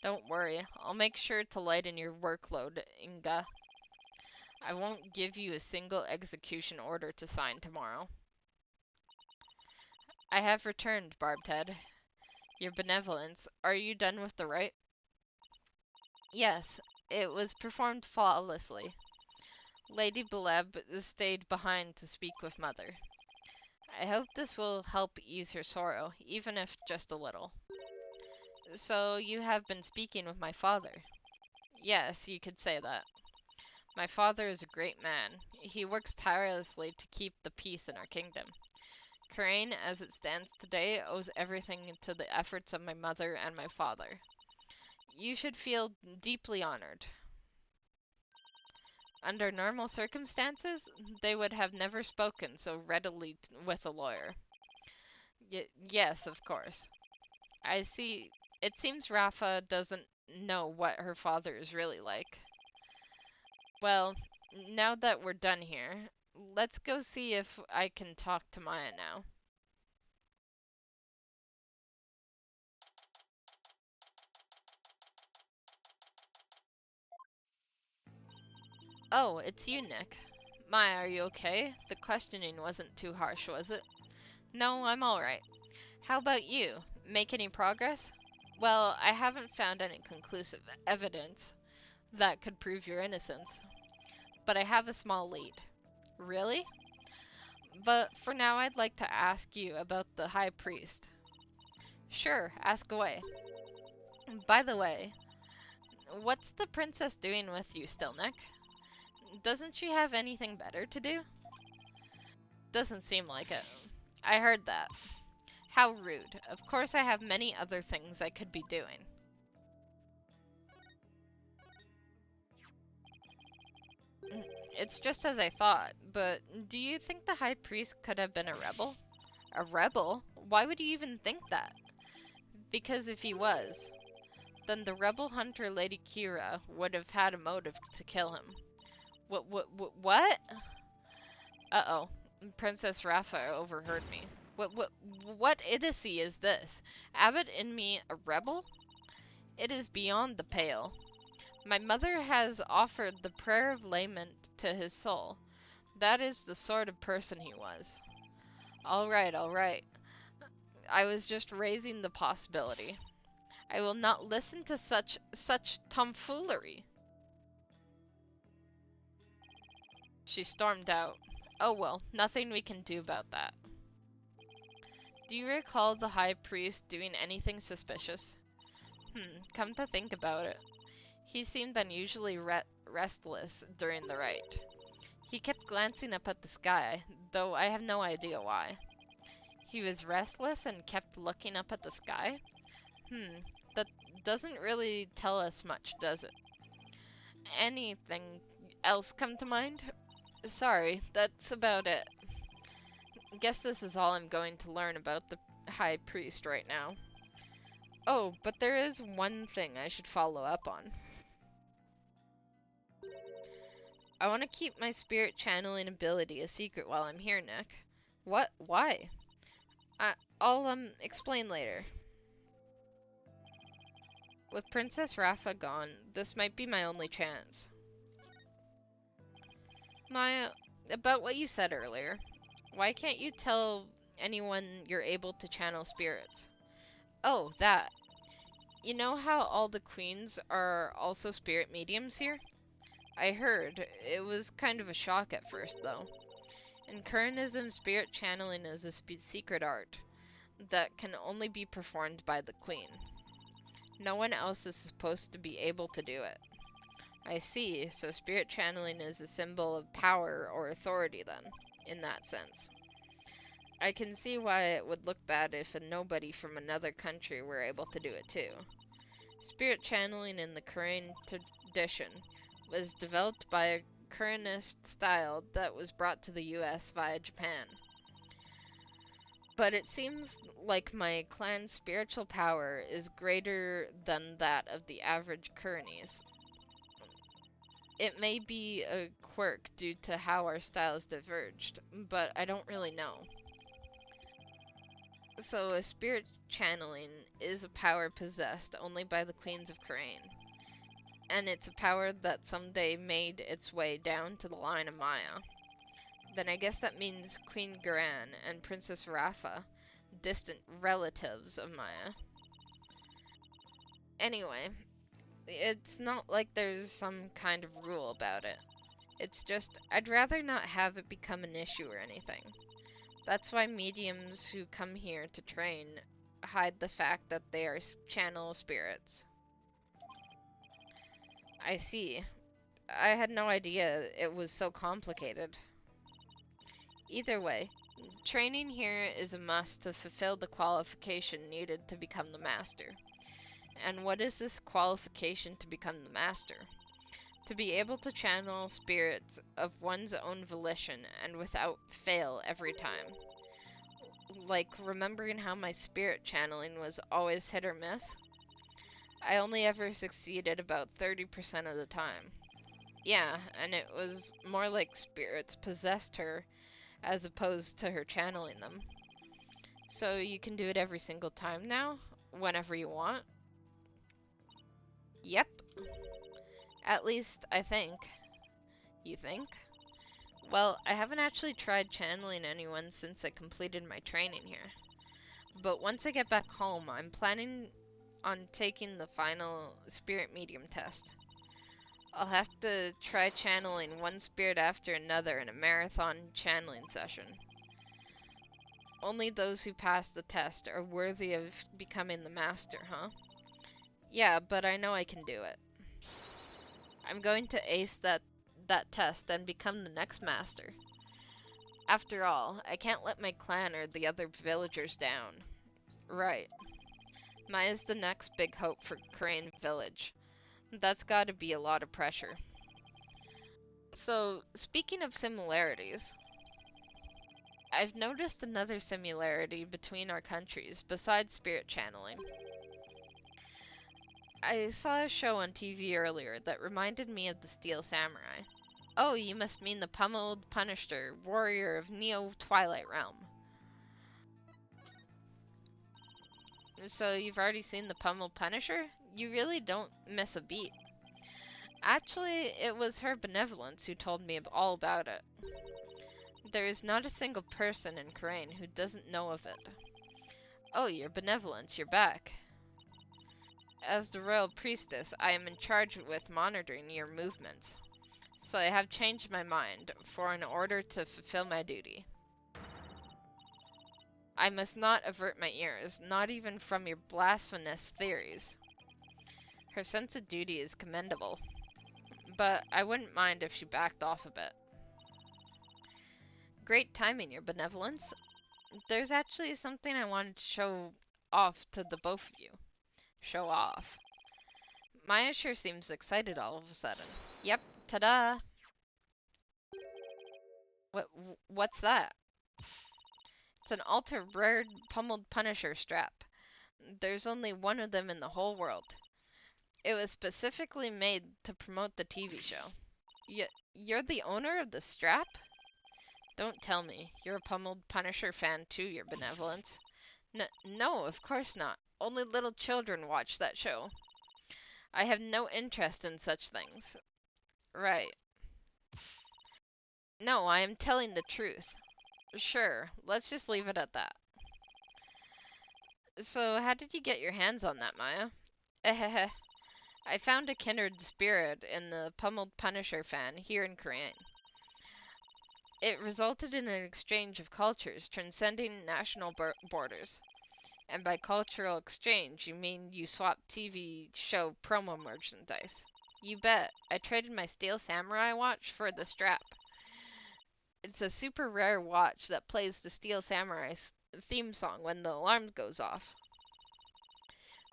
Don't worry, I'll make sure to lighten your workload, Inga. I won't give you a single execution order to sign tomorrow. I have returned, Barbed Head. Your benevolence. Are you done with the rite? Yes, it was performed flawlessly. Lady Beleb stayed behind to speak with Mother. I hope this will help ease her sorrow, even if just a little. So you have been speaking with my father? Yes, you could say that. My father is a great man. He works tirelessly to keep the peace in our kingdom. Crane, as it stands today, owes everything to the efforts of my mother and my father. You should feel deeply honored. Under normal circumstances, they would have never spoken so readily with a lawyer. Yes, of course. I see. It seems Rafa doesn't know what her father is really like. Well, now that we're done here, let's go see if I can talk to Maya now. Oh, it's you, Nick. Maya, are you okay? The questioning wasn't too harsh, was it? No, I'm alright. How about you? Make any progress? Well, I haven't found any conclusive evidence that could prove your innocence, but I have a small lead. Really? But for now, I'd like to ask you about the High Priest. Sure, ask away. By the way, what's the princess doing with you still, Nick? Doesn't she have anything better to do? Doesn't seem like it. I heard that. How rude. Of course I have many other things I could be doing. It's just as I thought, but do you think the High Priest could have been a rebel? A rebel? Why would you even think that? Because if he was, then the rebel hunter Lady Kira would have had a motive to kill him. What? Uh-oh. Princess Rafa overheard me. What idiocy is this? Abbott in me a rebel? It is beyond the pale. My mother has offered the prayer of lament to his soul. That is the sort of person he was. All right, all right. I was just raising the possibility. I will not listen to such tomfoolery. She stormed out. Oh well, nothing we can do about that. Do you recall the High Priest doing anything suspicious? Come to think about it. He seemed unusually restless during the rite. He kept glancing up at the sky, though I have no idea why. He was restless and kept looking up at the sky? That doesn't really tell us much, does it? Anything else come to mind? Sorry, that's about it. Guess this is all I'm going to learn about the High Priest right now. Oh, but there is one thing I should follow up on. I want to keep my spirit channeling ability a secret while I'm here, Nick. What? Why? I'll explain later. With Princess Rafa gone, this might be my only chance. Maya, about what you said earlier, why can't you tell anyone you're able to channel spirits? Oh, that. You know how all the queens are also spirit mediums here? I heard. It was kind of a shock at first, though. In Kuranism, spirit channeling is a secret art that can only be performed by the queen. No one else is supposed to be able to do it. I see, so spirit channeling is a symbol of power or authority then, in that sense. I can see why it would look bad if a nobody from another country were able to do it too. Spirit channeling in the Korean tradition was developed by a Kuranist style that was brought to the US via Japan. But it seems like my clan's spiritual power is greater than that of the average Kuranese. It may be a quirk due to how our styles diverged, but I don't really know. So a spirit channeling is a power possessed only by the queens of Kurain. And it's a power that someday made its way down to the line of Maya. Then I guess that means Queen Garan and Princess Rafa, distant relatives of Maya. Anyway, it's not like there's some kind of rule about it. It's just, I'd rather not have it become an issue or anything. That's why mediums who come here to train hide the fact that they are channel spirits. I see. I had no idea it was so complicated. Either way, training here is a must to fulfill the qualification needed to become the master. And what is this qualification to become the master? To be able to channel spirits of one's own volition and without fail every time. Like remembering how my spirit channeling was always hit or miss? I only ever succeeded about 30% of the time. Yeah, and it was more like spirits possessed her as opposed to her channeling them. So you can do it every single time now? Whenever you want? Yep. At least, I think. You think? Well, I haven't actually tried channeling anyone since I completed my training here. But once I get back home, I'm planning on taking the final spirit medium test. I'll have to try channeling one spirit after another in a marathon channeling session. Only those who pass the test are worthy of becoming the master, huh? Yeah, but I know I can do it. I'm going to ace that test and become the next master. After all, I can't let my clan or the other villagers down. Right. Maya's the next big hope for Crane Village. That's gotta be a lot of pressure. So, speaking of similarities, I've noticed another similarity between our countries besides spirit channeling. I saw a show on TV earlier that reminded me of the Steel Samurai. Oh, you must mean the Pummeled Punisher, warrior of Neo Twilight Realm. So you've already seen the Pummeled Punisher? You really don't miss a beat. Actually, it was her benevolence who told me all about it. There is not a single person in Crane who doesn't know of it. Oh, your benevolence, you're back. As the royal priestess, I am in charge with monitoring your movements. So I have changed my mind, for in order to fulfill my duty, I must not avert my ears, not even from your blasphemous theories. Her sense of duty is commendable, but I wouldn't mind if she backed off a bit. Great timing, your benevolence. There's actually something I wanted to show off to the both of you. Show off. Maya sure seems excited all of a sudden. Yep, ta-da! What's that? It's an ultra-rare Pummeled Punisher strap. There's only one of them in the whole world. It was specifically made to promote the TV show. You're the owner of the strap? Don't tell me. You're a Pummeled Punisher fan too, your benevolence. No, of course not. Only little children watch that show. I have no interest in such things. Right. No, I am telling the truth. Sure, let's just leave it at that. So, how did you get your hands on that, Maya? Ehehe. I found a kindred spirit in the Pummeled Punisher fan here in Korean. It resulted in an exchange of cultures transcending national borders. And by cultural exchange, you mean you swapped TV show promo merchandise. You bet. I traded my Steel Samurai watch for the strap. It's a super rare watch that plays the Steel Samurai theme song when the alarm goes off.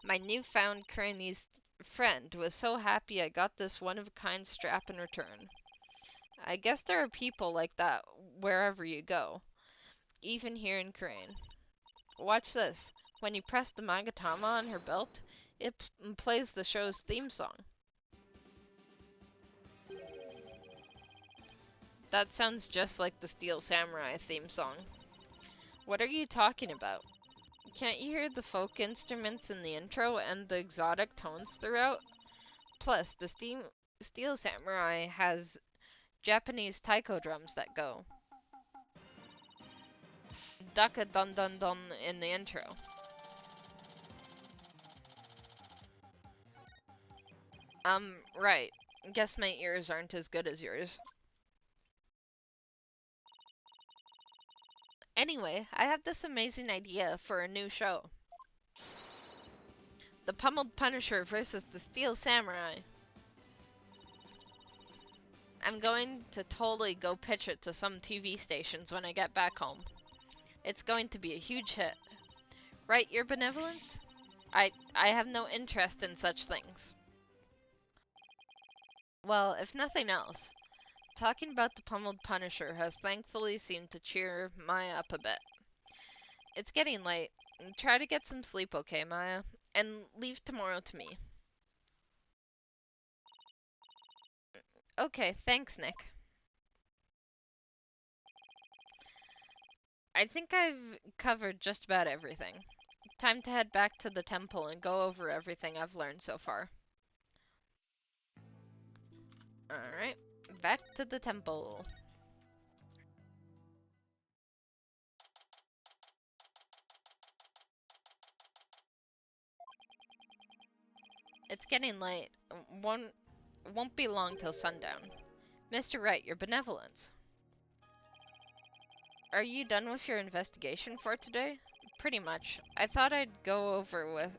My newfound Chinese friend was so happy I got this one-of-a-kind strap in return. I guess there are people like that wherever you go, even here in Crane. Watch this. When you press the Magatama on her belt, it plays the show's theme song. That sounds just like the Steel Samurai theme song. What are you talking about? Can't you hear the folk instruments in the intro and the exotic tones throughout? Plus, the Steel Samurai has Japanese taiko drums that go Daka Dun Dun Dun in the intro. Right. Guess my ears aren't as good as yours. Anyway, I have this amazing idea for a new show. The Pummeled Punisher versus the Steel Samurai. I'm going to totally go pitch it to some TV stations when I get back home. It's going to be a huge hit. Right, your benevolence? I have no interest in such things. Well, if nothing else, talking about the Pummeled Punisher has thankfully seemed to cheer Maya up a bit. It's getting late. Try to get some sleep, okay, Maya? And leave tomorrow to me. Okay, thanks, Nick. I think I've covered just about everything. Time to head back to the temple and go over everything I've learned so far. Alright, back to the temple. It's getting late. Won't be long till sundown. Mr. Wright, your benevolence. Are you done with your investigation for today? Pretty much. I thought I'd go over with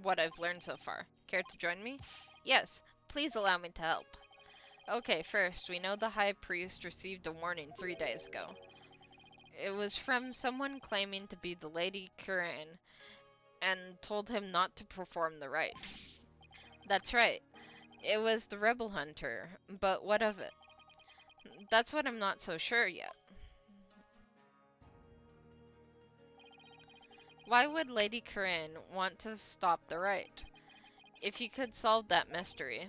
what I've learned so far. Care to join me? Yes, please allow me to help. Okay, first, we know the High Priest received a warning 3 days ago. It was from someone claiming to be the Lady Kuran and told him not to perform the rite. That's right. It was the rebel hunter, but what of it? That's what I'm not so sure yet. Why would Lady Corinne want to stop the rite? If you could solve that mystery,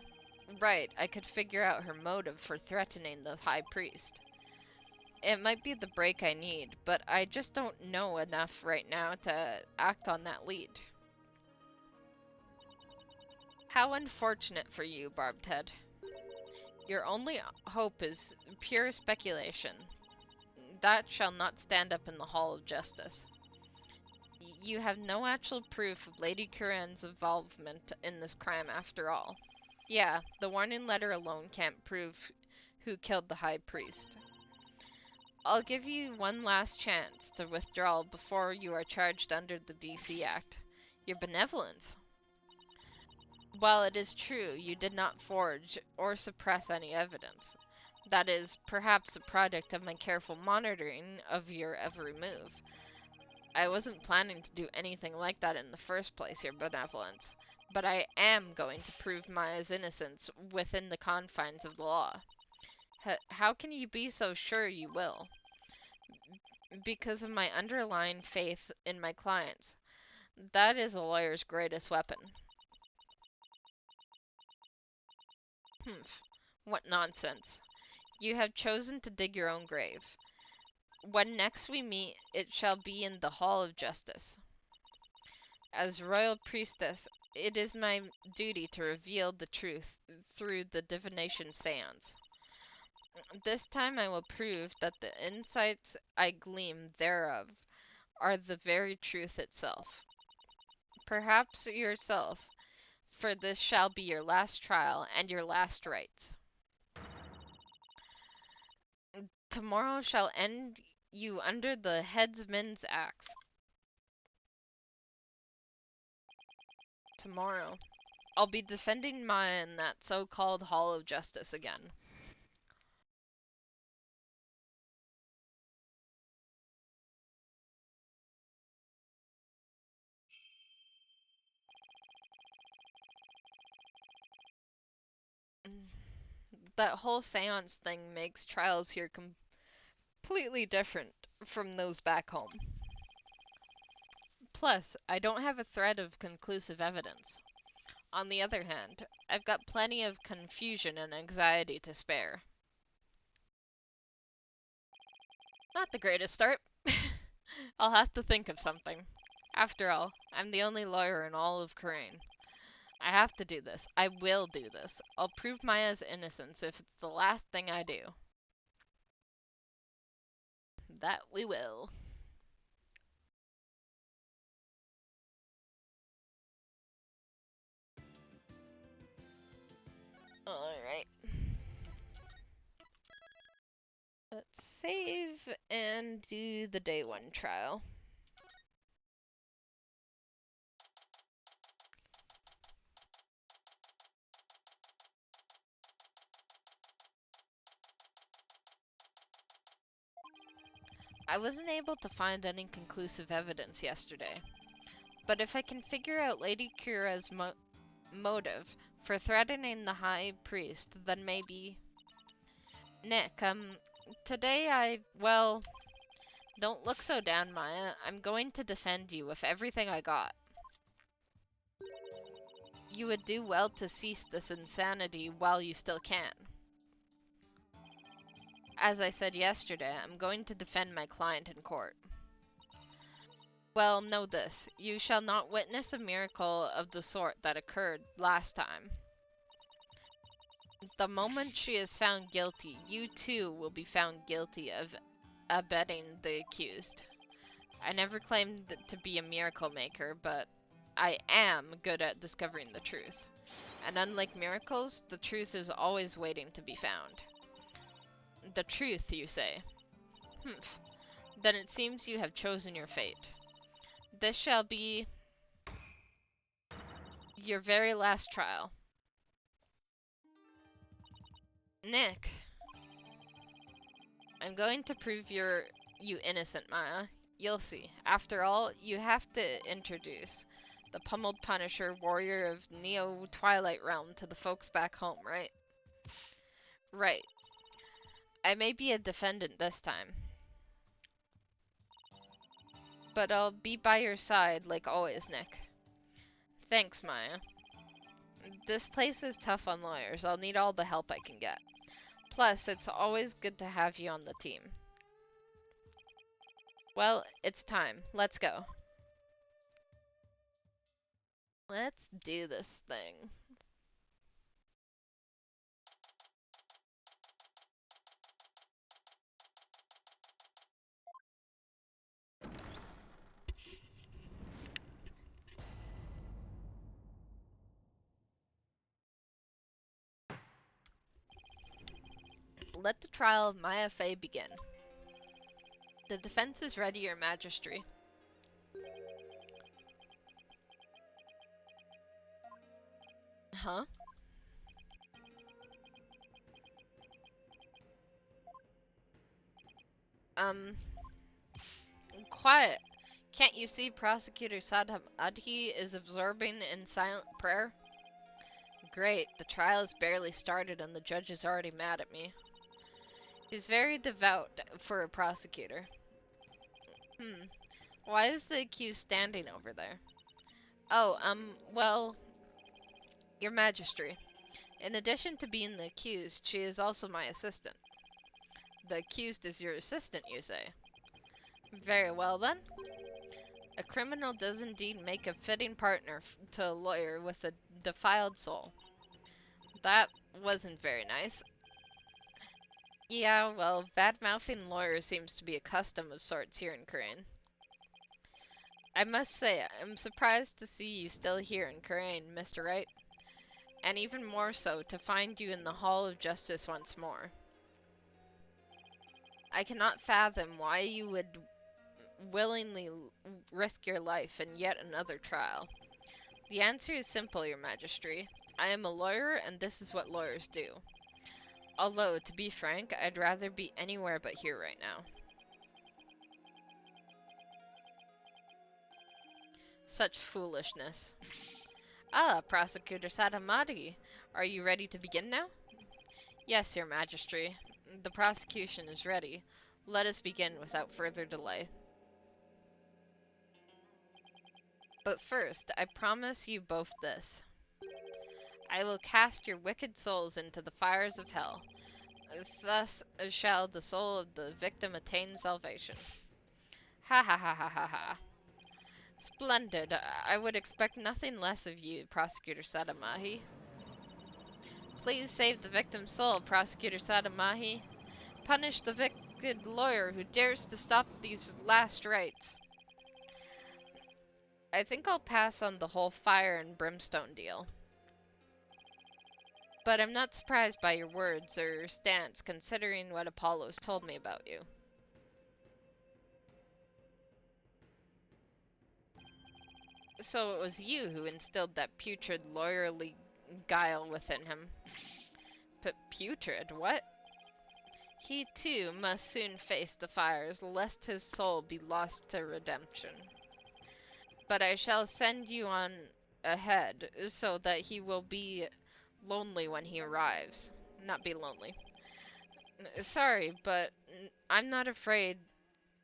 right, I could figure out her motive for threatening the High Priest. It might be the break I need, but I just don't know enough right now to act on that lead. How unfortunate for you, Barbed Head. Your only hope is pure speculation. That shall not stand up in the Hall of Justice. You have no actual proof of Lady Kuran's involvement in this crime after all. Yeah, the warning letter alone can't prove who killed the High Priest. I'll give you one last chance to withdraw before you are charged under the DC Act. Your benevolence. While it is true you did not forge or suppress any evidence, that is perhaps a product of my careful monitoring of your every move. I wasn't planning to do anything like that in the first place, your benevolence, but I am going to prove Maya's innocence within the confines of the law. How can you be so sure you will? Because of my underlying faith in my clients. That is a lawyer's greatest weapon. Humph. What nonsense. You have chosen to dig your own grave. When next we meet, it shall be in the Hall of Justice. As royal priestess, it is my duty to reveal the truth through the divination seance. This time I will prove that the insights I glean thereof are the very truth itself. Perhaps yourself, for this shall be your last trial and your last rites. Tomorrow shall end you under the headsman's axe. Tomorrow, I'll be defending Maya in that so-called Hall of Justice again. That whole seance thing makes trials here completely different from those back home. Plus, I don't have a thread of conclusive evidence. On the other hand, I've got plenty of confusion and anxiety to spare. Not the greatest start. I'll have to think of something. After all, I'm the only lawyer in all of Korean. I have to do this. I will do this. I'll prove Maya's innocence if it's the last thing I do. That we will. Alright. Let's save and do the day one trial. I wasn't able to find any conclusive evidence yesterday, but if I can figure out Lady Kira's motive for threatening the High Priest, then maybe... Nick, today well, don't look so down, Maya. I'm going to defend you with everything I got. You would do well to cease this insanity while you still can. As I said yesterday, I'm going to defend my client in court. Well, know this. You shall not witness a miracle of the sort that occurred last time. The moment she is found guilty, you too will be found guilty of abetting the accused. I never claimed to be a miracle maker, but I am good at discovering the truth. And unlike miracles, the truth is always waiting to be found. The truth, you say? Humph. Then it seems you have chosen your fate. This shall be your very last trial. Nick, I'm going to prove you innocent, Maya. You'll see. After all, you have to introduce the pummeled Punisher, warrior of Neo-Twilight Realm to the folks back home, right? Right. I may be a defendant this time, but I'll be by your side like always, Nick. Thanks, Maya. This place is tough on lawyers. I'll need all the help I can get. Plus, it's always good to have you on the team. Well, it's time. Let's go. Let's do this thing. Let the trial of Maya Fey begin. The defense is ready, Your Majesty. Huh? Quiet. Can't you see Prosecutor Sadham Adhi is absorbing in silent prayer? Great, the trial has barely started and the judge is already mad at me. He's very devout for a prosecutor. Why is the accused standing over there? Oh, well, Your Majesty. In addition to being the accused, she is also my assistant. The accused is your assistant, you say? Very well then. A criminal does indeed make a fitting partner to a lawyer with a defiled soul. That wasn't very nice. Yeah, well, bad-mouthing lawyer seems to be a custom of sorts here in Crane. I must say, I'm surprised to see you still here in Crane, Mr. Wright. And even more so, to find you in the Hall of Justice once more. I cannot fathom why you would willingly risk your life in yet another trial. The answer is simple, Your Majesty. I am a lawyer, and this is what lawyers do. Although, to be frank, I'd rather be anywhere but here right now. Such foolishness. Ah, Prosecutor Sadamadi, are you ready to begin now? Yes, Your Majesty. The prosecution is ready. Let us begin without further delay. But first, I promise you both this. I will cast your wicked souls into the fires of hell. Thus shall the soul of the victim attain salvation. Ha ha ha ha ha ha. Splendid. I would expect nothing less of you, Prosecutor Sadamahi. Please save the victim's soul, Prosecutor Sadamahi. Punish the wicked lawyer who dares to stop these last rites. I think I'll pass on the whole fire and brimstone deal. But I'm not surprised by your words or stance, considering what Apollo's told me about you. So it was you who instilled that putrid lawyerly guile within him. But putrid, what? He too must soon face the fires, lest his soul be lost to redemption. But I shall send you on ahead, so that he will be lonely when he arrives. Not be lonely. Sorry, but I'm not afraid.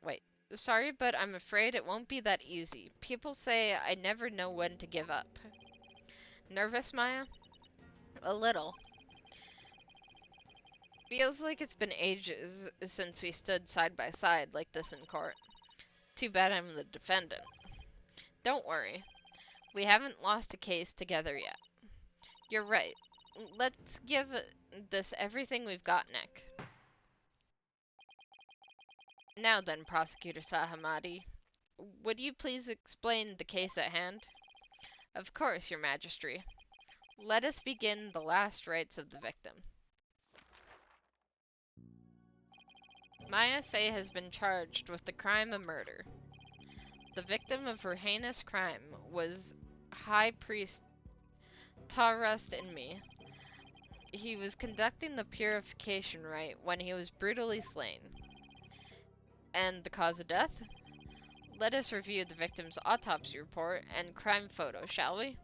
Wait. Sorry, but I'm afraid it won't be that easy. People say I never know when to give up. Nervous, Maya? A little. Feels like it's been ages since we stood side by side like this in court. Too bad I'm the defendant. Don't worry. We haven't lost a case together yet. You're right. Let's give this everything we've got, Nick. Now then, Prosecutor Sahamadi, would you please explain the case at hand? Of course, Your Majesty. Let us begin the last rites of the victim. Maya Fey has been charged with the crime of murder. The victim of her heinous crime was High Priest Tarust in me. He was conducting the purification rite when he was brutally slain. And the cause of death? Let us review the victim's autopsy report and crime photo, shall we?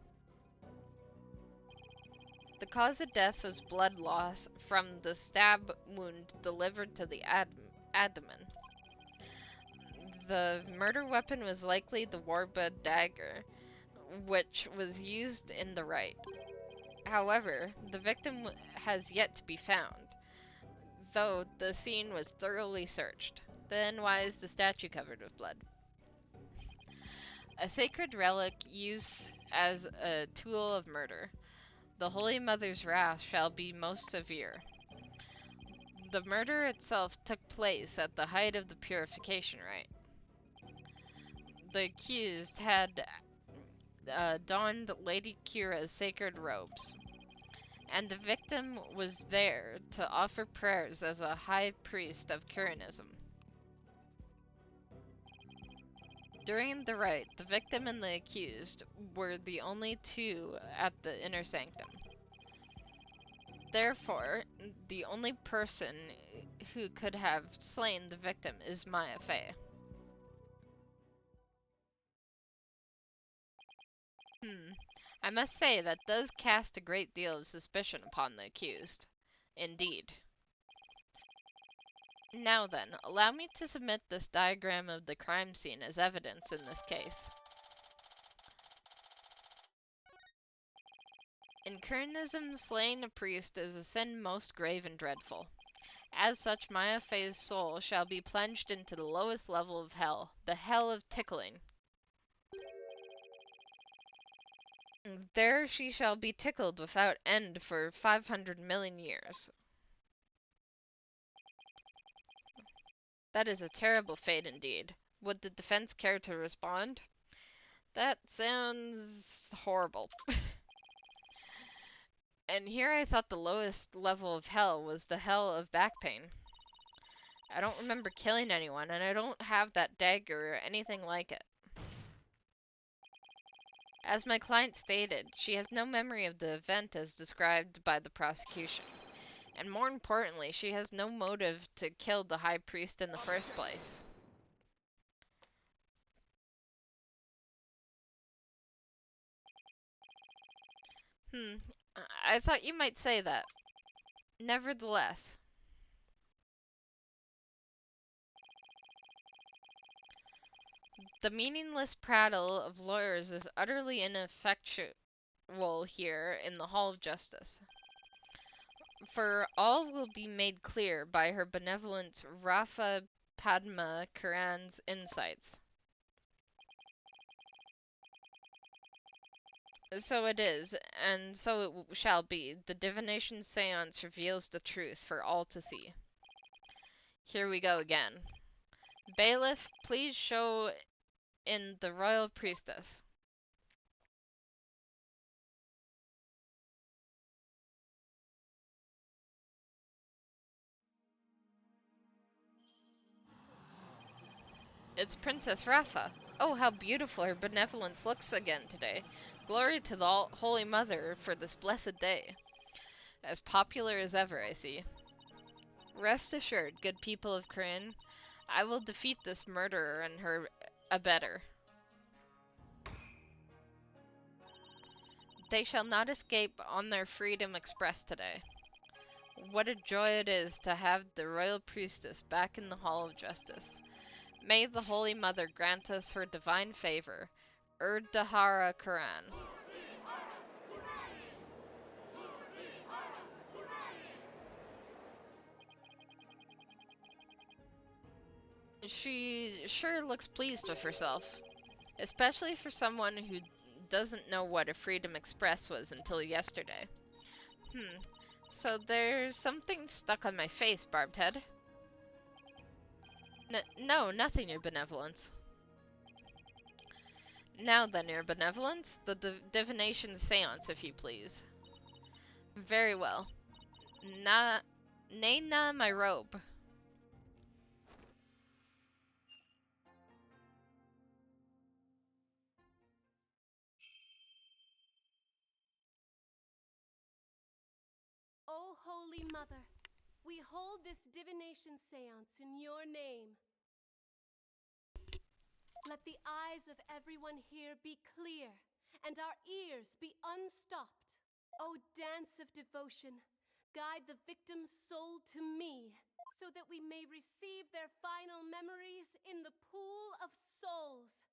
The cause of death was blood loss from the stab wound delivered to the abdomen. The murder weapon was likely the warbud dagger, which was used in the rite. However, the victim has yet to be found, though the scene was thoroughly searched. Then why is the statue covered with blood? A sacred relic used as a tool of murder. The Holy Mother's wrath shall be most severe. The murder itself took place at the height of the purification rite. The accused had donned Lady Kira's sacred robes, and the victim was there to offer prayers as a high priest of Curanism. During the rite, the victim and the accused were the only two at the inner sanctum. Therefore, the only person who could have slain the victim is Maya Fey. I must say that does cast a great deal of suspicion upon the accused. Indeed. Now then, allow me to submit this diagram of the crime scene as evidence in this case. In Curanism, slaying a priest is a sin most grave and dreadful. As such, Maya Fey's soul shall be plunged into the lowest level of hell, the hell of tickling. There she shall be tickled without end for 500 million years. That is a terrible fate indeed. Would the defense care to respond? That sounds horrible. And here I thought the lowest level of hell was the hell of back pain. I don't remember killing anyone, and I don't have that dagger or anything like it. As my client stated, she has no memory of the event as described by the prosecution. And more importantly, she has no motive to kill the high priest in the first place. I thought you might say that. Nevertheless. The meaningless prattle of lawyers is utterly ineffectual here in the Hall of Justice. For all will be made clear by her benevolent Rafa Padma Karan's insights. So it is, and so it shall be. The divination seance reveals the truth for all to see. Here we go again. Bailiff, please show in the royal priestess. It's Princess Rafa. Oh, how beautiful her benevolence looks again today. Glory to the Holy Mother for this blessed day. As popular as ever, I see. Rest assured, good people of Corinne, I will defeat this murderer and her abettor. They shall not escape on their freedom expressed today. What a joy it is to have the royal priestess back in the Hall of Justice. May the Holy Mother grant us her divine favor. Urdhara Quran. She sure looks pleased with herself, especially for someone who doesn't know what a Freedom Express was until yesterday. So there's something stuck on my face, Barbed Head. No, nothing, Your Benevolence. Now then, Your Benevolence, the divination seance, if you please. Very well. Na, Nana, my robe. O Holy Mother, we hold this divination seance in your name. Let the eyes of everyone here be clear, and our ears be unstopped. O dance of devotion, guide the victim's soul to me, so that we may receive their final memories in the pool of souls.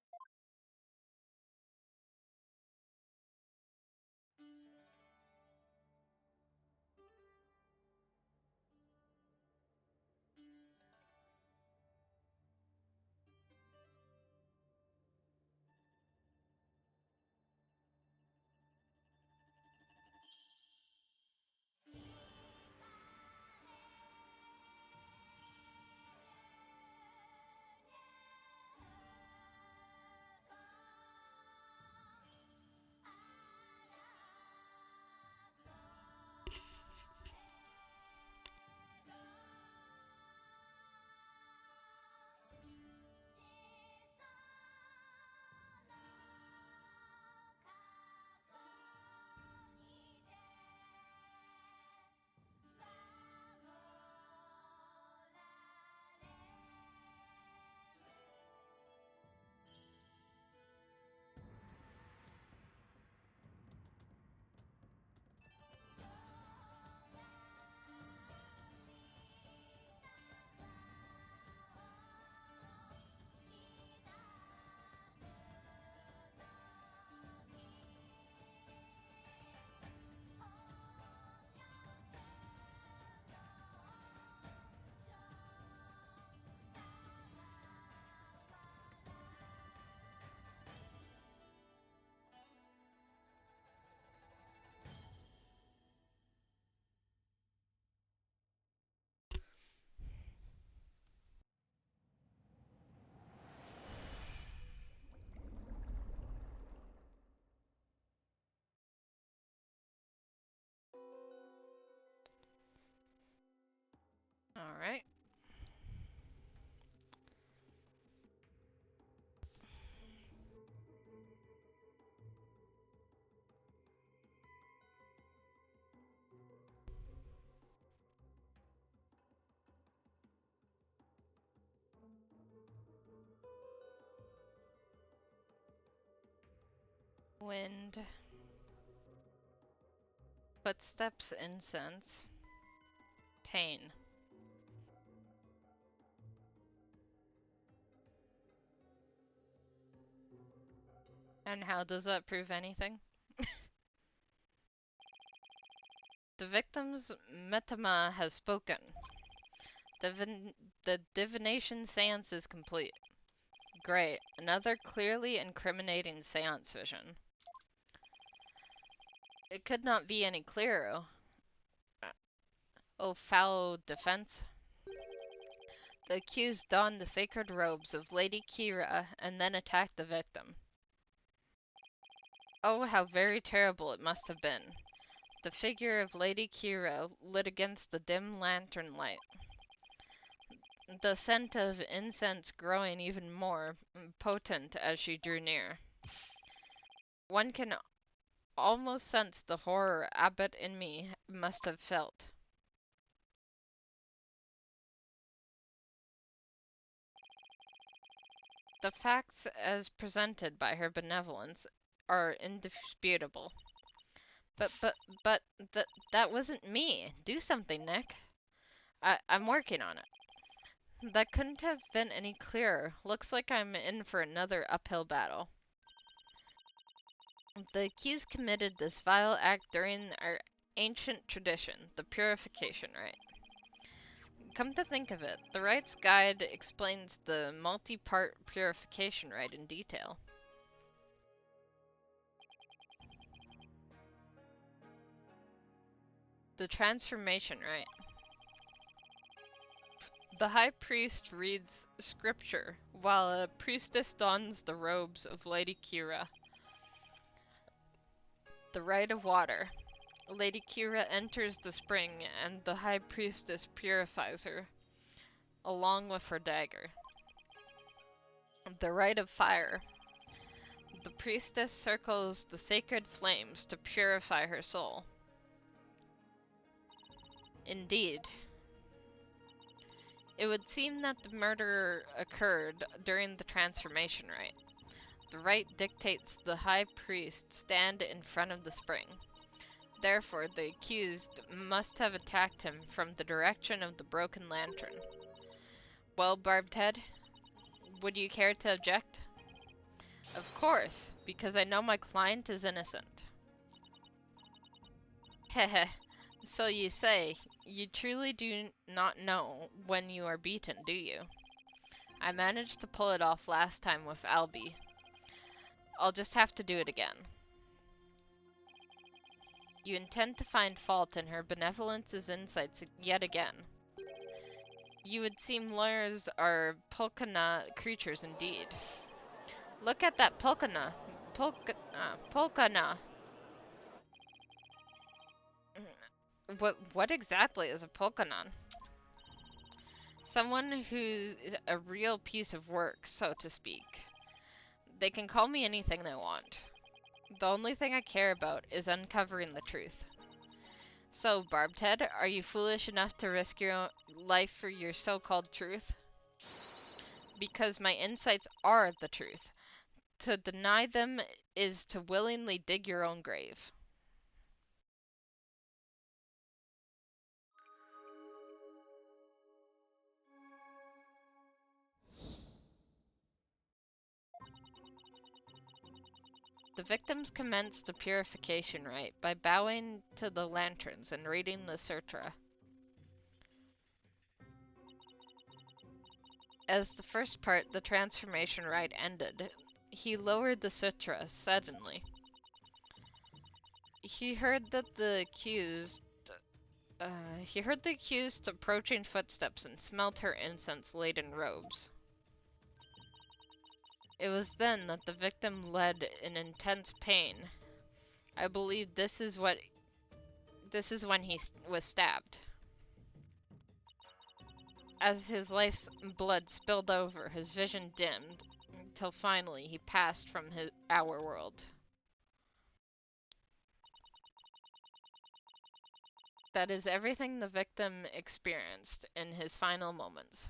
Alright. Wind. Footsteps, incense. Pain. And how does that prove anything? The victim's metama has spoken. The divination seance is complete. Great. Another clearly incriminating seance vision. It could not be any clearer. Oh, foul defense. The accused donned the sacred robes of Lady Kira and then attacked the victim. Oh, how very terrible it must have been. The figure of Lady Kira lit against the dim lantern light, the scent of incense growing even more potent as she drew near. One can almost sense the horror Abbott in me must have felt. The facts as presented by her benevolence are indisputable. But, but, but, that wasn't me. Do something, Nick. I'm working on it. That couldn't have been any clearer. Looks like I'm in for another uphill battle. The accused committed this vile act during our ancient tradition, the purification rite. Come to think of it, the rite's guide explains the multi-part purification rite in detail. The transformation rite. The high priest reads scripture, while a priestess dons the robes of Lady Kira. The rite of water. Lady Kira enters the spring, and the High Priestess purifies her, along with her dagger. The Rite of Fire. The priestess circles the sacred flames to purify her soul. Indeed. It would seem that the murder occurred during the transformation rite. The rite dictates the high priest stand in front of the spring. Therefore, the accused must have attacked him from the direction of the broken lantern. Well, Barbed Head, would you care to object? Of course, because I know my client is innocent. Heh, so you say. You truly do not know when you are beaten, do you? I managed to pull it off last time with Albie. I'll just have to do it again. You intend to find fault in her benevolence's insights yet again. You would seem lawyers are Polkana creatures indeed. Look at that Polkana. Polkana. What exactly is a Polkanon? Someone who's a real piece of work, so to speak. They can call me anything they want. The only thing I care about is uncovering the truth. So, Barbed Head, are you foolish enough to risk your own life for your so-called truth? Because my insights are the truth. To deny them is to willingly dig your own grave. The victims commence the purification rite by bowing to the lanterns and reading the sutra. As the first part, the transformation rite ended, he lowered the sutra suddenly. He heard the accused approaching footsteps and smelt her incense-laden robes. It was then that the victim led in intense pain. I believe this is when he was stabbed. As his life's blood spilled over, his vision dimmed, until finally he passed from our world. That is everything the victim experienced in his final moments.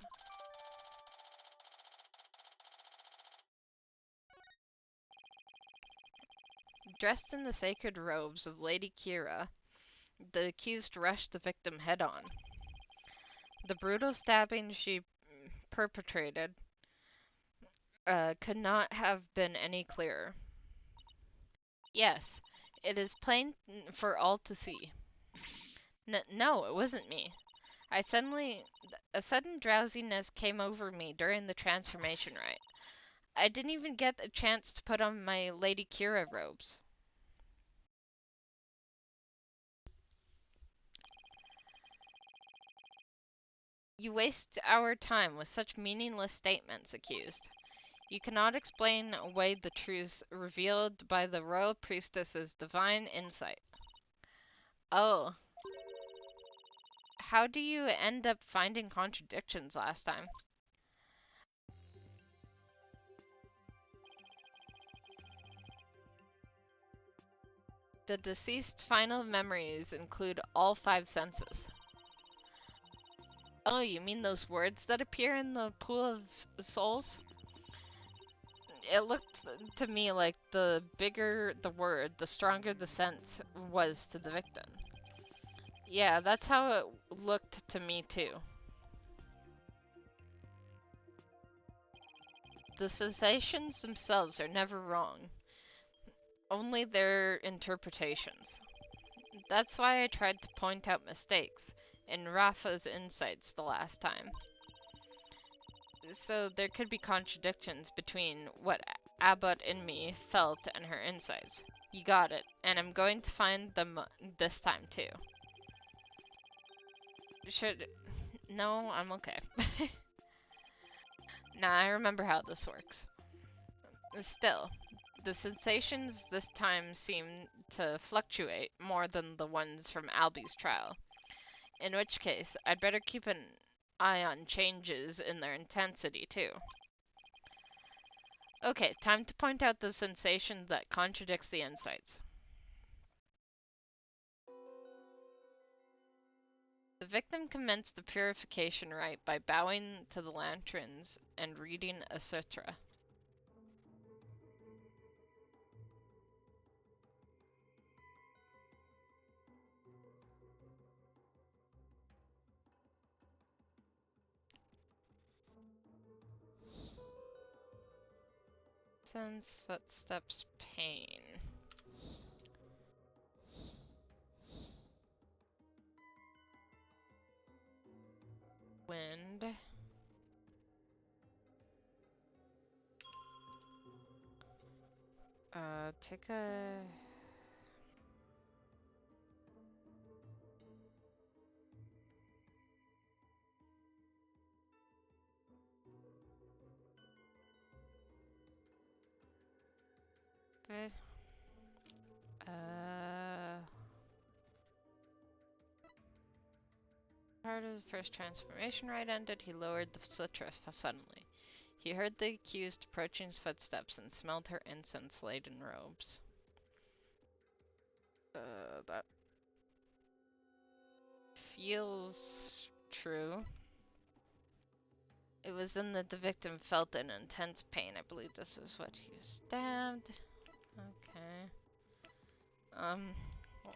Dressed in the sacred robes of Lady Kira, the accused rushed the victim head-on. The brutal stabbing she perpetrated could not have been any clearer. Yes, it is plain for all to see. No, it wasn't me. A sudden drowsiness came over me during the transformation rite. I didn't even get a chance to put on my Lady Kira robes. You waste our time with such meaningless statements, accused. You cannot explain away the truths revealed by the royal priestess's divine insight. Oh. How do you end up finding contradictions last time? The deceased's final memories include all 5 senses. Oh, you mean those words that appear in the pool of souls? It looked to me like the bigger the word, the stronger the sense was to the victim. Yeah, that's how it looked to me too. The sensations themselves are never wrong, only their interpretations. That's why I tried to point out mistakes in Rafa's insights the last time. So there could be contradictions between what Abbott and me felt and her insights. You got it, and I'm going to find them this time too. No, I'm okay. Nah, I remember how this works. Still, The sensations this time seem to fluctuate more than the ones from Albie's trial, in which case I'd better keep an eye on changes in their intensity too. Okay, time to point out the sensation that contradicts the insights. The victim commenced the purification rite by bowing to the lanterns and reading a sutra. Sense footsteps pain. Wind. Take a... Part of the first transformation rite ended, he lowered the sutra suddenly. He heard the accused approaching footsteps and smelled her incense-laden robes. That feels true. It was then that the victim felt an intense pain. I believe this is what he was stabbed. Okay. Well,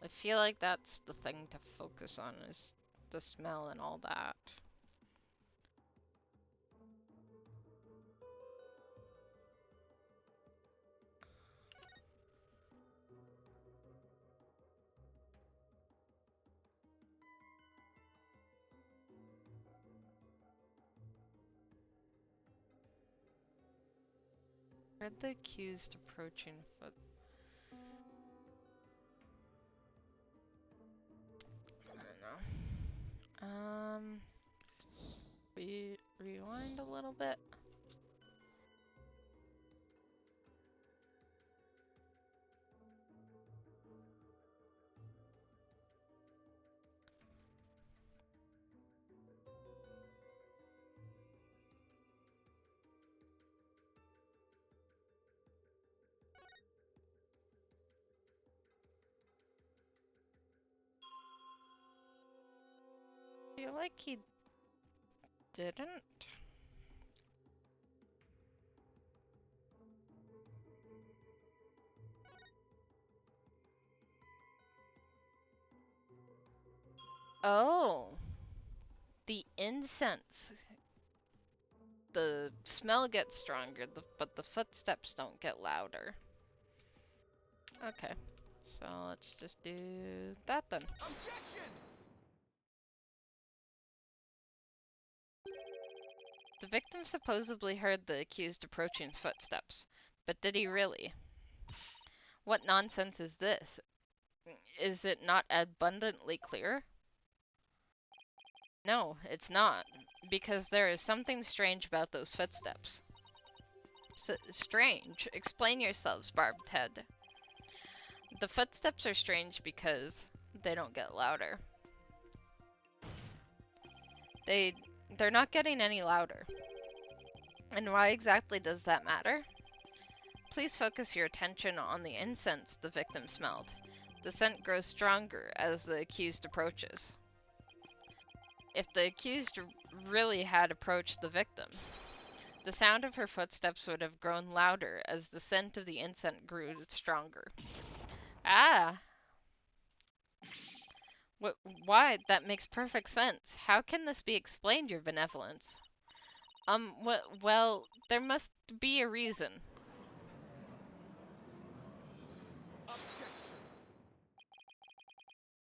I feel like that's the thing to focus on, is the smell and all that. Heard the accused approaching foot. I don't know. Rewind a little bit. I feel like he didn't. Oh, the incense. The smell gets stronger, but the footsteps don't get louder. Okay, so let's just do that then. Objection! The victim supposedly heard the accused approaching footsteps, but did he really? What nonsense is this? Is it not abundantly clear? No, it's not, because there is something strange about those footsteps. Strange? Explain yourselves, Barbed Head. The footsteps are strange because they don't get louder. They're not getting any louder. And why exactly does that matter? Please focus your attention on the incense the victim smelled. The scent grows stronger as the accused approaches. If the accused really had approached the victim, the sound of her footsteps would have grown louder as the scent of the incense grew stronger. Ah! Why? That makes perfect sense. How can this be explained, your benevolence? Well, there must be a reason. Objection!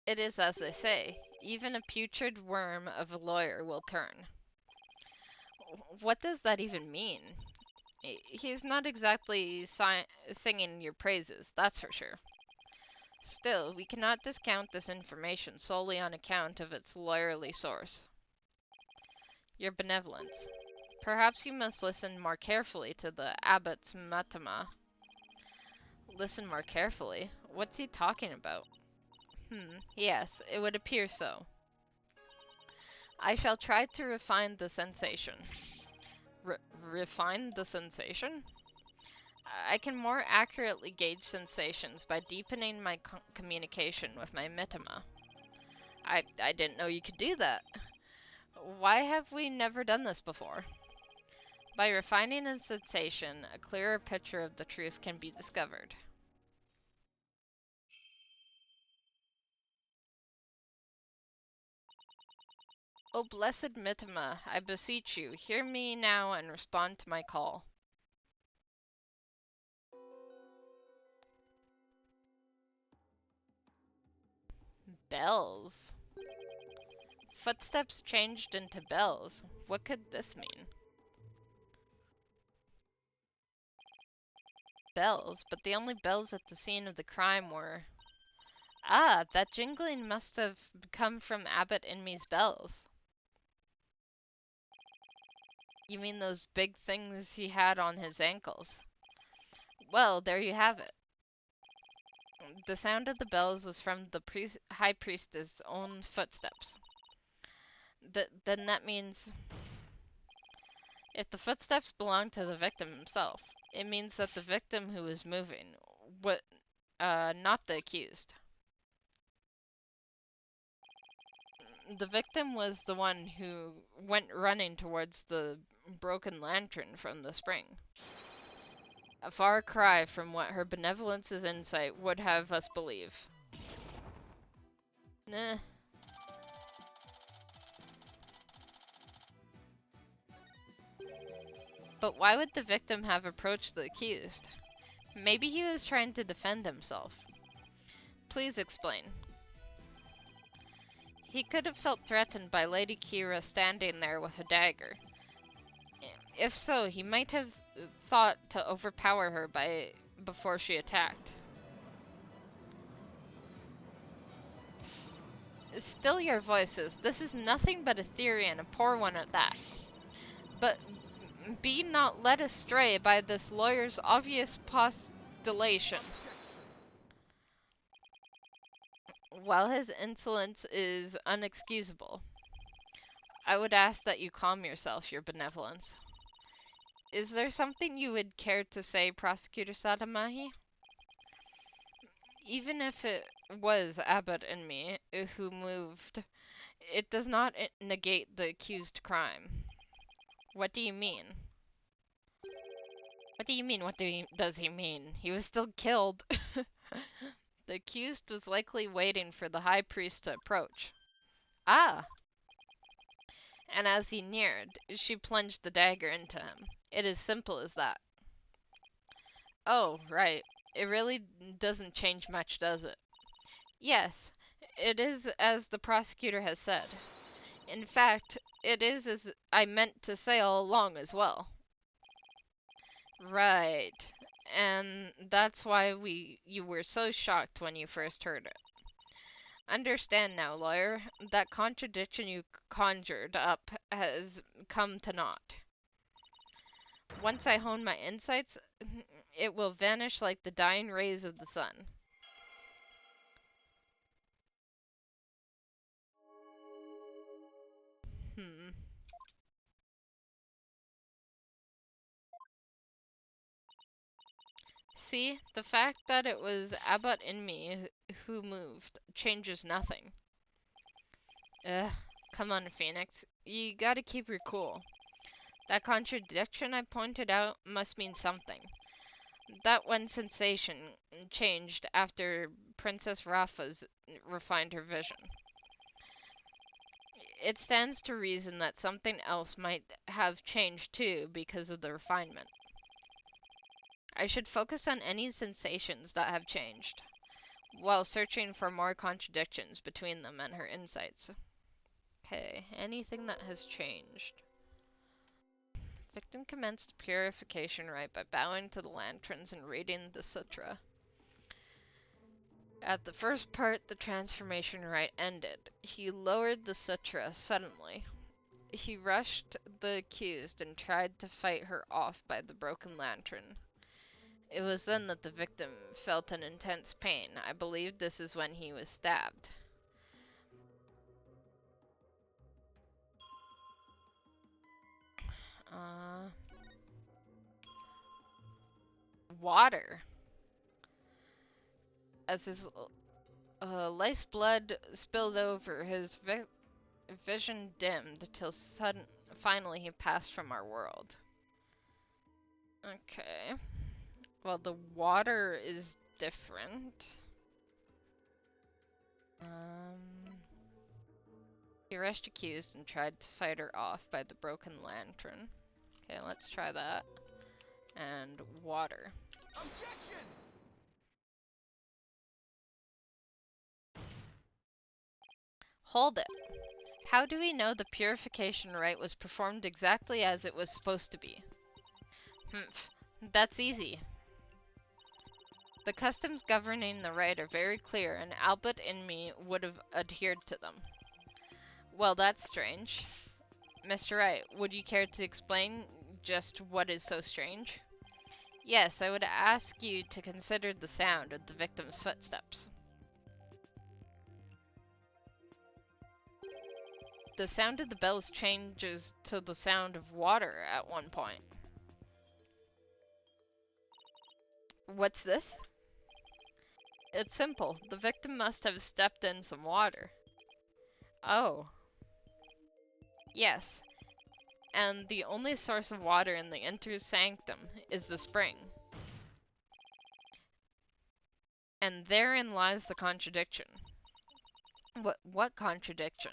It is as they say, even a putrid worm of a lawyer will turn. What does that even mean? He's not exactly singing your praises, that's for sure. Still, we cannot discount this information solely on account of its lawyerly source. Your benevolence. Perhaps you must listen more carefully to the abbot's matama. listen more carefully. What's he talking about? Yes, it would appear so. I shall try to refine the sensation. Refine the sensation? I can more accurately gauge sensations by deepening my communication with my mitama. I didn't know you could do that. Why have we never done this before? By refining a sensation, a clearer picture of the truth can be discovered. O blessed mitama, I beseech you, hear me now and respond to my call. Bells. Footsteps changed into bells. What could this mean? Bells, but the only bells at the scene of the crime were... Ah, that jingling must have come from Abbot Inme's bells. You mean those big things he had on his ankles? Well, there you have it. The sound of the bells was from the high priestess' own footsteps. Then that means... If the footsteps belong to the victim himself, it means that the victim who was moving, not the accused. The victim was the one who went running towards the broken lantern from the spring. A far cry from what her benevolence's insight would have us believe. Nah. But why would the victim have approached the accused? Maybe he was trying to defend himself. Please explain. He could have felt threatened by Lady Kira standing there with a dagger. If so, he might have thought to overpower her before she attacked. Still your voices. This is nothing but a theory, and a poor one at that. But be not led astray by this lawyer's obvious postulation. While his insolence is unexcusable, I would ask that you calm yourself, your benevolence. Is there something you would care to say, Prosecutor Sadamahi? Even if it was Abbott and me who moved, it does not negate the accused crime. What do you mean? What do you mean, does he mean? He was still killed. The accused was likely waiting for the high priest to approach. Ah! And as he neared, she plunged the dagger into him. It is simple as that. Oh, right. It really doesn't change much, does it? Yes, it is as the prosecutor has said. In fact, it is as I meant to say all along as well. Right. And that's why you were so shocked when you first heard it. Understand now, lawyer, that contradiction you conjured up has come to naught. Once I hone my insights, it will vanish like the dying rays of the sun. See, the fact that it was Abbott in me who moved changes nothing. Ugh, come on, Phoenix. You gotta keep your cool. That contradiction I pointed out must mean something. That one sensation changed after Princess Rafa's refined her vision. It stands to reason that something else might have changed too because of the refinement. I should focus on any sensations that have changed, while searching for more contradictions between them and her insights. Okay, anything that has changed. Victim commenced the purification rite by bowing to the lanterns and reading the sutra. At the first part, the transformation rite ended. He lowered the sutra suddenly. He rushed the accused and tried to fight her off by the broken lantern. It was then that the victim felt an intense pain. I believe this is when he was stabbed. Water. As his life's blood spilled over, his vision dimmed till finally he passed from our world. Okay. Well, the water is different. He rushed accused and tried to fight her off by the broken lantern. Okay, let's try that. And water. Objection! Hold it. How do we know the purification rite was performed exactly as it was supposed to be? Humph. That's easy. The customs governing the rite are very clear, and Albert and me would have adhered to them. Well, that's strange. Mr. Wright, would you care to explain just what is so strange? Yes, I would ask you to consider the sound of the victim's footsteps. The sound of the bells changes to the sound of water at one point. What's this? It's simple. The victim must have stepped in some water. Oh. Yes. And the only source of water in the inner sanctum is the spring. And therein lies the contradiction. What contradiction?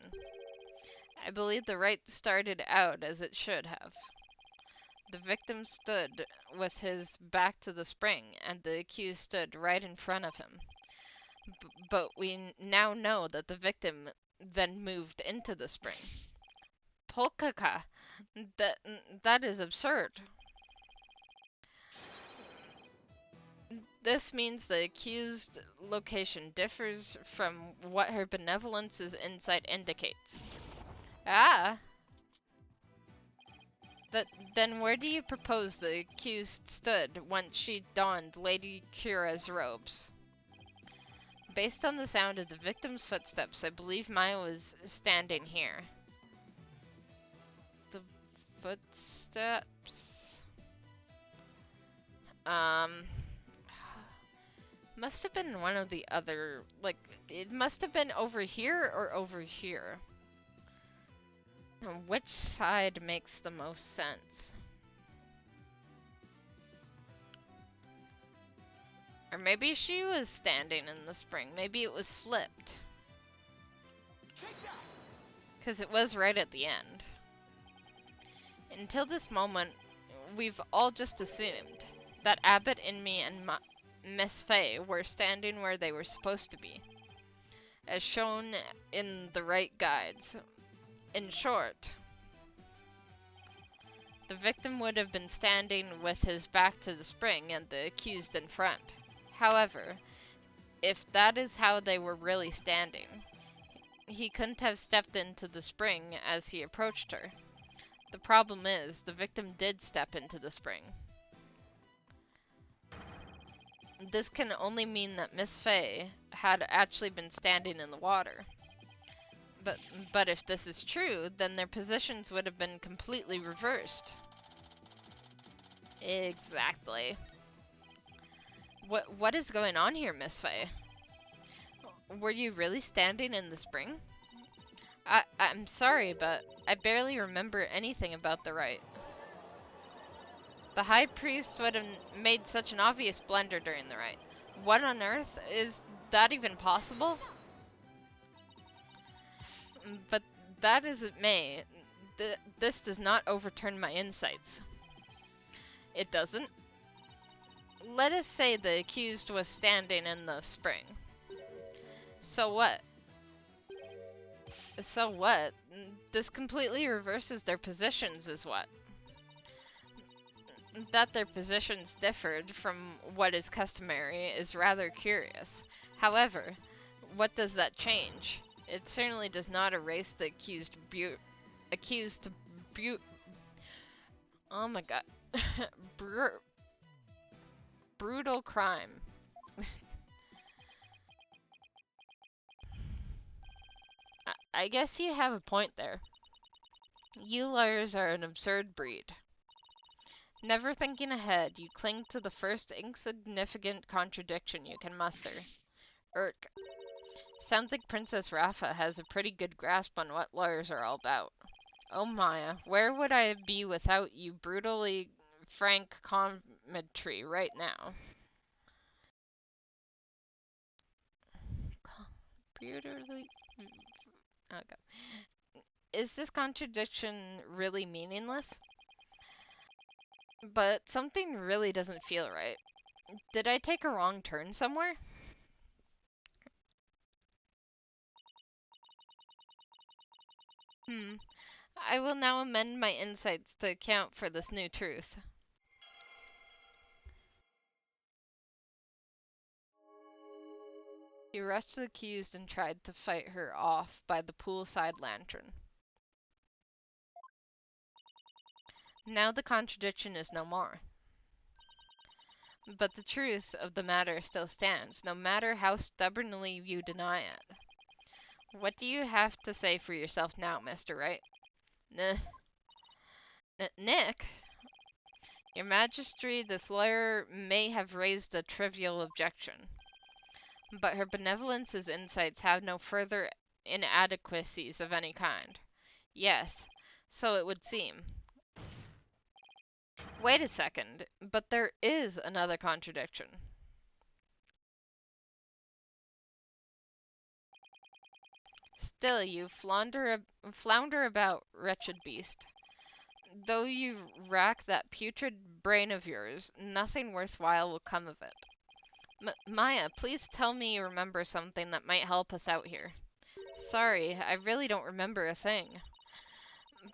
I believe the rite started out as it should have. The victim stood with his back to the spring, and the accused stood right in front of him. But we now know that the victim then moved into the spring. Polkaka! That is absurd. This means the accused location differs from what her benevolence's insight indicates. Ah! Then where do you propose the accused stood once she donned Lady Kira's robes? Based on the sound of the victim's footsteps, I believe Maya was standing here. The footsteps... Must have been one of the other... Like, it must have been over here or over here. Which side makes the most sense? Or maybe she was standing in the spring. Maybe it was flipped. Because it was right at the end. Until this moment, we've all just assumed that Abbott and me and Miss Fay were standing where they were supposed to be, as shown in the right guides. In short, the victim would have been standing with his back to the spring and the accused in front. However, if that is how they were really standing, he couldn't have stepped into the spring as he approached her. The problem is, the victim did step into the spring. This can only mean that Miss Fay had actually been standing in the water. But if this is true, then their positions would have been completely reversed. Exactly. What is going on here, Miss Fay? Were you really standing in the spring? I'm sorry, but I barely remember anything about the rite. The High Priest would have made such an obvious blunder during the rite. What on earth? Is that even possible? But that as it may, this does not overturn my insights. It doesn't? Let us say the accused was standing in the spring. So what? So what? This completely reverses their positions is what? That their positions differed from what is customary is rather curious. However, what does that change? It certainly does not erase the oh my god. brutal crime. I guess you have a point there. You lawyers are an absurd breed. Never thinking ahead, you cling to the first insignificant contradiction you can muster. Irk. Sounds like Princess Rafa has a pretty good grasp on what lawyers are all about. Oh Maya, where would I be without you brutally frank commentary right now? Brutally... Okay. Is this contradiction really meaningless? But something really doesn't feel right. Did I take a wrong turn somewhere? I will now amend my insights to account for this new truth. He rushed the accused and tried to fight her off by the poolside lantern. Now the contradiction is no more. But the truth of the matter still stands, no matter how stubbornly you deny it. What do you have to say for yourself now, Mr. Wright? Nick? Your Majesty, this lawyer may have raised a trivial objection, but her benevolence's insights have no further inadequacies of any kind. Yes, so it would seem. Wait a second, but there is another contradiction. Still, you flounder about, wretched beast. Though you rack that putrid brain of yours, nothing worthwhile will come of it. Maya, please tell me you remember something that might help us out here. Sorry, I really don't remember a thing.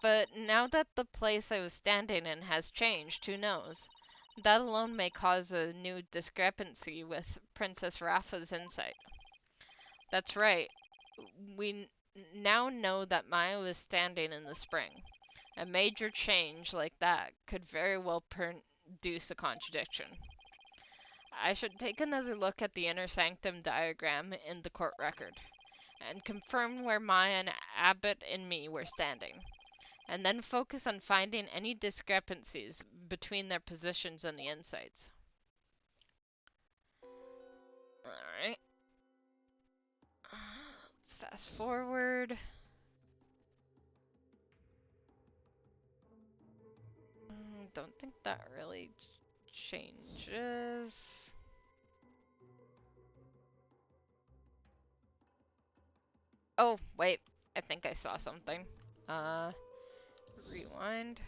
But now that the place I was standing in has changed, who knows? That alone may cause a new discrepancy with Princess Rafa's insight. That's right. We now know that Maya was standing in the spring. A major change like that could very well produce a contradiction. I should take another look at the inner sanctum diagram in the court record, and confirm where Maya and Abbott and me were standing, and then focus on finding any discrepancies between their positions and the insights. Alright. Let's fast forward. Don't think that really changes. Oh, wait. I think I saw something. Rewind.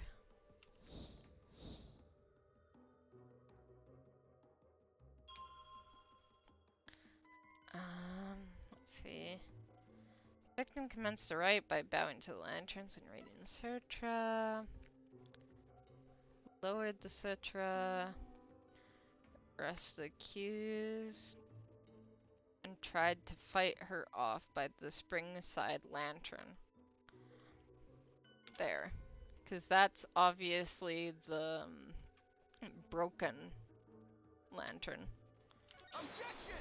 Let's see. Victim commenced to write by bowing to the lanterns and reading the sutra. Lowered the sutra. Arrested the accused. And tried to fight her off by the spring-side lantern. There. Because that's obviously the broken lantern. Objection!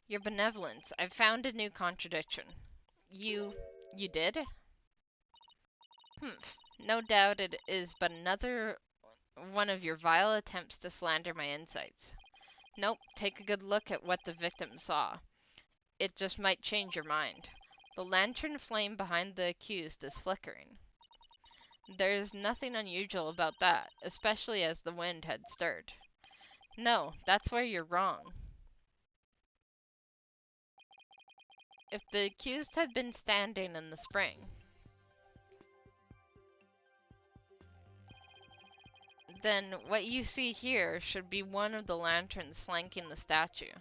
Your benevolence, I've found a new contradiction. You did? No doubt it is but another one of your vile attempts to slander my insights. Nope, take a good look at what the victim saw. It just might change your mind. The lantern flame behind the accused is flickering. There's nothing unusual about that, especially as the wind had stirred. No, that's where you're wrong. If the accused had been standing in the spring, then what you see here should be one of the lanterns flanking the statue.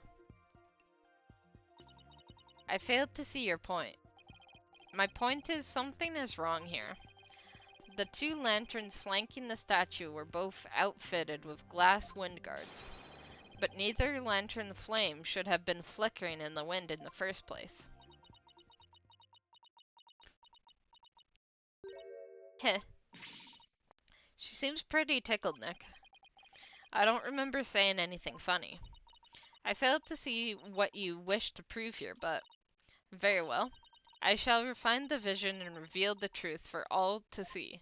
I failed to see your point. My point is something is wrong here. The two lanterns flanking the statue were both outfitted with glass wind guards, but neither lantern flame should have been flickering in the wind in the first place. Heh. She seems pretty tickled, Nick. I don't remember saying anything funny. I failed to see what you wish to prove here, but very well. I shall refine the vision and reveal the truth for all to see.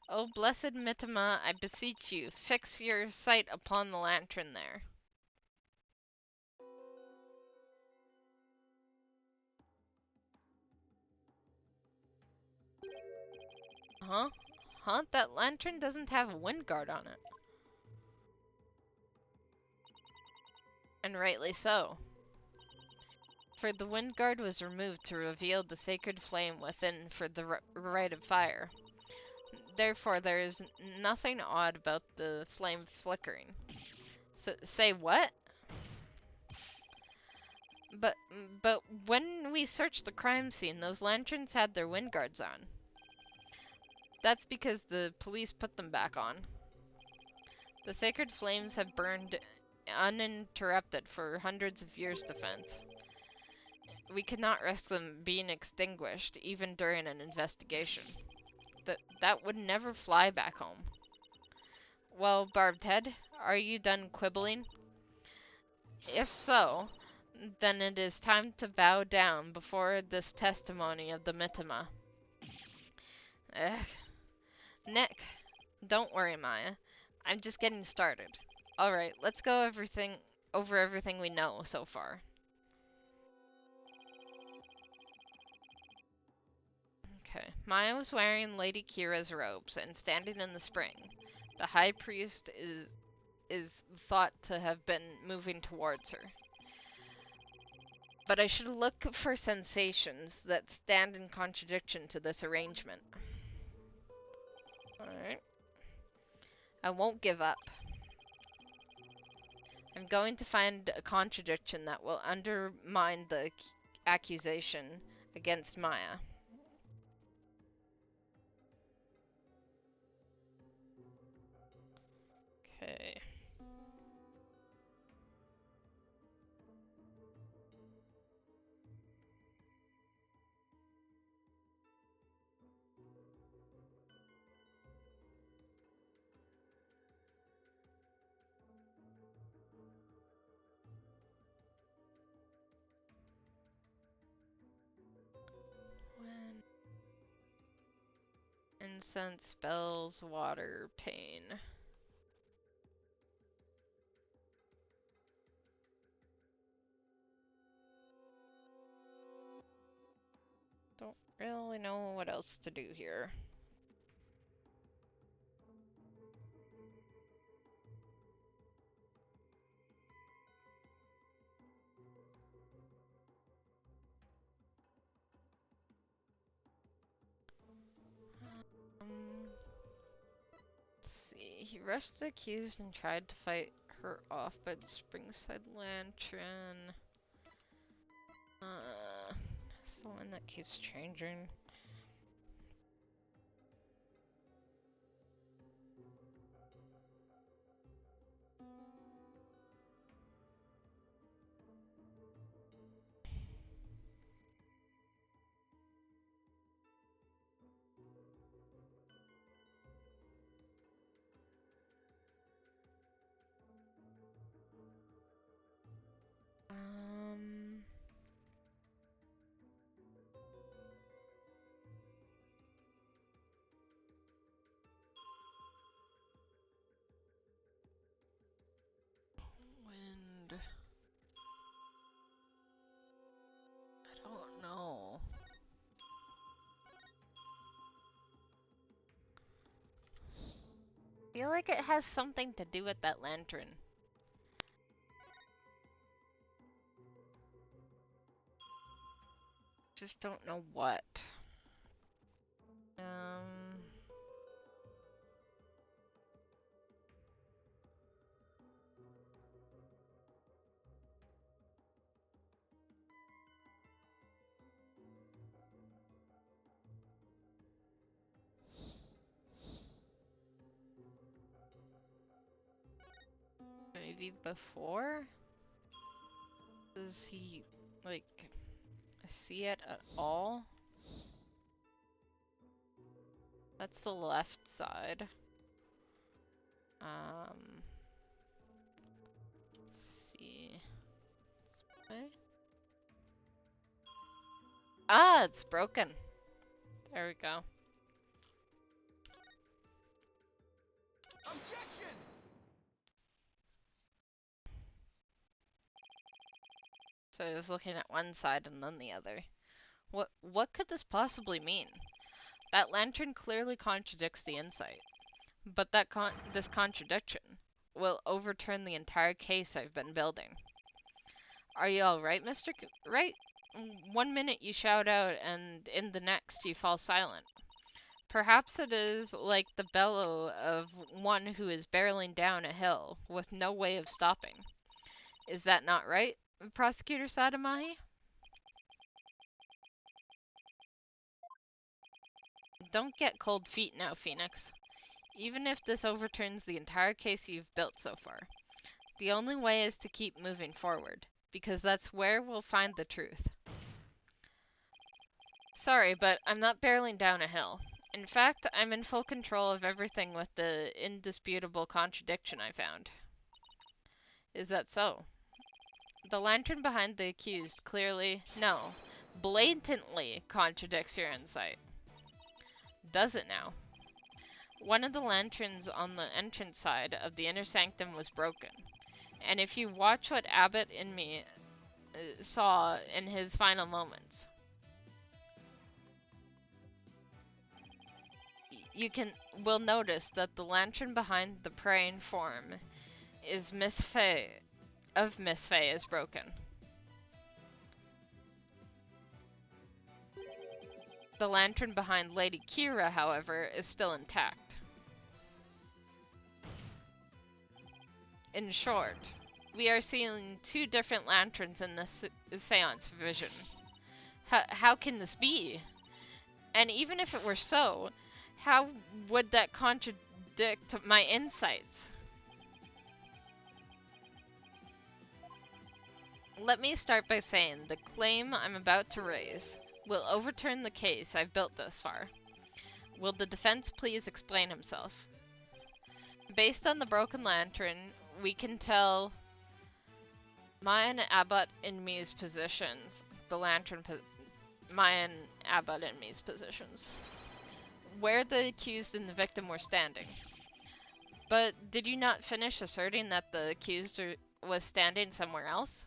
O blessed Mittima, I beseech you, fix your sight upon the lantern there. Huh? Huh? That lantern doesn't have a wind guard on it. And rightly so. For the wind guard was removed to reveal the sacred flame within for the rite of fire. Therefore, there is nothing odd about the flame flickering. Say what? But but when we searched the crime scene, those lanterns had their wind guards on. That's because the police put them back on. The sacred flames have burned uninterrupted for hundreds of years' defense. We could not risk them being extinguished, even during an investigation. That would never fly back home. Well, Barbed Head, are you done quibbling? If so, then it is time to bow down before this testimony of the Mittima. Ugh. Nick, don't worry, Maya. I'm just getting started. Alright, let's go over everything we know so far. Okay. Maya was wearing Lady Kira's robes and standing in the spring. The High Priest is thought to have been moving towards her. But I should look for sensations that stand in contradiction to this arrangement. Alright. I won't give up. I'm going to find a contradiction that will undermine the accusation against Maya. Okay. When incense spells water pain. Don't really know what else to do here. Let's see. He rushed the accused and tried to fight her off by the Springside Lantern. It's the one that keeps changing. Wind. I don't know. I feel like it has something to do with that lantern. Just don't know what. Maybe before? Is he, like, see it at all? That's the left side. Let's see. This way? Ah, it's broken. There we go. Objection! So I was looking at one side and then the other. What could this possibly mean? That lantern clearly contradicts the insight. But this contradiction will overturn the entire case I've been building. Are you alright, Mr. Wright? 1 minute you shout out and in the next you fall silent. Perhaps it is like the bellow of one who is barreling down a hill with no way of stopping. Is that not right, Prosecutor Sadamahi? Don't get cold feet now, Phoenix. Even if this overturns the entire case you've built so far, the only way is to keep moving forward, because that's where we'll find the truth. Sorry, but I'm not barreling down a hill. In fact, I'm in full control of everything with the indisputable contradiction I found. Is that so? The lantern behind the accused clearly, no, blatantly contradicts your insight. Does it now? One of the lanterns on the entrance side of the inner sanctum was broken. And if you watch what Abbott in me saw in his final moments, will notice that the lantern behind the praying form is Miss Fey is broken. The lantern behind Lady Kira, however, is still intact. In short, we are seeing two different lanterns in this seance vision. How can this be? And even if it were so, how would that contradict my insights? Let me start by saying the claim I'm about to raise will overturn the case I've built thus far. Will the defense please explain himself? Based on the broken lantern, we can tell Mayan Abbott and me's positions. Mayan Abbott and me's positions. Where the accused and the victim were standing. But did you not finish asserting that the accused was standing somewhere else?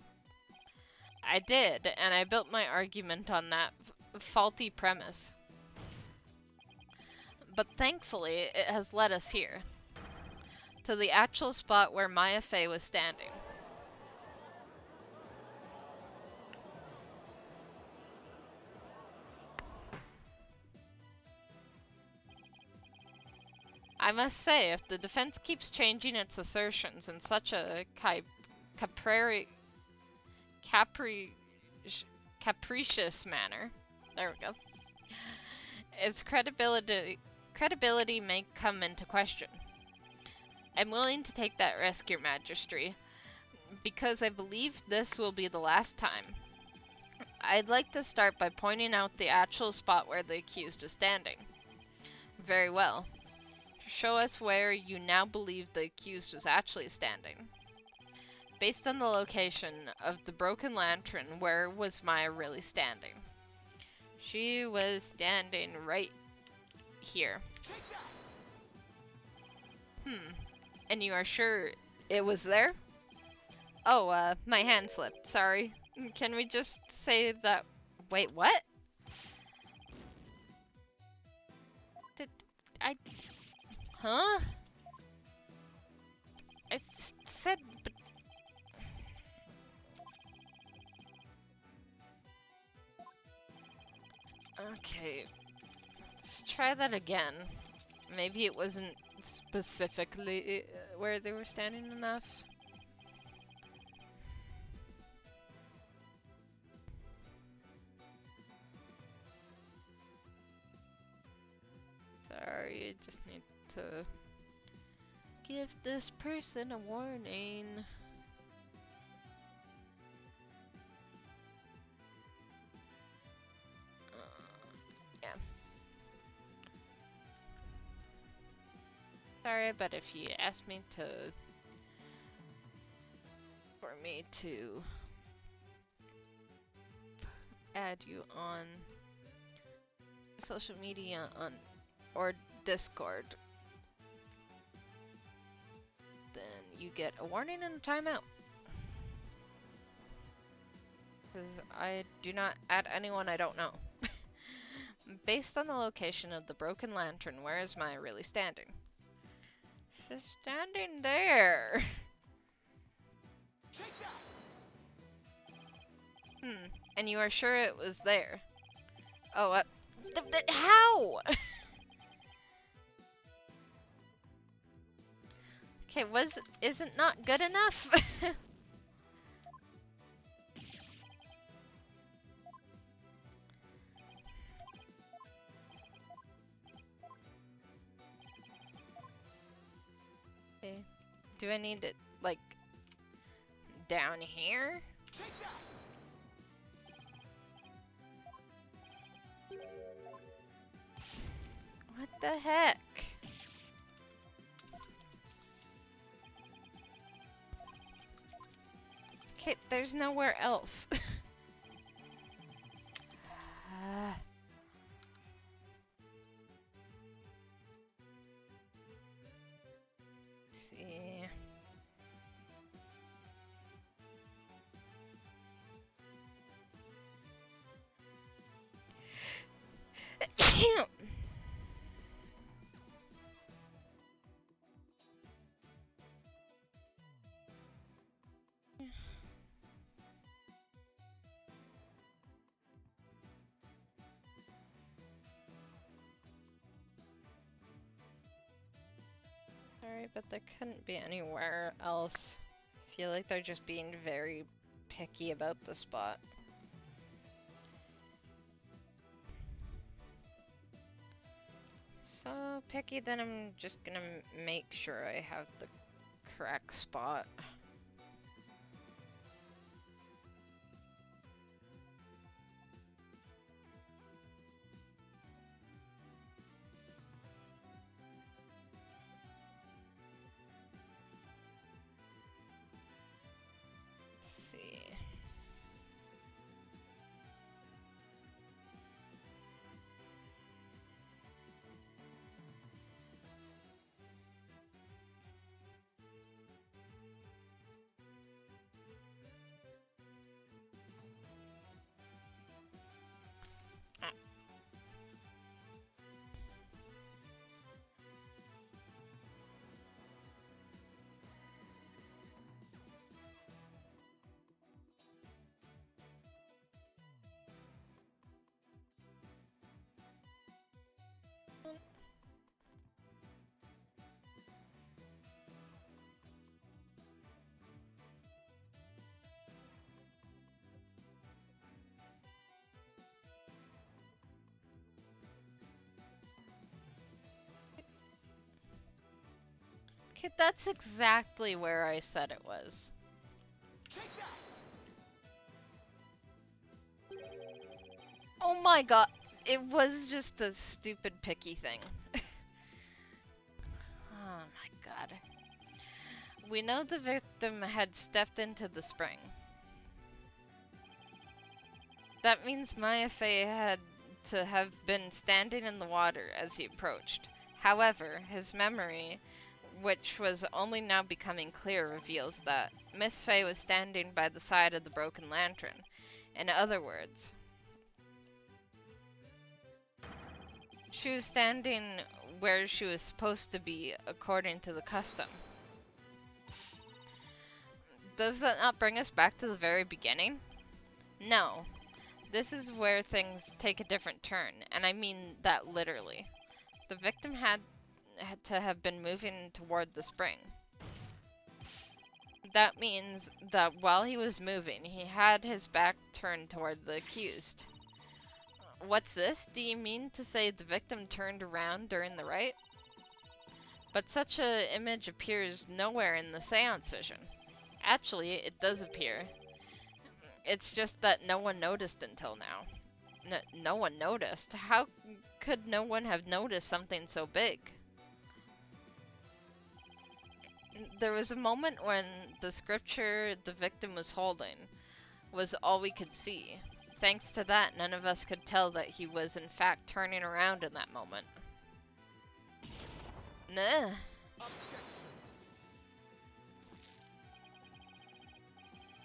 I did, and I built my argument on that faulty premise. But thankfully, it has led us here. To the actual spot where Maya Fey was standing. I must say, if the defense keeps changing its assertions in such a capricious manner, there we go, its credibility may come into question. I'm willing to take that risk, Your Majesty, because I believe this will be the last time. I'd like to start by pointing out the actual spot where the accused is standing. Very well. Show us where you now believe the accused was actually standing. Based on the location of the broken lantern, where was Maya really standing? She was standing right here. And you are sure it was there? Oh, my hand slipped, sorry. Can we just say that... Wait, what? Huh? I said... But... Okay. Let's try that again. Maybe it wasn't specifically where they were standing enough. Sorry, I just need to give this person a warning. anyway, but if you ask me for me to add you on social media or Discord, then you get a warning and a timeout. Because I do not add anyone I don't know. Based on the location of the broken lantern, where is Maya really standing? She's standing there. Take that! And you are sure it was there? Oh, how? Okay, isn't not good enough? Okay. Do I need it, like, down here? Take that! What the heck? Okay, there's nowhere else. Let's see. Sorry, but there couldn't be anywhere else. I feel like they're just being very picky about the spot. So picky that I'm just gonna make sure I have the correct spot. Let's see. Okay, that's exactly where I said it was. Take that! Oh my god, it was just a stupid picky thing. Oh my god. We know the victim had stepped into the spring. That means Maya Fey had to have been standing in the water as he approached. However, his memory, which was only now becoming clear, reveals that Miss Fey was standing by the side of the broken lantern. In other words, she was standing where she was supposed to be according to the custom. Does that not bring us back to the very beginning? No. This is where things take a different turn, and I mean that literally. The victim had to have been moving toward the spring. That means that while he was moving, he had his back turned toward the accused. What's this? Do you mean to say the victim turned around during the rite? But such an image appears nowhere in the seance vision. Actually, it does appear. It's just that no one noticed until now. No one noticed? How could no one have noticed something so big? There was a moment when the scripture the victim was holding was all we could see. Thanks to that, none of us could tell that he was in fact turning around in that moment. Nah.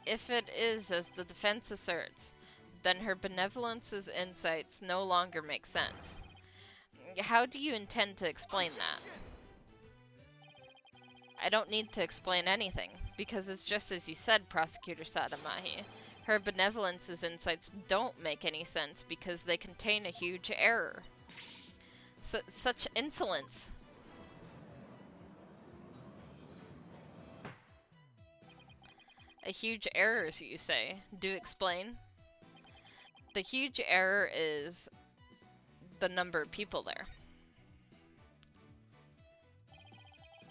If it is as the defense asserts, then her benevolence's insights no longer make sense. How do you intend to explain that? I don't need to explain anything, because it's just as you said, Prosecutor Sadamahi. Her benevolence's insights don't make any sense because they contain a huge error. Such insolence! A huge error, so you say. Do explain. The huge error is the number of people there.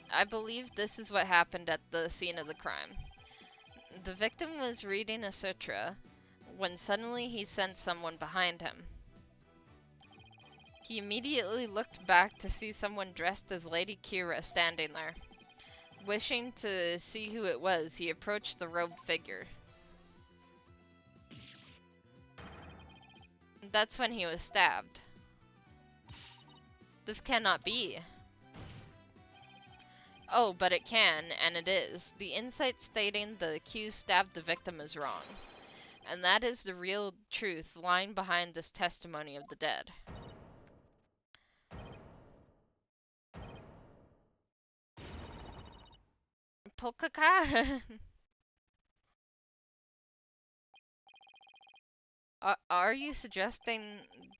I believe this is what happened at the scene of the crime. The victim was reading a sutra when suddenly he sensed someone behind him. He immediately looked back to see someone dressed as Lady Kira standing there. Wishing to see who it was, he approached the robed figure. That's when he was stabbed. This cannot be. Oh, but it can, and it is. The insight stating the accused stabbed the victim is wrong. And that is the real truth lying behind this testimony of the dead. Polkaka? Are you suggesting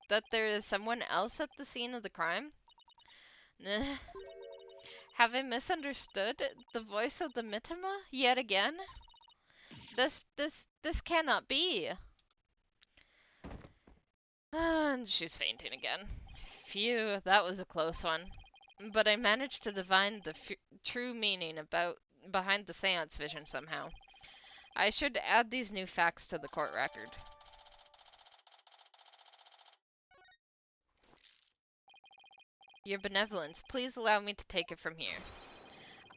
that there is someone else at the scene of the crime? Have I misunderstood the voice of the Mitama yet again? This cannot be. And she's fainting again. Phew, that was a close one. But I managed to divine the true meaning behind the seance vision somehow. I should add these new facts to the court record. Your benevolence, please allow me to take it from here.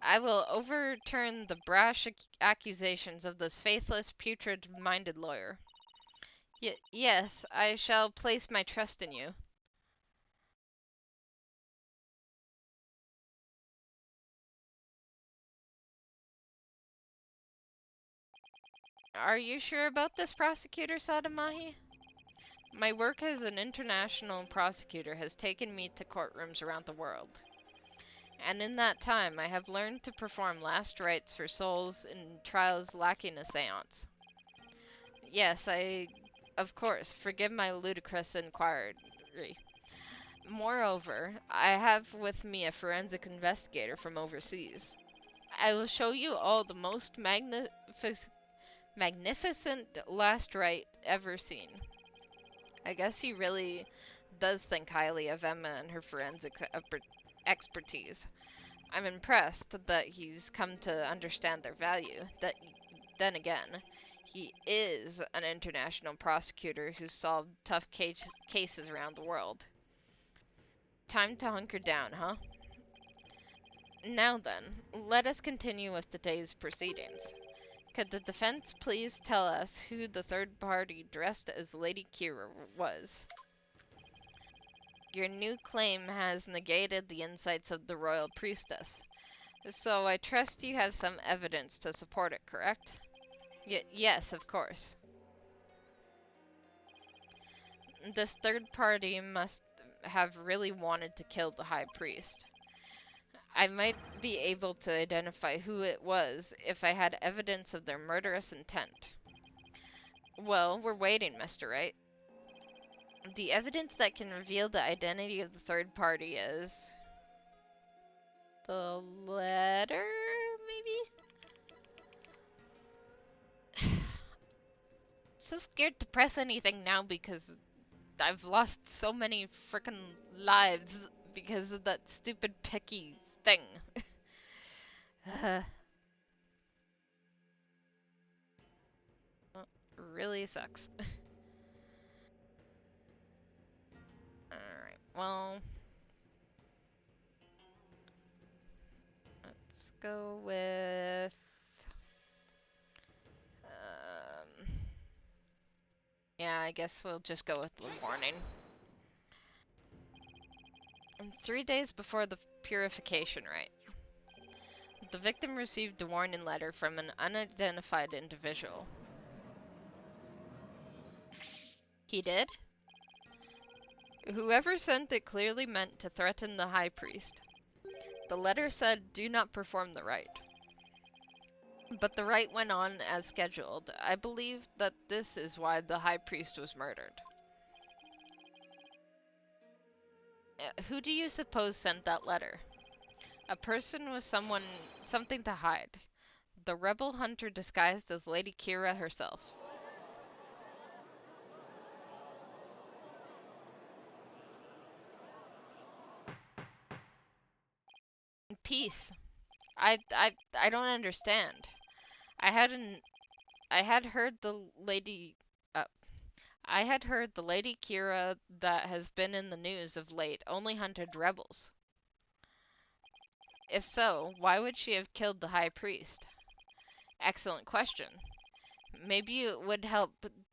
I will overturn the brash accusations of this faithless, putrid-minded lawyer. Yes, I shall place my trust in you. Are you sure about this, Prosecutor Sadamahi? My work as an international prosecutor has taken me to courtrooms around the world. And in that time, I have learned to perform last rites for souls in trials lacking a seance. Yes, of course, forgive my ludicrous inquiry. Moreover, I have with me a forensic investigator from overseas. I will show you all the most magnificent last rite ever seen. I guess he really does think highly of Emma and her forensic expertise. I'm impressed that he's come to understand their value. Then again, he is an international prosecutor who's solved tough cases around the world. Time to hunker down, huh? Now then, let us continue with today's proceedings. Could the defense please tell us who the third party dressed as Lady Kira was? Your new claim has negated the insights of the royal priestess, so I trust you have some evidence to support it, correct? Yes, of course. This third party must have really wanted to kill the high priest. I might be able to identify who it was if I had evidence of their murderous intent. Well, we're waiting, Mr. Wright. The evidence that can reveal the identity of the third party is... the letter, maybe? So scared to press anything now because I've lost so many frickin' lives because of that stupid picky thing. Really sucks. Alright, well... let's go with... Um, yeah, I guess we'll just go with the warning. 3 days before the purification rite, the victim received a warning letter from an unidentified individual. He did? Whoever sent it clearly meant to threaten the high priest. The letter said, "Do not perform the rite." But the rite went on as scheduled. I believe that this is why the high priest was murdered. Who do you suppose sent that letter? A person with something to hide. The rebel hunter disguised as Lady Kira herself. Peace. I don't understand. I hadn't I had heard the lady uh, I had heard the Lady Kira that has been in the news of late only hunted rebels. If so, why would she have killed the high priest? Excellent question. Maybe it would help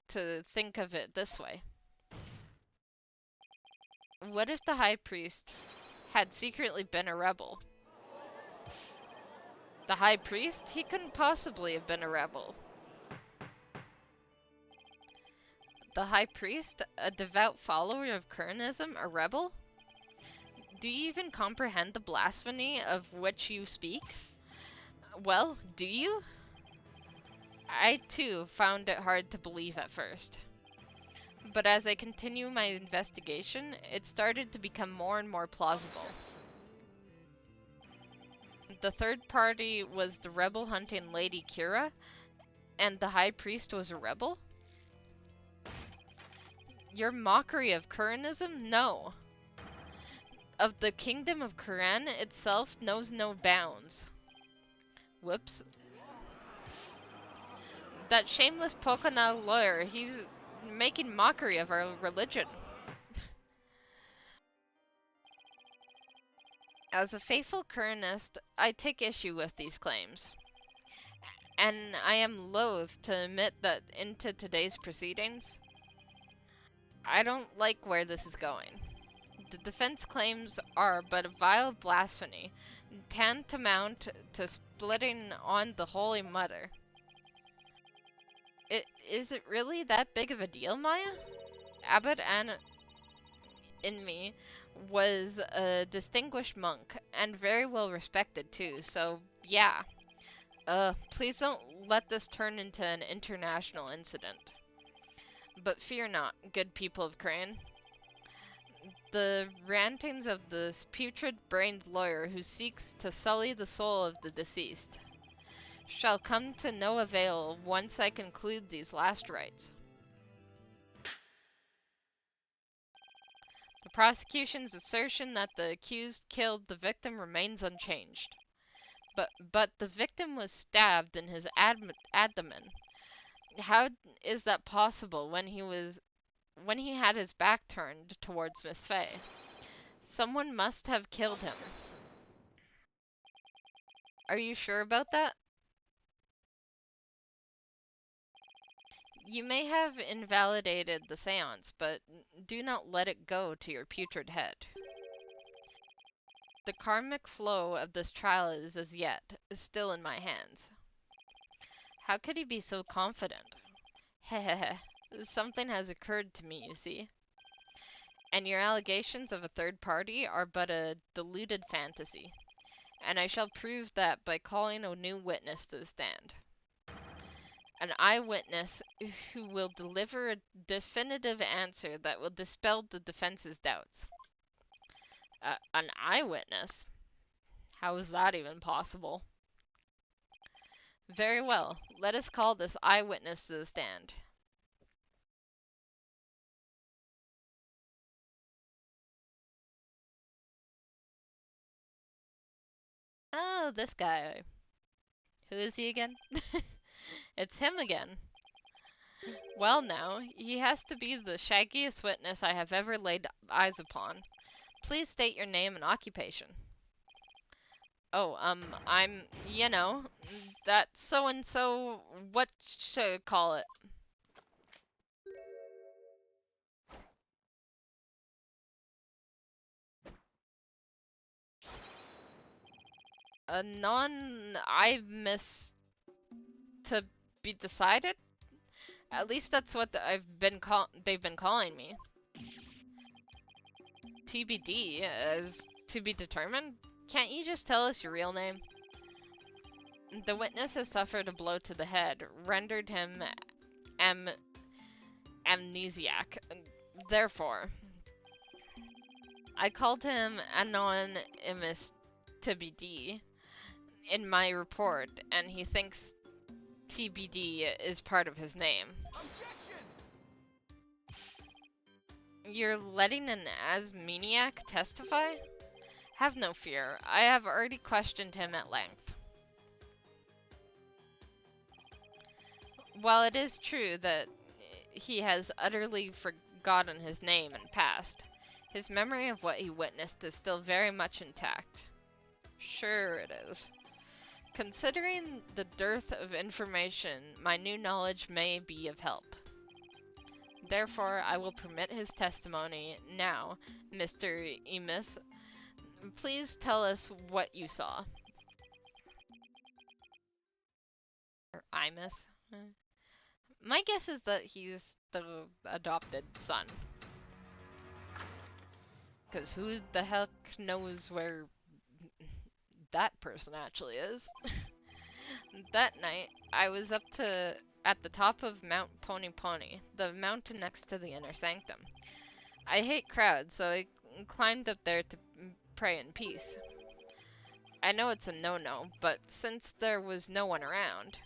to think of it this way. What if the high priest had secretly been a rebel? The high priest? He couldn't possibly have been a rebel. The high priest? A devout follower of Kurnism? A rebel? Do you even comprehend the blasphemy of which you speak? Well, do you? I, too, found it hard to believe at first. But as I continue my investigation, it started to become more and more plausible. The third party was the rebel hunting Lady Kira, and the high priest was a rebel? Your mockery of Kurnism? No. Of the kingdom of Kuran itself knows no bounds. Whoops. That shameless Pokana lawyer, he's making mockery of our religion. As a faithful Kuranist, I take issue with these claims. And I am loath to admit that into today's proceedings. I don't like where this is going. The defense claims are but a vile blasphemy, tantamount to splitting on the Holy Mother. Is it really that big of a deal, Maya? Abbot Anna in me was a distinguished monk, and very well respected too, so yeah. Please don't let this turn into an international incident. But fear not, good people of Crane. The rantings of this putrid-brained lawyer who seeks to sully the soul of the deceased shall come to no avail once I conclude these last rites. The prosecution's assertion that the accused killed the victim remains unchanged. But the victim was stabbed in his abdomen. How is that possible when he had his back turned towards Miss Fay? Someone must have killed him. Are you sure about that? You may have invalidated the seance, but do not let it go to your putrid head. The karmic flow of this trial is as yet still in my hands. How could he be so confident? Hehehe. Something has occurred to me, you see. And your allegations of a third party are but a deluded fantasy. And I shall prove that by calling a new witness to the stand. An eyewitness who will deliver a definitive answer that will dispel the defense's doubts. An eyewitness? How is that even possible? Very well, let us call this eyewitness to the stand. Oh, this guy. Who is he again? It's him again. Well now, he has to be the shaggiest witness I have ever laid eyes upon. Please state your name and occupation. Oh, I'm, that so-and-so, what should I call it? A I've missed to be decided? At least that's what they've been calling me. TBD, as to be determined? Can't you just tell us your real name? The witness has suffered a blow to the head, rendered him am amnesiac. Therefore, I called him anonymous TBD in my report, and he thinks TBD is part of his name. Objection! You're letting an asmeniac testify? Have no fear. I have already questioned him at length. While it is true that he has utterly forgotten his name and past, his memory of what he witnessed is still very much intact. Sure it is. Considering the dearth of information, my new knowledge may be of help. Therefore, I will permit his testimony now, Mr. Emis. Please tell us what you saw. Or Imus? My guess is that he's the adopted son. Because who the heck knows where that person actually is? That night, I was at the top of Mount Pony Pony, the mountain next to the inner sanctum. I hate crowds, so I climbed up there to pray in peace. I know it's a no-no, but since there was no one around,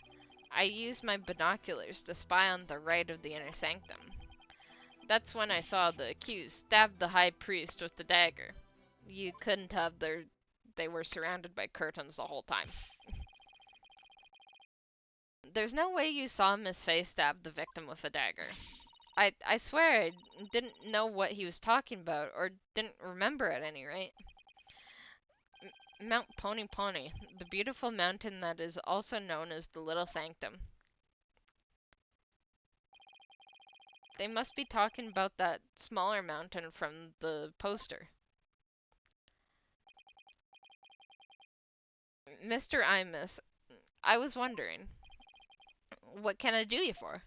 I used my binoculars to spy on the right of the inner sanctum. That's when I saw the accused stab the high priest with the dagger. You couldn't have they were surrounded by curtains the whole time. There's no way you saw Miss Faye stab the victim with a dagger. I swear I didn't know what he was talking about, or didn't remember at any rate. Mount Pony Pony, the beautiful mountain that is also known as the Little Sanctum. They must be talking about that smaller mountain from the poster. Mr. Imus, I was wondering, what can I do you for?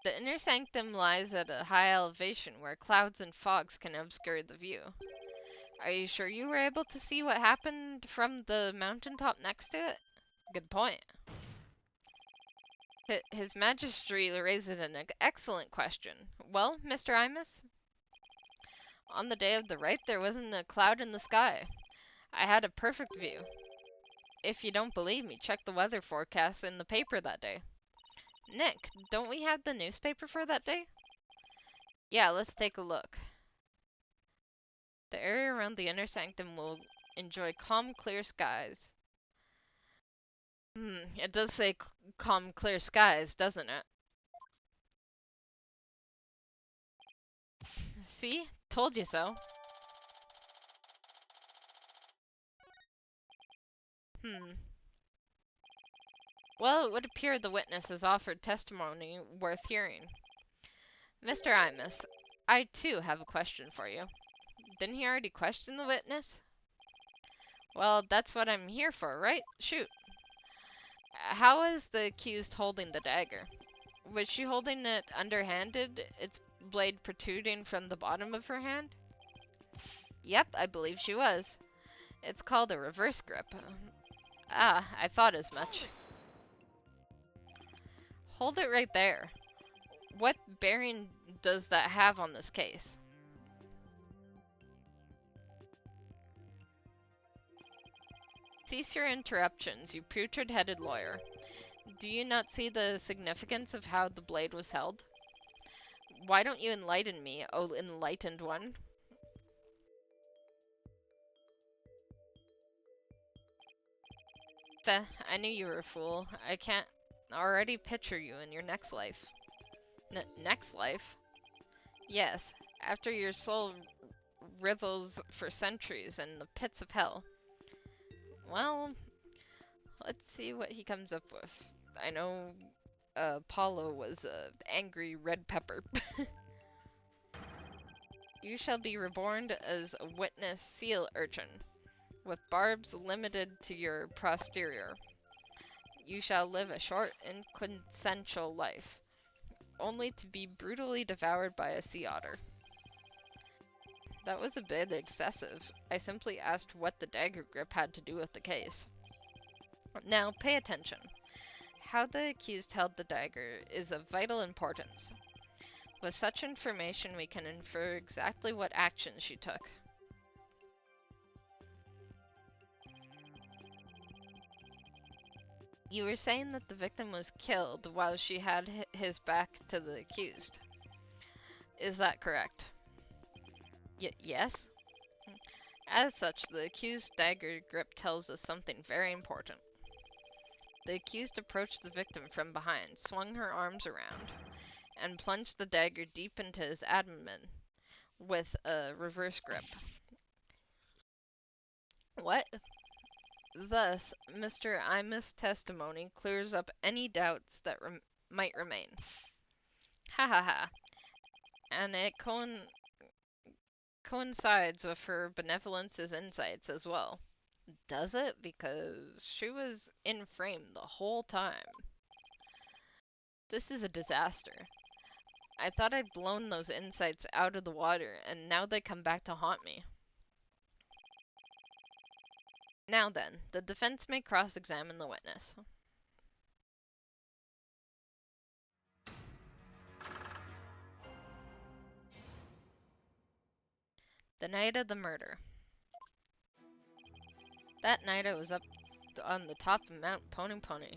The inner sanctum lies at a high elevation where clouds and fogs can obscure the view. Are you sure you were able to see what happened from the mountaintop next to it? Good point. His Majesty raises an excellent question. Well, Mr. Imus? On the day of the rite, there wasn't a cloud in the sky. I had a perfect view. If you don't believe me, check the weather forecast in the paper that day. Nick, don't we have the newspaper for that day? Yeah, let's take a look. The area around the inner sanctum will enjoy calm, clear skies. It does say calm, clear skies, doesn't it? See? Told you so. Well, it would appear the witness has offered testimony worth hearing. Mr. Imus, I too have a question for you. Didn't he already question the witness? Well, that's what I'm here for, right? Shoot. How is the accused holding the dagger? Was she holding it underhanded, its blade protruding from the bottom of her hand? Yep, I believe she was. It's called a reverse grip. Ah, I thought as much. Hold it right there. What bearing does that have on this case? Cease your interruptions, you putrid-headed lawyer. Do you not see the significance of how the blade was held? Why don't you enlighten me, O enlightened one? I knew you were a fool. I can't already picture you in your next life. Next life? Yes, after your soul writhles for centuries in the pits of hell. Well, let's see what he comes up with. I know Paulo was a angry red pepper. You shall be reborn as a witness seal urchin, with barbs limited to your posterior. You shall live a short and quintessential life, only to be brutally devoured by a sea otter. That was a bit excessive. I simply asked what the dagger grip had to do with the case. Now, pay attention. How the accused held the dagger is of vital importance. With such information, we can infer exactly what actions she took. You were saying that the victim was killed while she had his back to the accused. Is that correct? Yes? As such, the accused's dagger grip tells us something very important. The accused approached the victim from behind, swung her arms around, and plunged the dagger deep into his abdomen with a reverse grip. What? Thus, Mr. Imus' testimony clears up any doubts that might remain. Ha ha ha. And it coincides with her benevolence's insights as well. Does it? Because she was in frame the whole time. This is a disaster. I thought I'd blown those insights out of the water, and now they come back to haunt me. Now then, the defense may cross-examine the witness. The night of the murder. That night I was up on the top of Mount Pony Pony.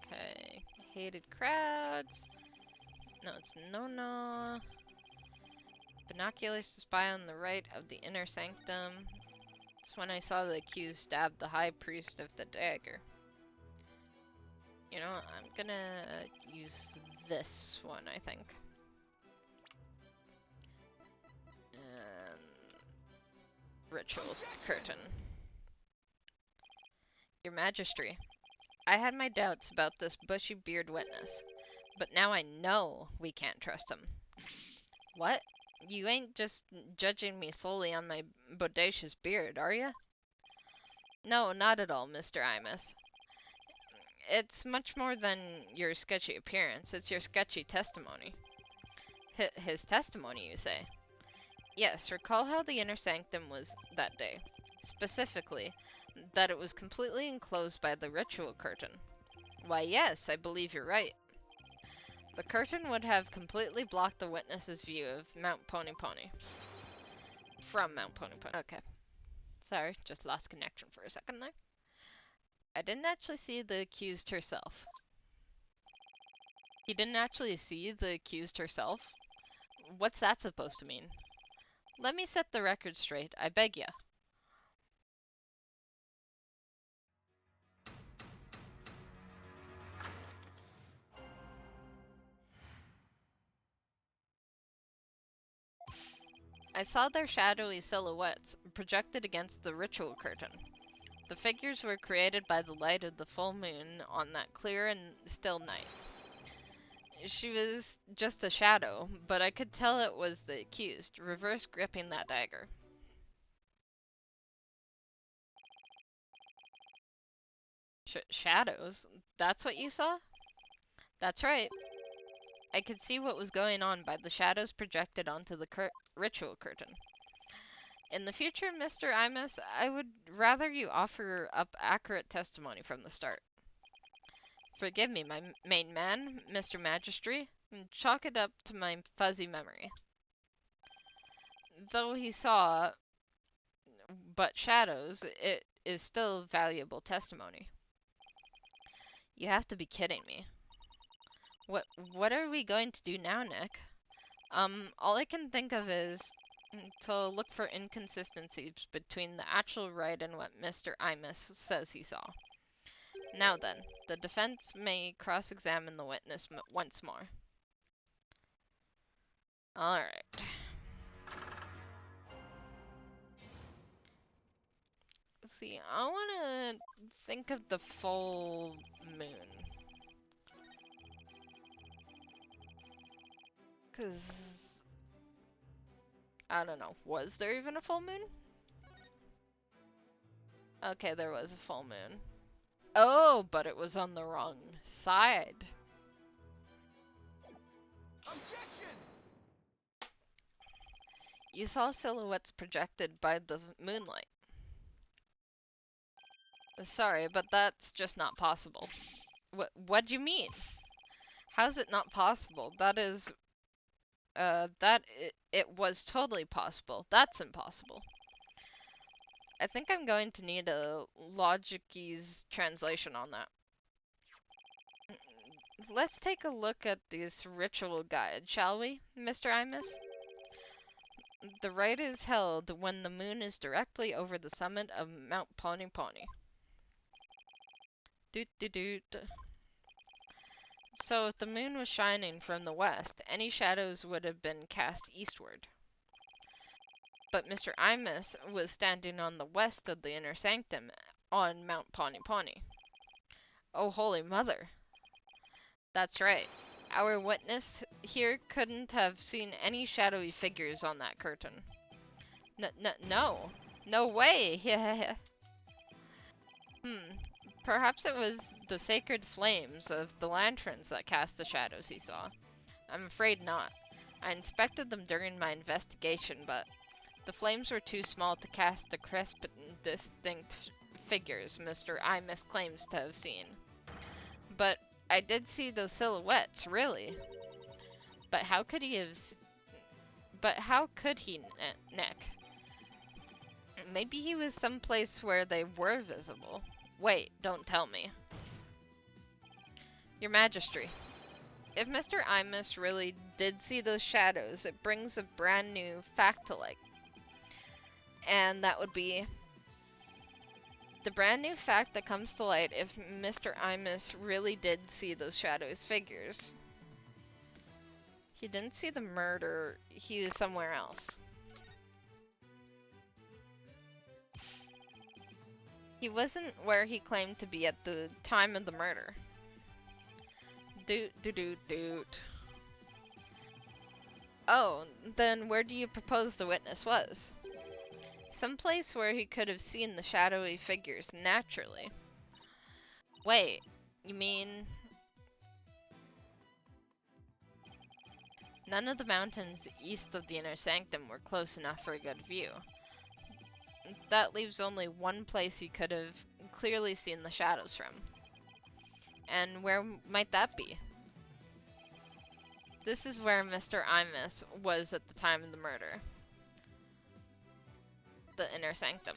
Okay, hated crowds. No, it's no. Binoculars to spy on the right of the inner sanctum. It's when I saw the accused stab the high priest of the dagger. You know, I'm gonna use this one, I think. Ritual curtain. Your Majesty, I had my doubts about this bushy-beard witness, but now I know we can't trust him. What? You ain't just judging me solely on my bodacious beard, are ya? No, not at all, Mr. Imus. It's much more than your sketchy appearance, it's your sketchy testimony. His testimony, you say? Yes, recall how the inner sanctum was that day. Specifically, that it was completely enclosed by the ritual curtain. Why, yes, I believe you're right. The curtain would have completely blocked the witness's view of Mount Pony Pony. From Mount Pony Pony. Okay. Sorry, just lost connection for a second there. I didn't actually see the accused herself. He didn't actually see the accused herself? What's that supposed to mean? Let me set the record straight, I beg ya. I saw their shadowy silhouettes projected against the ritual curtain. The figures were created by the light of the full moon on that clear and still night. She was just a shadow, but I could tell it was the accused, reverse gripping that dagger. Shadows? That's what you saw? That's right. I could see what was going on by the shadows projected onto the ritual curtain. In the future, Mr. Imus, I would rather you offer up accurate testimony from the start. Forgive me, my main man, Mr. Magistrate, and chalk it up to my fuzzy memory. Though he saw but shadows, it is still valuable testimony. You have to be kidding me. What are we going to do now, Nick? All I can think of is to look for inconsistencies between the actual Wright and what Mr. Imus says he saw. Now then, the defense may cross-examine the witness once more. Alright. See, I wanna think of the full moon. 'Cause I don't know, was there even a full moon? Okay, there was a full moon. Oh, but it was on the wrong side. Objection! You saw silhouettes projected by the moonlight. Sorry, but that's just not possible. What do you mean? How's it not possible? That is, it was totally possible. That's impossible. I think I'm going to need a Logic's translation on that. Let's take a look at this ritual guide, shall we, Mr. Imus? The rite is held when the moon is directly over the summit of Mount Pony Pony. Doot doot doot. So if the moon was shining from the west, any shadows would have been cast eastward. But Mr. Imus was standing on the west of the inner sanctum on Mount Pony Pony. Oh, Holy Mother! That's right. Our witness here couldn't have seen any shadowy figures on that curtain. No. No way! Perhaps it was the sacred flames of the lanterns that cast the shadows he saw. I'm afraid not. I inspected them during my investigation, but the flames were too small to cast the crisp and distinct figures Mr. Imus claims to have seen. But I did see those silhouettes, really. But how could he, Nick? Maybe he was someplace where they were visible. Wait, don't tell me. Your Majesty, if Mr. Imus really did see those shadows, it brings a brand new fact to light. And that would be the brand new fact that comes to light if Mr. Imus really did see those shadows figures. He didn't see the murder, he was somewhere else. He wasn't where he claimed to be at the time of the murder. Doot. Oh, then where do you propose the witness was? Someplace where he could have seen the shadowy figures naturally. Wait, you mean... None of the mountains east of the inner sanctum were close enough for a good view. That leaves only one place he could have clearly seen the shadows from. And where might that be? This is where Mr. Imus was at the time of the murder. The inner sanctum.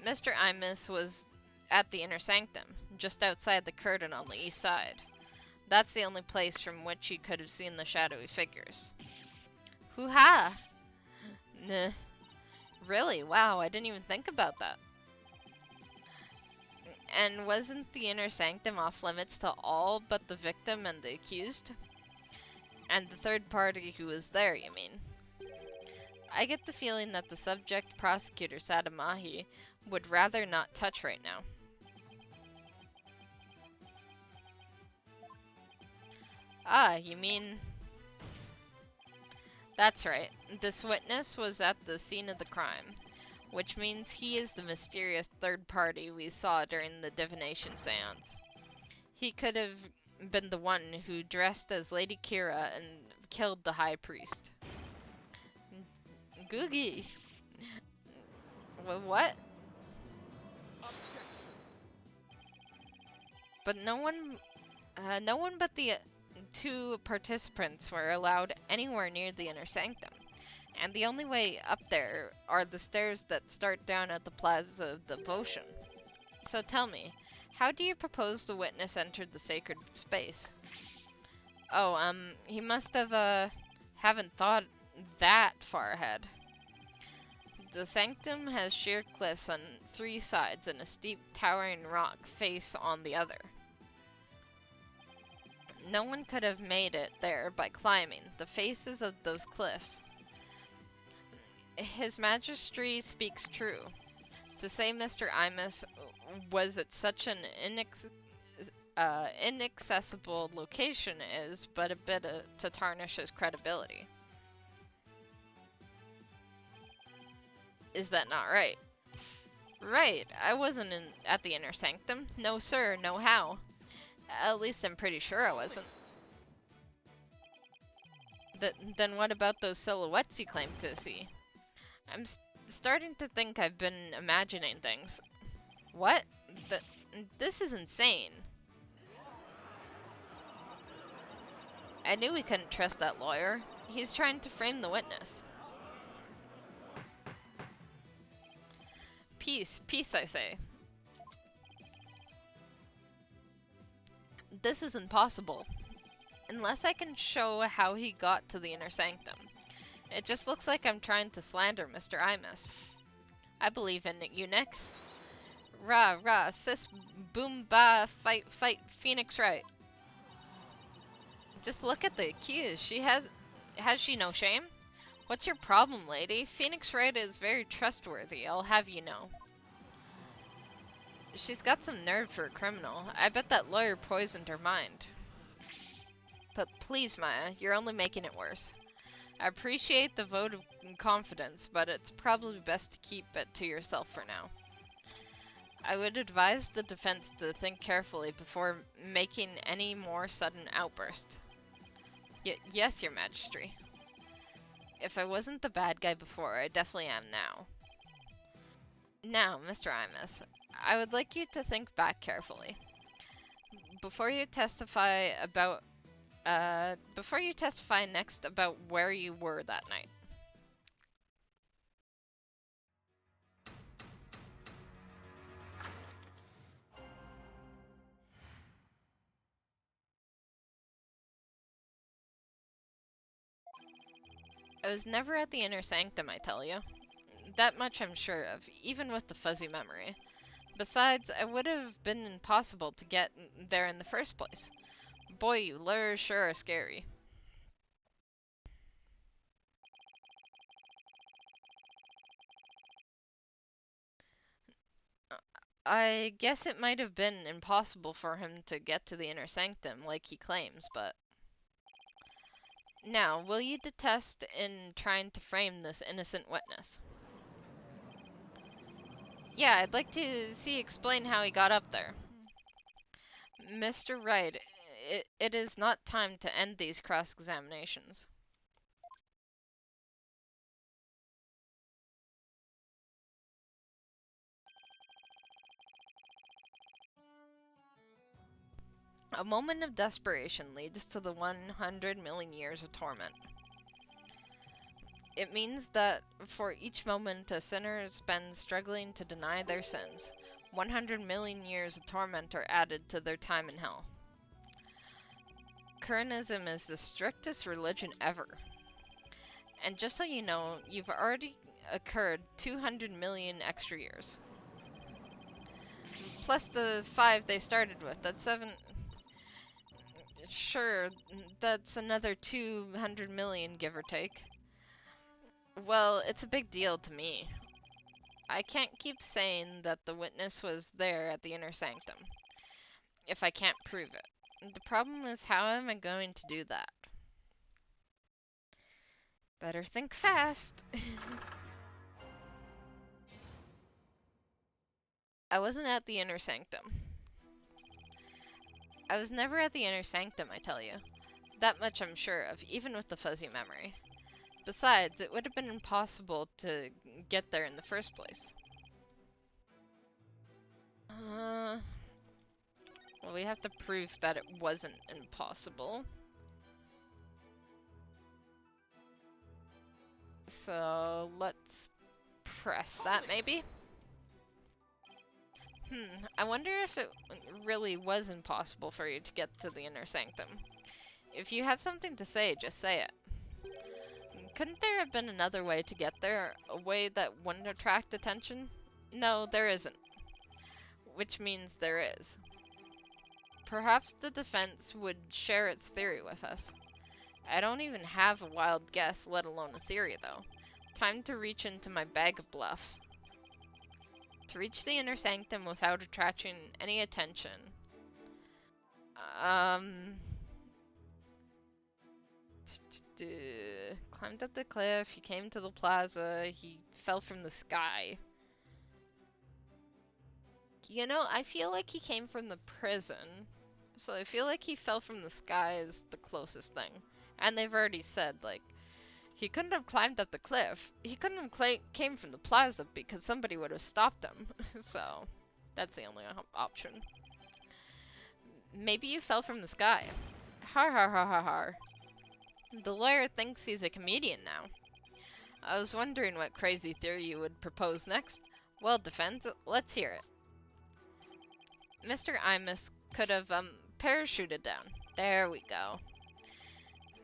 Mr. Imus was at the inner sanctum, just outside the curtain on the east side. That's the only place from which he could have seen the shadowy figures. Hoo-ha! Nah. Really? Wow, I didn't even think about that. And wasn't the inner sanctum off limits to all but the victim and the accused? And the third party who was there, you mean? I get the feeling that the subject prosecutor Sadamahi would rather not touch right now. Ah, you mean... That's right. This witness was at the scene of the crime, which means he is the mysterious third party we saw during the divination seance. He could have been the one who dressed as Lady Kira and killed the High Priest. Googie! What? Objection! But no one but the two participants were allowed anywhere near the inner sanctum, and the only way up there are the stairs that start down at the Plaza of Devotion. So tell me, how do you propose the witness entered the sacred space? Oh, he must have, haven't thought that far ahead. The sanctum has sheer cliffs on three sides and a steep, towering rock face on the other. No one could have made it there by climbing the faces of those cliffs. His Majesty speaks true. To say Mr. Imus was at such an inaccessible location is but a bit to tarnish his credibility. Is that not right? Right, I wasn't at the Inner Sanctum. No sir, no how. At least I'm pretty sure I wasn't. Then what about those silhouettes you claim to see? I'm starting to think I've been imagining things. What? This is insane. I knew we couldn't trust that lawyer. He's trying to frame the witness. Peace, peace, I say. This is impossible. Unless I can show how he got to the Inner Sanctum. It just looks like I'm trying to slander Mr. Imus. I believe in it, you, Nick. Rah, rah, sis, boom, ba, fight, fight, Phoenix Wright. Just look at the accused. Has she no shame? What's your problem, lady? Phoenix Wright is very trustworthy, I'll have you know. She's got some nerve for a criminal. I bet that lawyer poisoned her mind. But please, Maya, you're only making it worse. I appreciate the vote of confidence, but it's probably best to keep it to yourself for now. I would advise the defense to think carefully before making any more sudden outbursts. Yes, Your Majesty. If I wasn't the bad guy before, I definitely am now. Now, Mr. Imus, I would like you to think back carefully. Before you testify next about where you were that night. I was never at the Inner Sanctum, I tell you. That much I'm sure of, even with the fuzzy memory. Besides, it would have been impossible to get there in the first place. Boy, you lures sure are scary. I guess it might have been impossible for him to get to the Inner Sanctum like he claims, but... Now, will you detest in trying to frame this innocent witness? Yeah, I'd like to see explain how he got up there. Mr. Wright, it is not time to end these cross-examinations. A moment of desperation leads to the 100 million years of torment. It means that for each moment a sinner spends struggling to deny their sins, 100 million years of torment are added to their time in hell. Kuranism is the strictest religion ever. And just so you know, you've already occurred 200 million extra years. Plus the 5 they started with, that's 7... Sure, that's another 200 million, give or take. Well, it's a big deal to me. I can't keep saying that the witness was there at the Inner Sanctum, if I can't prove it. The problem is, how am I going to do that? Better think fast. I wasn't at the Inner Sanctum. I was never at the Inner Sanctum, I tell you. That much I'm sure of, even with the fuzzy memory. Besides, it would have been impossible to get there in the first place. Well, we have to prove that it wasn't impossible. So, let's press that, maybe? I wonder if it really was impossible for you to get to the Inner Sanctum. If you have something to say, just say it. Couldn't there have been another way to get there? A way that wouldn't attract attention? No, there isn't. Which means there is. Perhaps the defense would share its theory with us. I don't even have a wild guess, let alone a theory, though. Time to reach into my bag of bluffs. To reach the inner sanctum without attracting any attention. Climbed up the cliff, he came to the plaza, he fell from the sky. You know, I feel like he came from the prison. So I feel like he fell from the sky is the closest thing. And they've already said, like, he couldn't have climbed up the cliff. He couldn't have came from the plaza because somebody would have stopped him. So, that's the only option. Maybe you fell from the sky. Har har har har har. The lawyer thinks he's a comedian now. I was wondering what crazy theory you would propose next. Well, defense, let's hear it. Mr. Imus could have, parachuted down. There we go.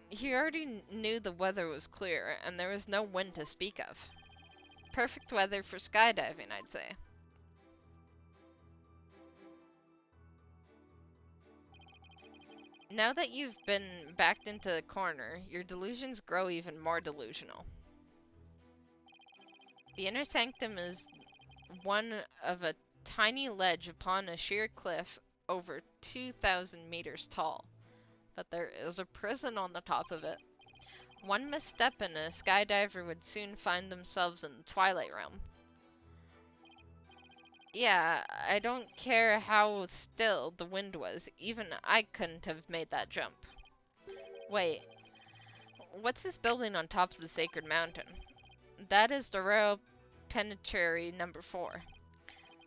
He already knew the weather was clear, and there was no wind to speak of. Perfect weather for skydiving, I'd say. Now that you've been backed into the corner, your delusions grow even more delusional. The inner sanctum is one of a tiny ledge upon a sheer cliff over 2,000 meters tall. That there is a prison on the top of it. One misstep and a skydiver would soon find themselves in the Twilight Realm. Yeah, I don't care how still the wind was, even I couldn't have made that jump. Wait, what's this building on top of the Sacred Mountain? That is the Royal Penitentiary number 4.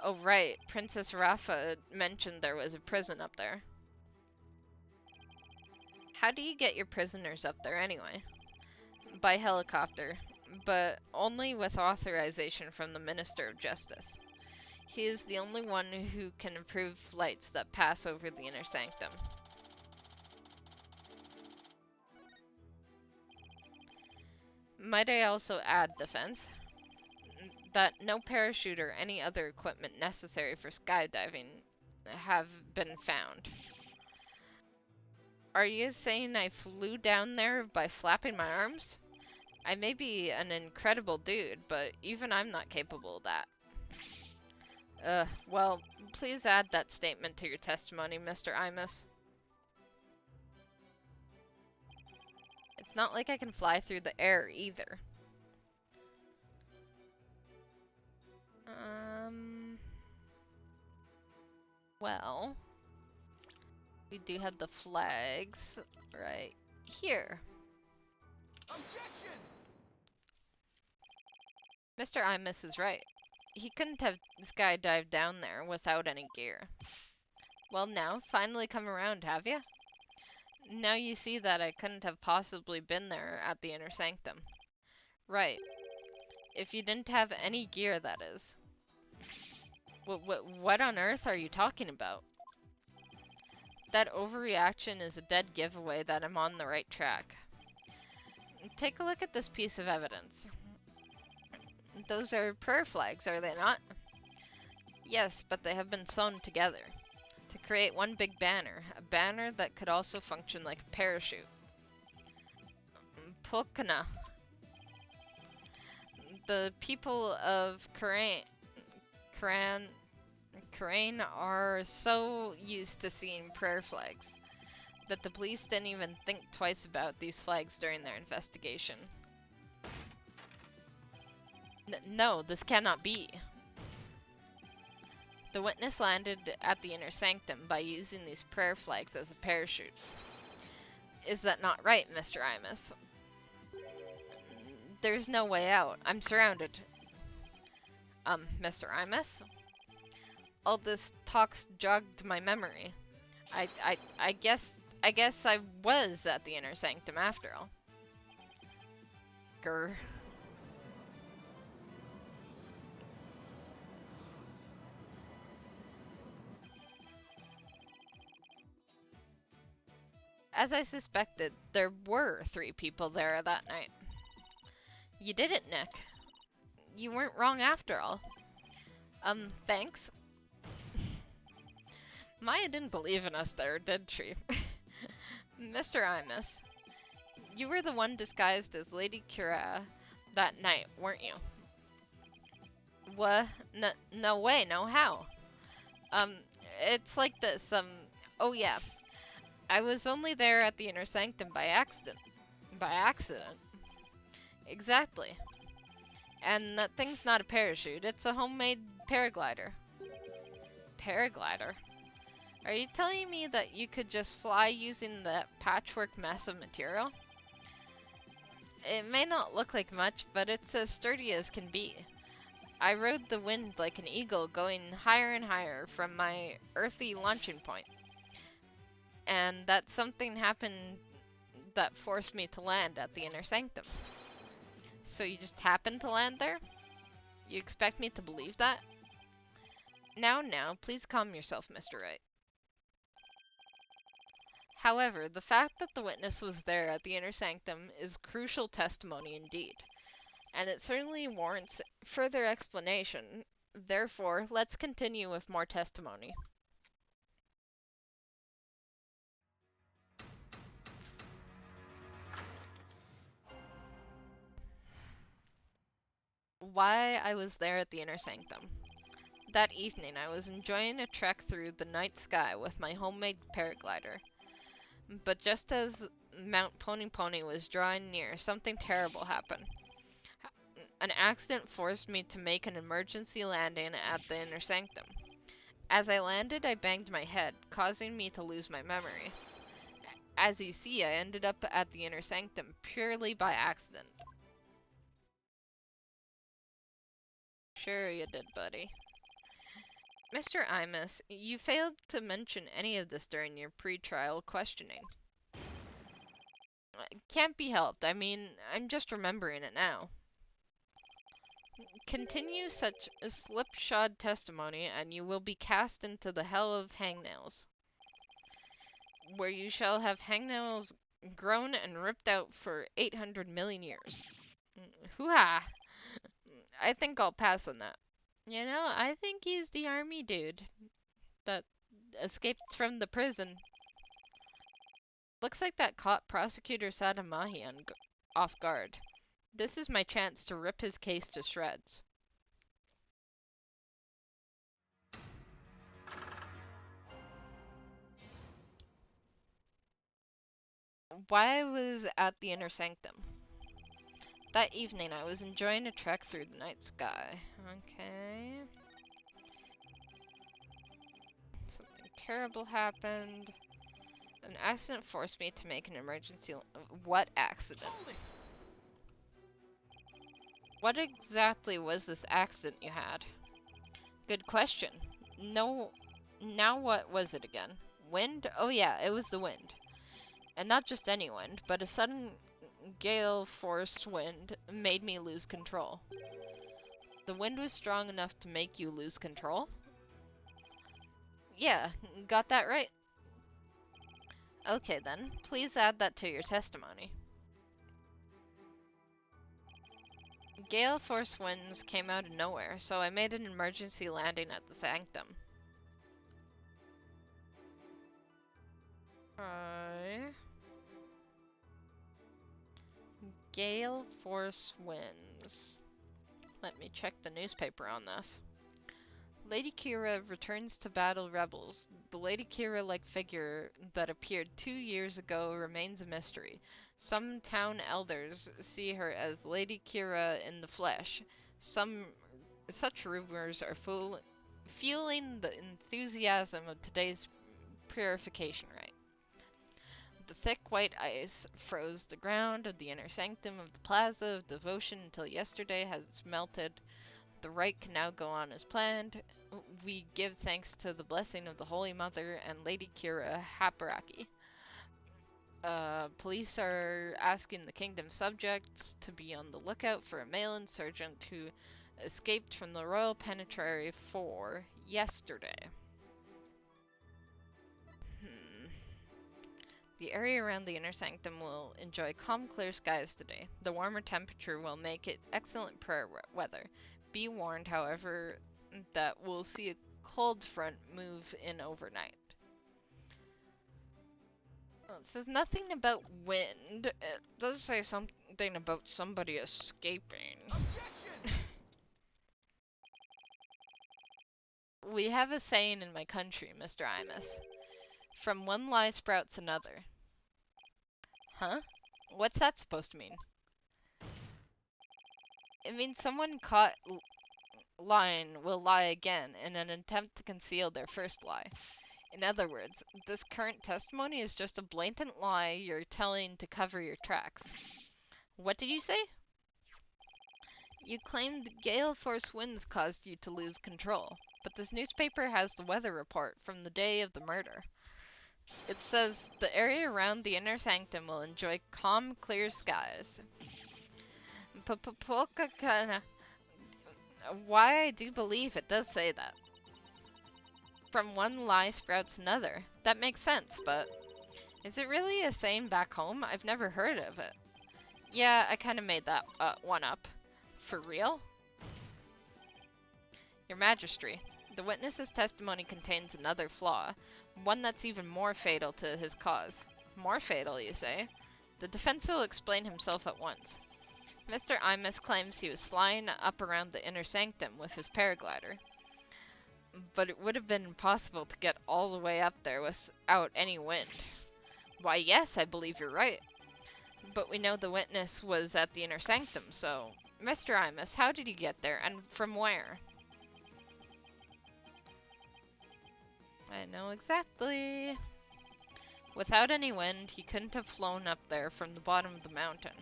Oh right, Princess Rafa mentioned there was a prison up there. How do you get your prisoners up there anyway? By helicopter, but only with authorization from the Minister of Justice. He is the only one who can approve flights that pass over the inner sanctum. Might I also add, defense, that no parachute or any other equipment necessary for skydiving have been found. Are you saying I flew down there by flapping my arms? I may be an incredible dude, but even I'm not capable of that. Well, please add that statement to your testimony, Mr. Imus. It's not like I can fly through the air, either. Well, we do have the flags right here. Objection! Mr. Imus is right. He couldn't have skydived down there without any gear. Well now, finally come around, have ya? Now you see that I couldn't have possibly been there at the inner sanctum. Right. If you didn't have any gear, that is. What on earth are you talking about? That overreaction is a dead giveaway that I'm on the right track. Take a look at this piece of evidence. Those are prayer flags, are they not? Yes, but they have been sewn together to create one big banner, a banner that could also function like a parachute. Pulkana. The people of Karain are so used to seeing prayer flags that the police didn't even think twice about these flags during their investigation. No, this cannot be. The witness landed at the inner sanctum by using these prayer flags as a parachute. Is that not right, Mr. Imus? There's no way out. I'm surrounded. Mr. Imus? All this talk's jogged my memory. I guess I was at the inner sanctum after all. Grr. As I suspected, there were 3 people there that night. You did it, Nick. You weren't wrong after all. Thanks. Maya didn't believe in us there, did she? Mr. Imus, you were the one disguised as Lady Kira that night, weren't you? What? No way, no how. Um, it's like this, oh yeah. I was only there at the inner sanctum by accident. By accident? Exactly. And that thing's not a parachute, it's a homemade paraglider. Paraglider? Are you telling me that you could just fly using that patchwork mess of material? It may not look like much, but it's as sturdy as can be. I rode the wind like an eagle, going higher and higher from my earthly launching point. And that something happened that forced me to land at the inner sanctum. So you just happened to land there? You expect me to believe that? Now, please calm yourself, Mr. Wright. However, the fact that the witness was there at the inner sanctum is crucial testimony indeed, and it certainly warrants further explanation. Therefore, let's continue with more testimony. Why I was there at the inner sanctum. That evening, I was enjoying a trek through the night sky with my homemade paraglider. But just as Mount Pony Pony was drawing near, something terrible happened. An accident forced me to make an emergency landing at the inner sanctum. As I landed, I banged my head, causing me to lose my memory. As you see, I ended up at the inner sanctum purely by accident. Sure you did, buddy. Mr. Imus, you failed to mention any of this during your pre-trial questioning. Can't be helped. I mean, I'm just remembering it now. Continue such slipshod testimony, and you will be cast into the hell of hangnails, where you shall have hangnails grown and ripped out for 800 million years. Hoo-ha! I think I'll pass on that. You know, I think he's the army dude that escaped from the prison. Looks like that caught Prosecutor Sadamahi off guard. This is my chance to rip his case to shreds. Why I was at the inner sanctum. That evening I was enjoying a trek through the night sky. Okay. Something terrible happened. An accident forced me to make an emergency... What accident? What exactly was this accident you had? Good question. No... Now what was it again? Wind? Oh yeah, it was the wind. And not just any wind, but a sudden gale-force wind made me lose control. The wind was strong enough to make you lose control? Yeah, got that right. Okay then, please add that to your testimony. Gale force winds came out of nowhere, so I made an emergency landing at the sanctum. Gale force winds. Let me check the newspaper on this. Lady Kira returns to battle rebels. The Lady Kira-like figure that appeared 2 years ago remains a mystery. Some town elders see her as Lady Kira in the flesh. Such rumors are fueling the enthusiasm of today's purification rite. The thick white ice froze the ground of the inner sanctum of the Plaza of Devotion until yesterday has melted. The rite can now go on as planned. We give thanks to the blessing of the Holy Mother and Lady Kira Haparaki. Police are asking the kingdom's subjects to be on the lookout for a male insurgent who escaped from the Royal Penitentiary 4 yesterday. The area around the inner sanctum will enjoy calm, clear skies today. The warmer temperature will make it excellent prayer weather. Be warned, however, that we'll see a cold front move in overnight. It says nothing about wind. It does say something about somebody escaping. Objection! We have a saying in my country, Mr. Imus. From one lie sprouts another. Huh? What's that supposed to mean? It means someone caught lying will lie again in an attempt to conceal their first lie. In other words, this current testimony is just a blatant lie you're telling to cover your tracks. What did you say? You claimed gale force winds caused you to lose control, but this newspaper has the weather report from the day of the murder. It says the area around the inner sanctum will enjoy calm, clear skies. Why I do believe it does say that. From one lie sprouts another. That makes sense, but is it really a saying back home? I've never heard of it. Yeah, I kind of made that one up. For real? Your Majesty, the witness's testimony contains another flaw, one that's even more fatal to his cause. More fatal, you say? The defense will explain himself at once. Mr. Imus claims he was flying up around the inner sanctum with his paraglider. But it would have been impossible to get all the way up there without any wind. Why, yes, I believe you're right. But we know the witness was at the inner sanctum, so... Mr. Imus, how did he get there, and from where? I know exactly. Without any wind, he couldn't have flown up there from the bottom of the mountain.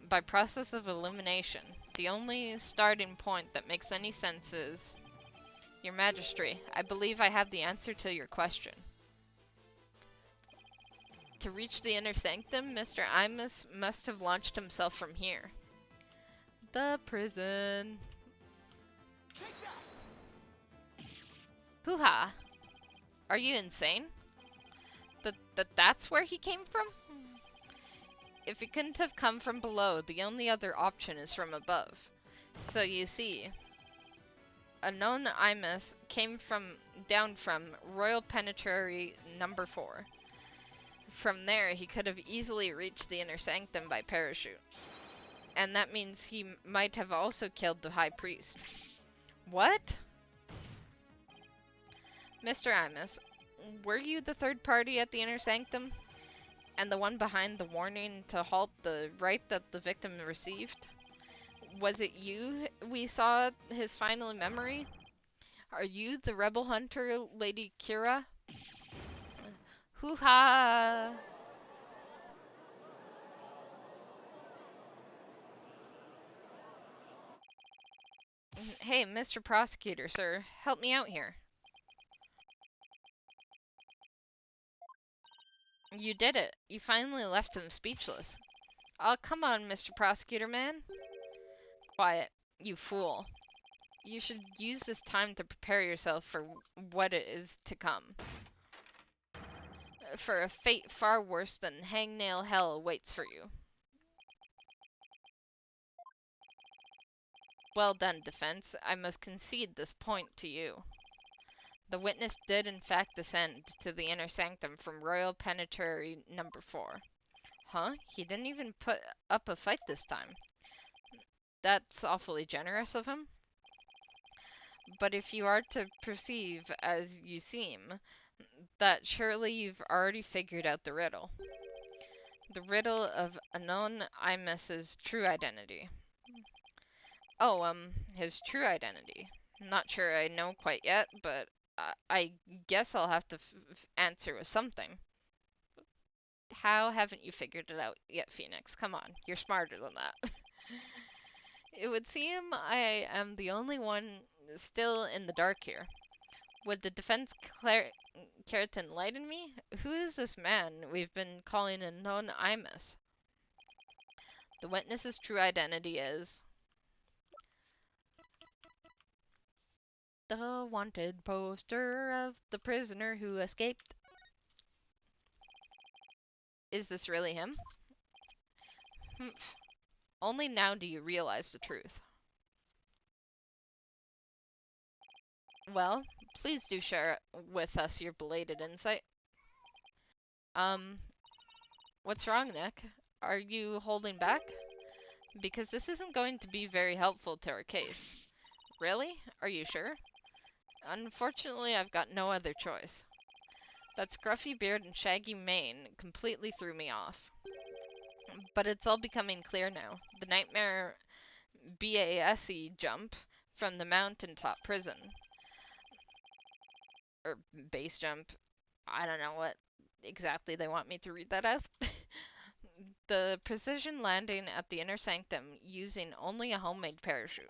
By process of elimination, the only starting point that makes any sense is... Your Majesty, I believe I have the answer to your question. To reach the inner sanctum, Mr. Imus must have launched himself from here. The prison. Take that! Hoo-ha! Are you insane? That's where he came from? If he couldn't have come from below, the only other option is from above. So you see, a known Imus came down from Royal Penitentiary Number 4. From there, he could have easily reached the inner sanctum by parachute. And that means he might have also killed the High Priest. What? Mr. Imus, were you the third party at the inner sanctum? And the one behind the warning to halt the right that the victim received? Was it you we saw his final memory? Are you the rebel hunter, Lady Kira? Hoo-ha! Hey, Mr. Prosecutor, sir, help me out here. You did it. You finally left him speechless. Oh, come on, Mr. Prosecutor man. Quiet, you fool. You should use this time to prepare yourself for what it is to come. For a fate far worse than hangnail hell awaits for you. Well done, defense. I must concede this point to you. The witness did in fact descend to the inner sanctum from Royal Penitentiary Number 4. Huh? He didn't even put up a fight this time. That's awfully generous of him. But if you are to perceive as you seem, that surely you've already figured out the riddle. The riddle of unknown Imus's true identity. Oh, his true identity. Not sure I know quite yet, but I guess I'll have to answer with something. How haven't you figured it out yet, Phoenix? Come on, you're smarter than that. It would seem I am the only one still in the dark here. Would the defense care to enlighten me? Who is this man we've been calling a known Imus? The witness's true identity is... the wanted poster of the prisoner who escaped. Is this really him? Humph. Only now do you realize the truth. Well, please do share with us your belated insight. What's wrong, Nick? Are you holding back? Because this isn't going to be very helpful to our case. Really? Are you sure? Unfortunately, I've got no other choice. That scruffy beard and shaggy mane completely threw me off. But it's all becoming clear now. The nightmare BASE jump from the mountaintop prison. Or base jump. I don't know what exactly they want me to read that as. The precision landing at the inner sanctum using only a homemade parachute.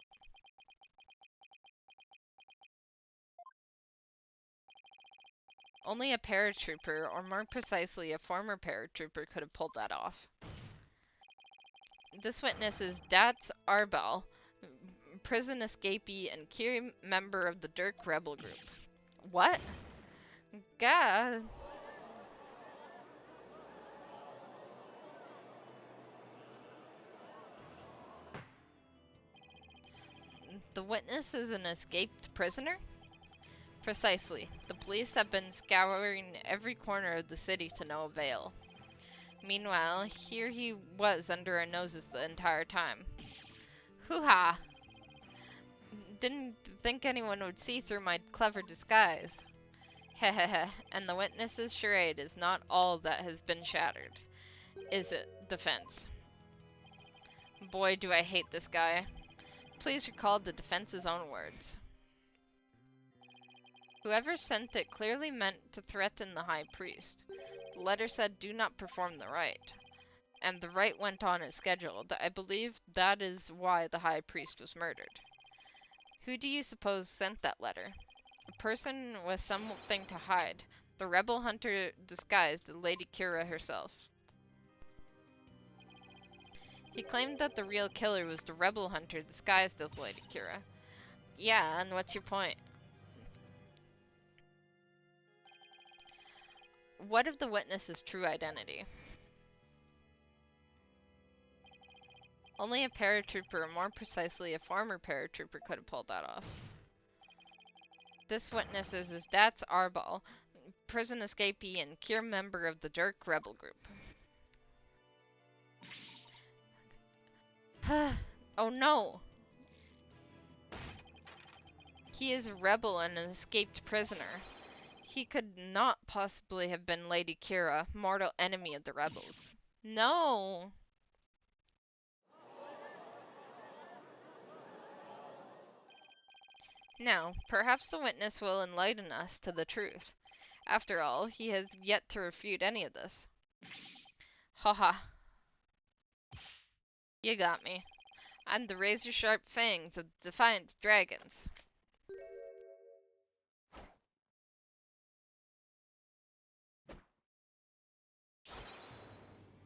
Only a paratrooper, or more precisely a former paratrooper, could have pulled that off. This witness is Dats Arbal, prison escapee and key member of the Dirk rebel group. What? God. The witness is an escaped prisoner? Precisely. The police have been scouring every corner of the city to no avail. Meanwhile, here he was under our noses the entire time. Hoo-ha! Didn't think anyone would see through my clever disguise. Hehehe, and the witness's charade is not all that has been shattered. Is it, defense? Boy, do I hate this guy. Please recall the defense's own words. Whoever sent it clearly meant to threaten the high priest. The letter said, "Do not perform the rite." And the rite went on as scheduled. I believe that is why the high priest was murdered. Who do you suppose sent that letter? A person with something to hide. The rebel hunter disguised the Lady Kira herself. He claimed that the real killer was the rebel hunter disguised as Lady Kira. Yeah, and what's your point? What of the witness's true identity? Only a paratrooper, or more precisely a former paratrooper, could have pulled that off. This witness is Dats Arbal, prison escapee and key member of the Dirk rebel group. Oh no! He is a rebel and an escaped prisoner. He could not possibly have been Lady Kira, mortal enemy of the rebels. No! Now, perhaps the witness will enlighten us to the truth. After all, he has yet to refute any of this. Haha. You got me. I'm the razor-sharp fangs of the Defiant Dragons.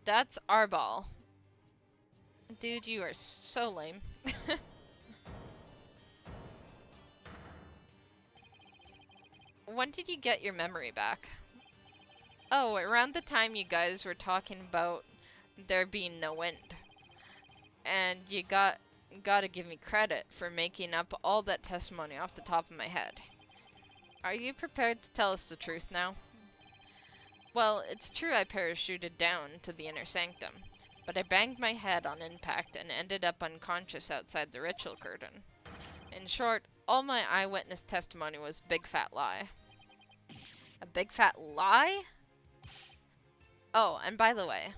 That's Arbal. Dude, you are so lame. When did you get your memory back? Oh, around the time you guys were talking about there being no wind. And you gotta give me credit for making up all that testimony off the top of my head. Are you prepared to tell us the truth now? Well, it's true I parachuted down to the inner sanctum, but I banged my head on impact and ended up unconscious outside the ritual curtain. In short, all my eyewitness testimony was a big fat lie. A big fat lie? Oh, and by the way,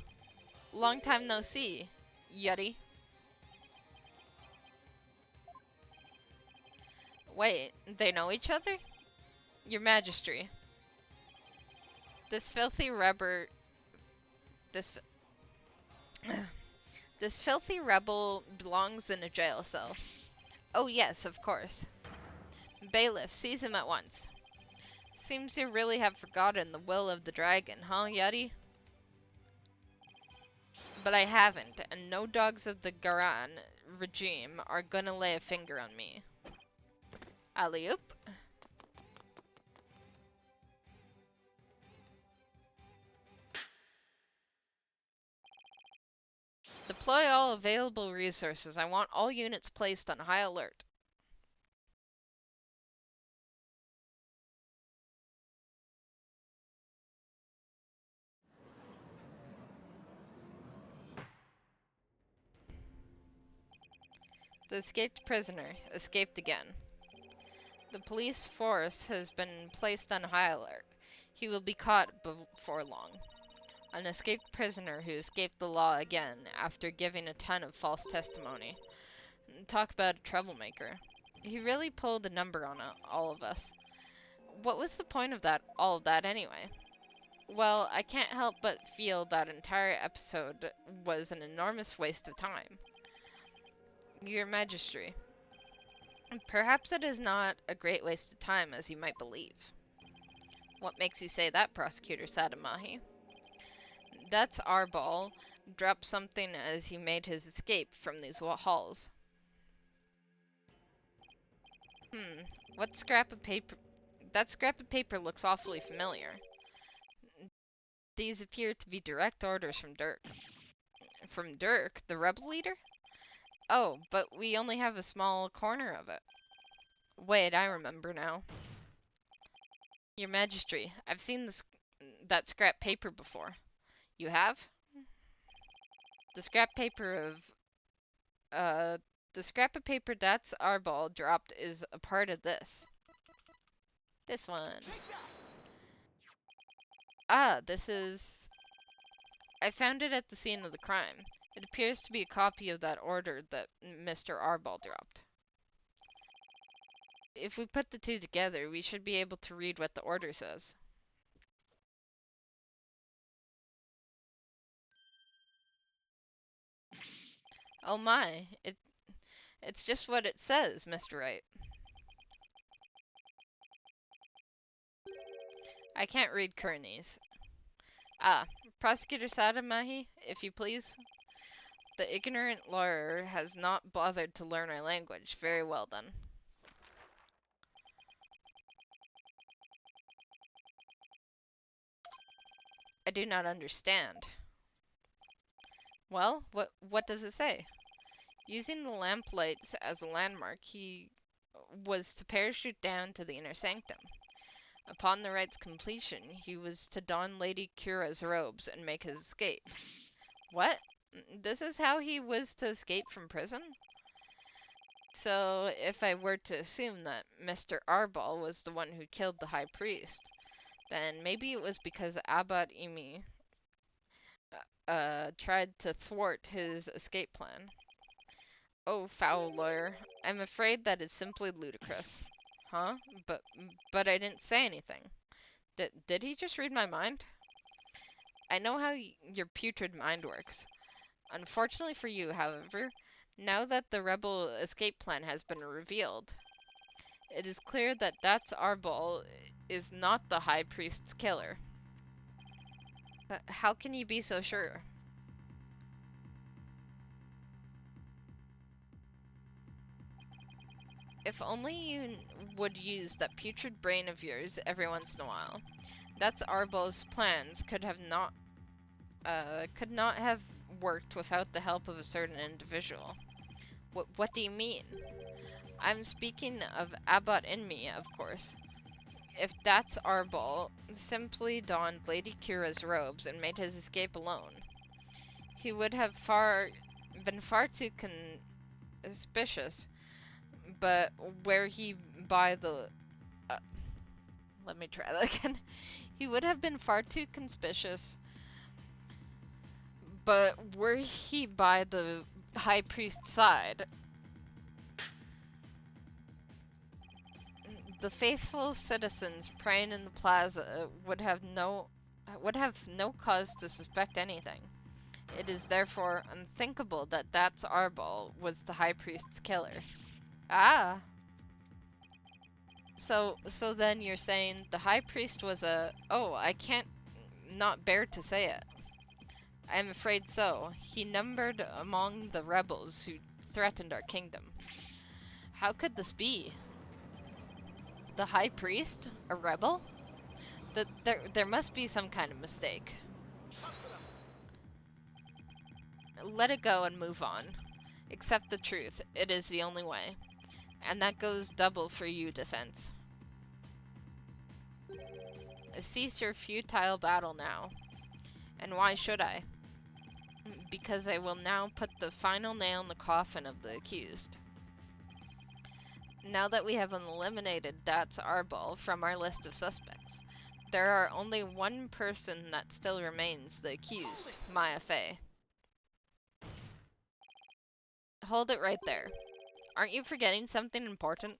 long time no see, Yeti. Wait, they know each other? Your Majesty. This filthy rubber... This filthy rebel belongs in a jail cell. Oh yes, of course. Bailiff, seize him at once. Seems you really have forgotten the will of the dragon, huh, Yeti? But I haven't, and no dogs of the Garan regime are gonna lay a finger on me. Alley-oop. Deploy all available resources. I want all units placed on high alert. The escaped prisoner escaped again. The police force has been placed on high alert. He will be caught before long. An escaped prisoner who escaped the law again after giving a ton of false testimony. Talk about a troublemaker. He really pulled a number on all of us. What was the point of all of that anyway? Well, I can't help but feel that entire episode was an enormous waste of time. Your Majesty, perhaps it is not a great waste of time as you might believe. What makes you say that, Prosecutor Sadamahi? That's Arbol dropped something as he made his escape from these halls. What scrap of paper? That scrap of paper looks awfully familiar. These appear to be direct orders from Dirk. From Dirk, the rebel leader? Oh, but we only have a small corner of it. Wait, I remember now. Your Majesty, I've seen that scrap paper before. You have? The scrap of paper that's Arbol dropped is a part of this. This one. Ah, this is... I found it at the scene of the crime. It appears to be a copy of that order that Mr. Arbol dropped. If we put the two together, we should be able to read what the order says. Oh my, it's just what it says, Mr. Wright. I can't read Kearney's. Ah, Prosecutor Sadamahi, if you please. The ignorant lawyer has not bothered to learn our language. Very well then. I do not understand. Well, what does it say? Using the lamplights as a landmark, he was to parachute down to the inner sanctum. Upon the rite's completion, he was to don Lady Kira's robes and make his escape. What? This is how he was to escape from prison? So, if I were to assume that Mr. Arbol was the one who killed the High Priest, then maybe it was because Abbot Imi tried to thwart his escape plan. Oh, foul lawyer. I'm afraid that is simply ludicrous. Huh? But I didn't say anything. Did he just read my mind? I know how your putrid mind works. Unfortunately for you, however, now that the rebel escape plan has been revealed, it is clear that that's Arbol is not the High Priest's killer. How can you be so sure? If only you would use that putrid brain of yours every once in a while. That's Arbol's plans could not have worked without the help of a certain individual. What do you mean? I'm speaking of Abbot Inmi, of course. If that's Arbol, simply donned Lady Kira's robes and made his escape alone, he would have been far too conspicuous. But where he by the... let me try that again. He would have been far too conspicuous. But were he by the High Priest's side, the faithful citizens praying in the plaza would have no cause to suspect anything. It is therefore unthinkable that that's Arbol was the High Priest's killer. Ah. So then you're saying the High Priest was a... Oh, I can't not bear to say it. I'm afraid so. He numbered among the rebels who threatened our kingdom. How could this be? The High Priest? A rebel? There must be some kind of mistake. Let it go and move on. Accept the truth. It is the only way. And that goes double for you, defense. Cease your futile battle now. And why should I? Because I will now put the final nail in the coffin of the accused. Now that we have eliminated That's Arbol from our list of suspects, there are only one person that still remains the accused, Maya Fey. Hold it right there. Aren't you forgetting something important?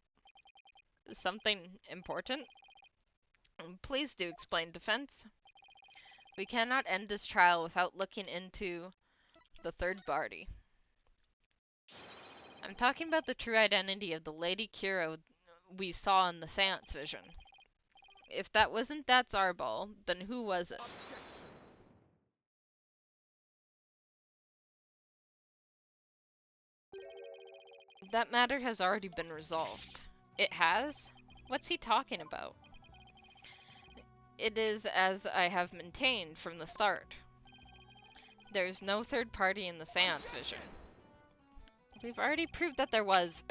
Something important? Please do explain, defense. We cannot end this trial without looking into the third party. I'm talking about the true identity of the Lady Kira we saw in the seance vision. If that wasn't That's Arbol, then who was it? That matter has already been resolved. It has? What's he talking about? It is as I have maintained from the start. There is no third party in the seance vision. We've already proved that there was.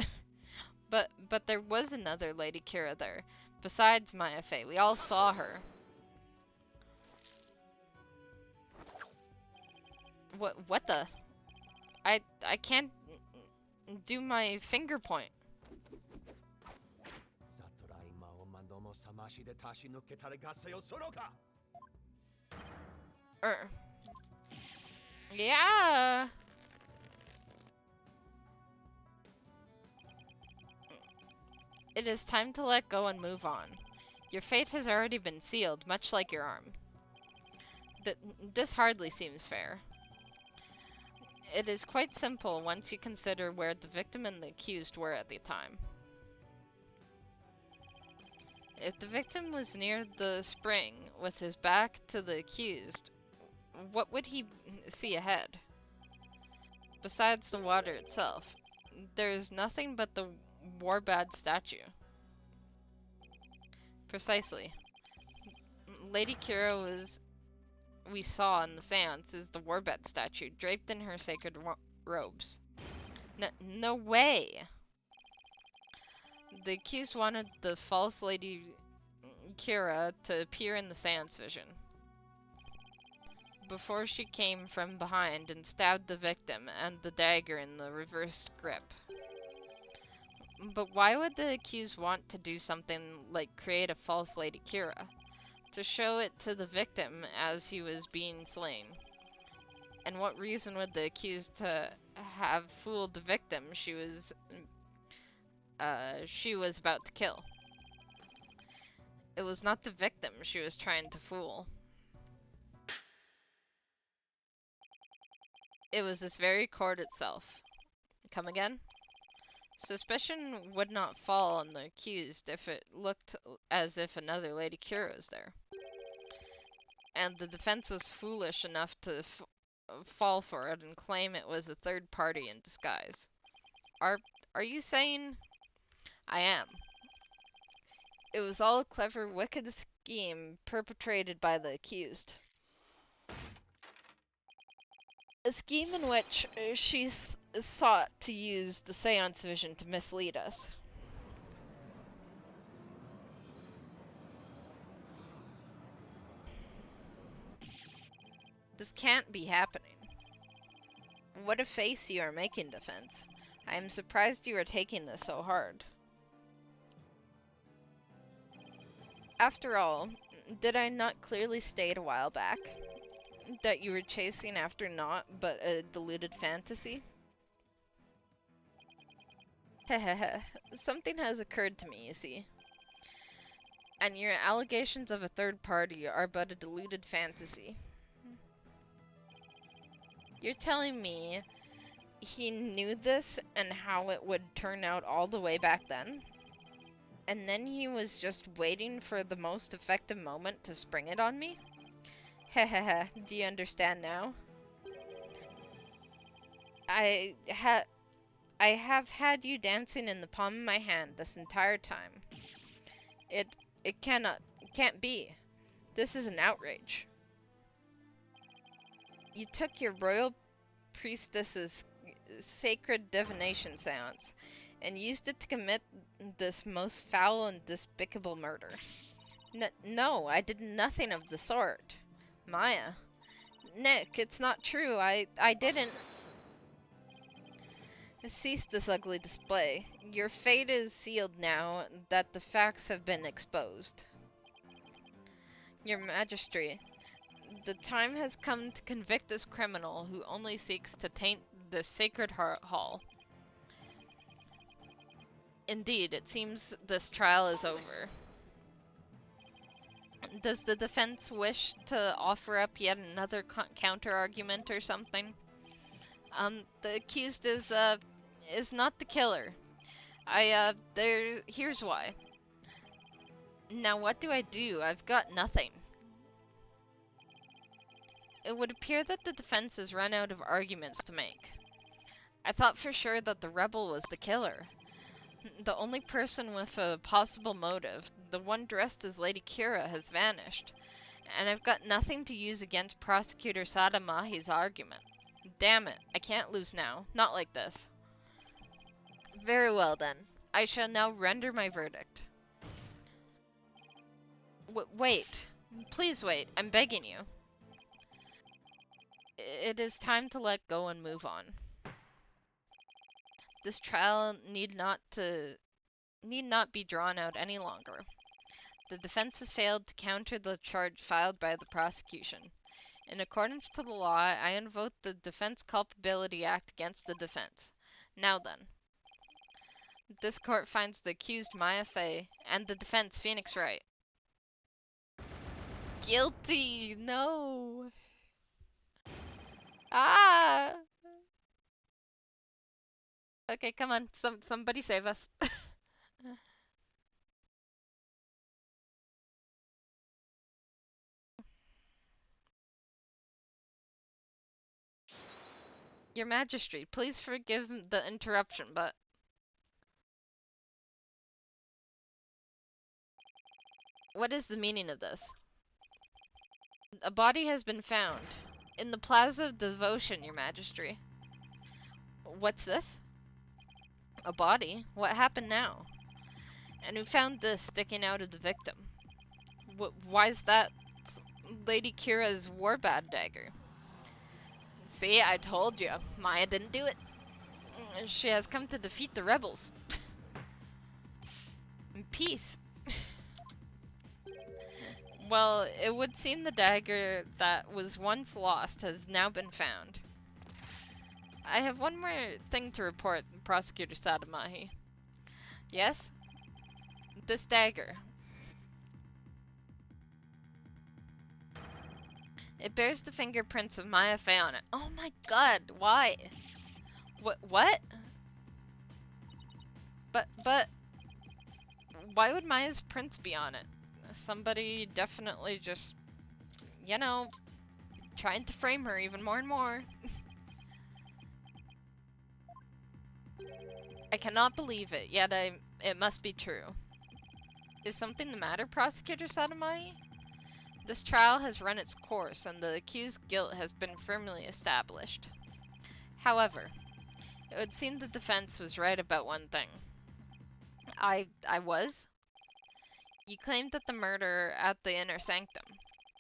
but there was another Lady Kira there. Besides Maya Fey, we all saw her. What the? I can't do my finger point. Yeah. It is time to let go and move on. Your fate has already been sealed, much like your arm. This hardly seems fair. It is quite simple once you consider where the victim and the accused were at the time. If the victim was near the spring with his back to the accused, what would he see ahead? Besides the water itself, there is nothing but the Warbad statue. Precisely. Lady Kira we saw in the seance is the Warbad statue, draped in her sacred robes. No way! The accused wanted the false Lady Kira to appear in the seance vision before she came from behind and stabbed the victim and the dagger in the reversed grip. But why would the accused want to do something like create a false Lady Kira? To show it to the victim as he was being slain. And what reason would the accused to have fooled the victim she was about to kill? It was not the victim she was trying to fool. It was this very court itself. Come again? Suspicion would not fall on the accused if it looked as if another Lady Kira was there. And the defense was foolish enough to fall for it and claim it was a third party in disguise. Are you saying? I am. It was all a clever, wicked scheme perpetrated by the accused. A scheme in which she sought to use the seance vision to mislead us. This can't be happening. What a face you are making, defense. I am surprised you are taking this so hard. After all, did I not clearly state a while back that you were chasing after naught but a deluded fantasy? Hehehe, something has occurred to me, you see. And your allegations of a third party are but a deluded fantasy. You're telling me he knew this and how it would turn out all the way back then? And then he was just waiting for the most effective moment to spring it on me? Hehehe, do you understand now? I have had you dancing in the palm of my hand this entire time. It can't be. This is an outrage. You took your royal priestess's sacred divination seance and used it to commit this most foul and despicable murder. No, I did nothing of the sort. Maya. Nick, it's not true. I didn't. Cease this ugly display. Your fate is sealed now that the facts have been exposed. Your Majesty, the time has come to convict this criminal who only seeks to taint the sacred hall. Indeed, it seems this trial is over. Does the defense wish to offer up yet another counter-argument or something? The accused is not the killer. Here's why. Now what do I do? I've got nothing. It would appear that the defense has run out of arguments to make. I thought for sure that the rebel was the killer. The only person with a possible motive, the one dressed as Lady Kira, has vanished, and I've got nothing to use against Prosecutor Sadamahi's argument. Damn it, I can't lose now. Not like this. Very well then. I shall now render my verdict. Wait. Please wait. I'm begging you. It is time to let go and move on. This trial need not be drawn out any longer. The defense has failed to counter the charge filed by the prosecution. In accordance to the law, I invoke the Defense Culpability Act against the defense. Now then. This court finds the accused Maya Fey and the defense Phoenix Wright guilty. No. Ah. Okay, come on. Somebody save us. Your Majesty, please forgive the interruption, but... What is the meaning of this? A body has been found. In the Plaza of Devotion, Your Majesty. What's this? A body? What happened now? And who found this sticking out of the victim? Why's that Lady Kira's warband dagger? See, I told you. Maya didn't do it. She has come to defeat the rebels. In peace. Well, it would seem the dagger that was once lost has now been found. I have one more thing to report, Prosecutor Sadamahi. Yes? This dagger. It bears the fingerprints of Maya Fey on it. Oh my god, why? What? But, why would Maya's prints be on it? Somebody definitely just, you know, trying to frame her even more and more. I cannot believe it, yet it must be true. Is something the matter, Prosecutor Sadamahi? This trial has run its course, and the accused's guilt has been firmly established. However, it would seem the defense was right about one thing. I was? You claimed that the murder at the Inner Sanctum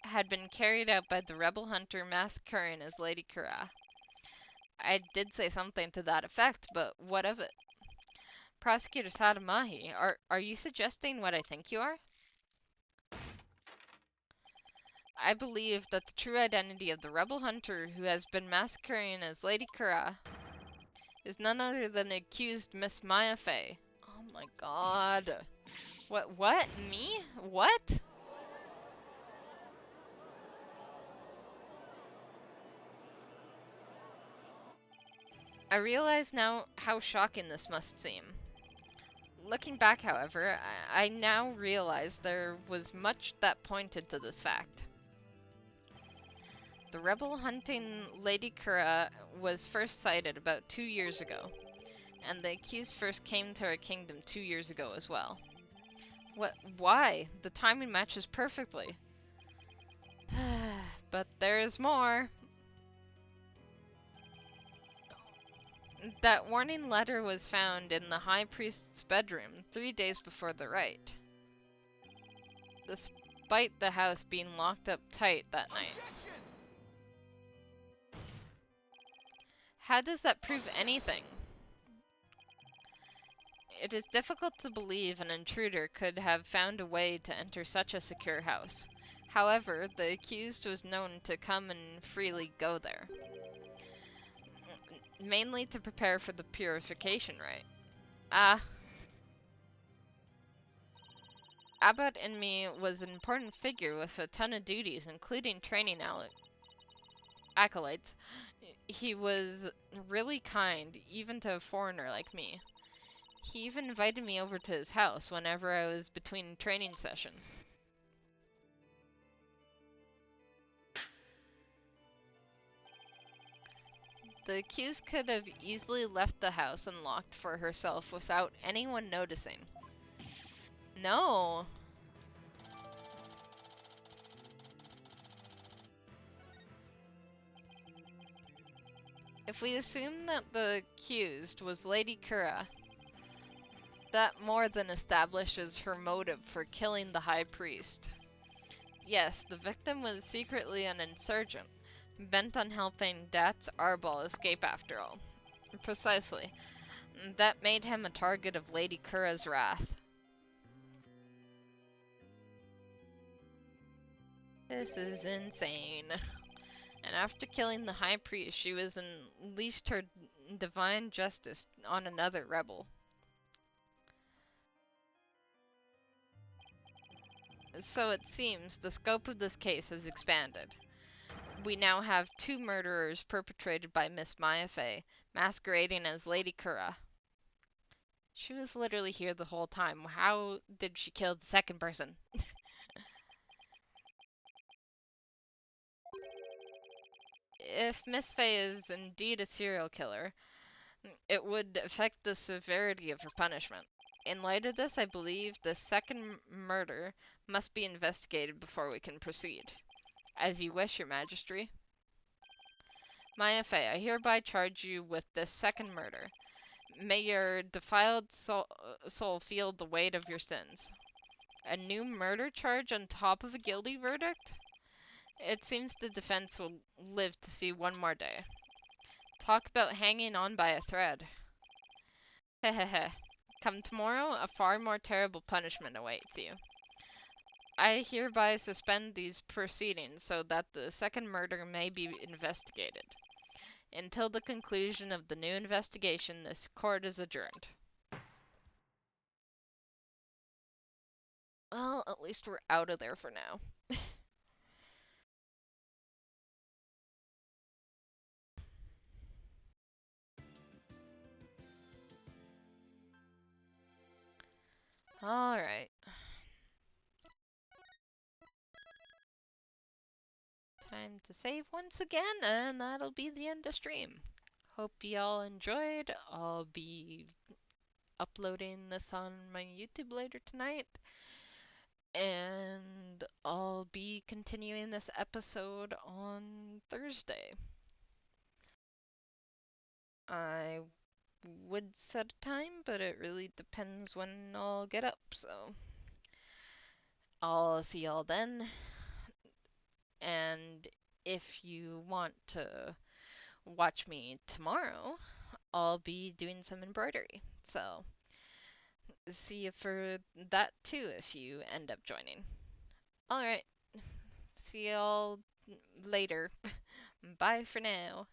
had been carried out by the rebel hunter masquerading as Lady Kira. I did say something to that effect, but what of it? Prosecutor Sadamahi, are you suggesting what I think you are? I believe that the true identity of the rebel hunter who has been masquerading as Lady Kira is none other than the accused Miss Maya Fey. Oh my god. What? Me? What? I realize now how shocking this must seem. Looking back, however, I now realize there was much that pointed to this fact. The rebel hunting Lady Kira was first sighted about 2 years ago, and the accused first came to our kingdom 2 years ago as well. Why? The timing matches perfectly. But there is more. That warning letter was found in the High Priest's bedroom 3 days before the rite, despite the house being locked up tight that night. Objection! How does that prove anything? It is difficult to believe an intruder could have found a way to enter such a secure house. However, the accused was known to come and freely go there, mainly to prepare for the purification rite. Ah, Abbott and me was an important figure with a ton of duties, including training acolytes. He was really kind, even to a foreigner like me. He even invited me over to his house whenever I was between training sessions. The accused could have easily left the house unlocked for herself without anyone noticing. No. If we assume that the accused was Lady Kura, that more than establishes her motive for killing the High Priest. Yes, the victim was secretly an insurgent, bent on helping Dat's Arbol escape after all. Precisely. That made him a target of Lady Kura's wrath. This is insane. And after killing the High Priest, she was unleashed her divine justice on another rebel. So it seems the scope of this case has expanded. We now have two murderers perpetrated by Miss Maya Fey, masquerading as Lady Kura. She was literally here the whole time. How did she kill the second person? If Miss Fey is indeed a serial killer, it would affect the severity of her punishment. In light of this, I believe the second murder must be investigated before we can proceed. As you wish, Your Majesty. Maya Fey, I hereby charge you with this second murder. May your defiled soul feel the weight of your sins. A new murder charge on top of a guilty verdict? It seems the defense will live to see one more day. Talk about hanging on by a thread. Hehehe. Come tomorrow, a far more terrible punishment awaits you. I hereby suspend these proceedings so that the second murder may be investigated. Until the conclusion of the new investigation, this court is adjourned. Well, at least we're out of there for now. Alright. Time to save once again, and that'll be the end of stream. Hope y'all enjoyed. I'll be uploading this on my YouTube later tonight. And I'll be continuing this episode on Thursday. I would set a time, but it really depends when I'll get up, so I'll see y'all then. And if you want to watch me tomorrow, I'll be doing some embroidery. So see you for that too if you end up joining. Alright, see y'all later. Bye for now.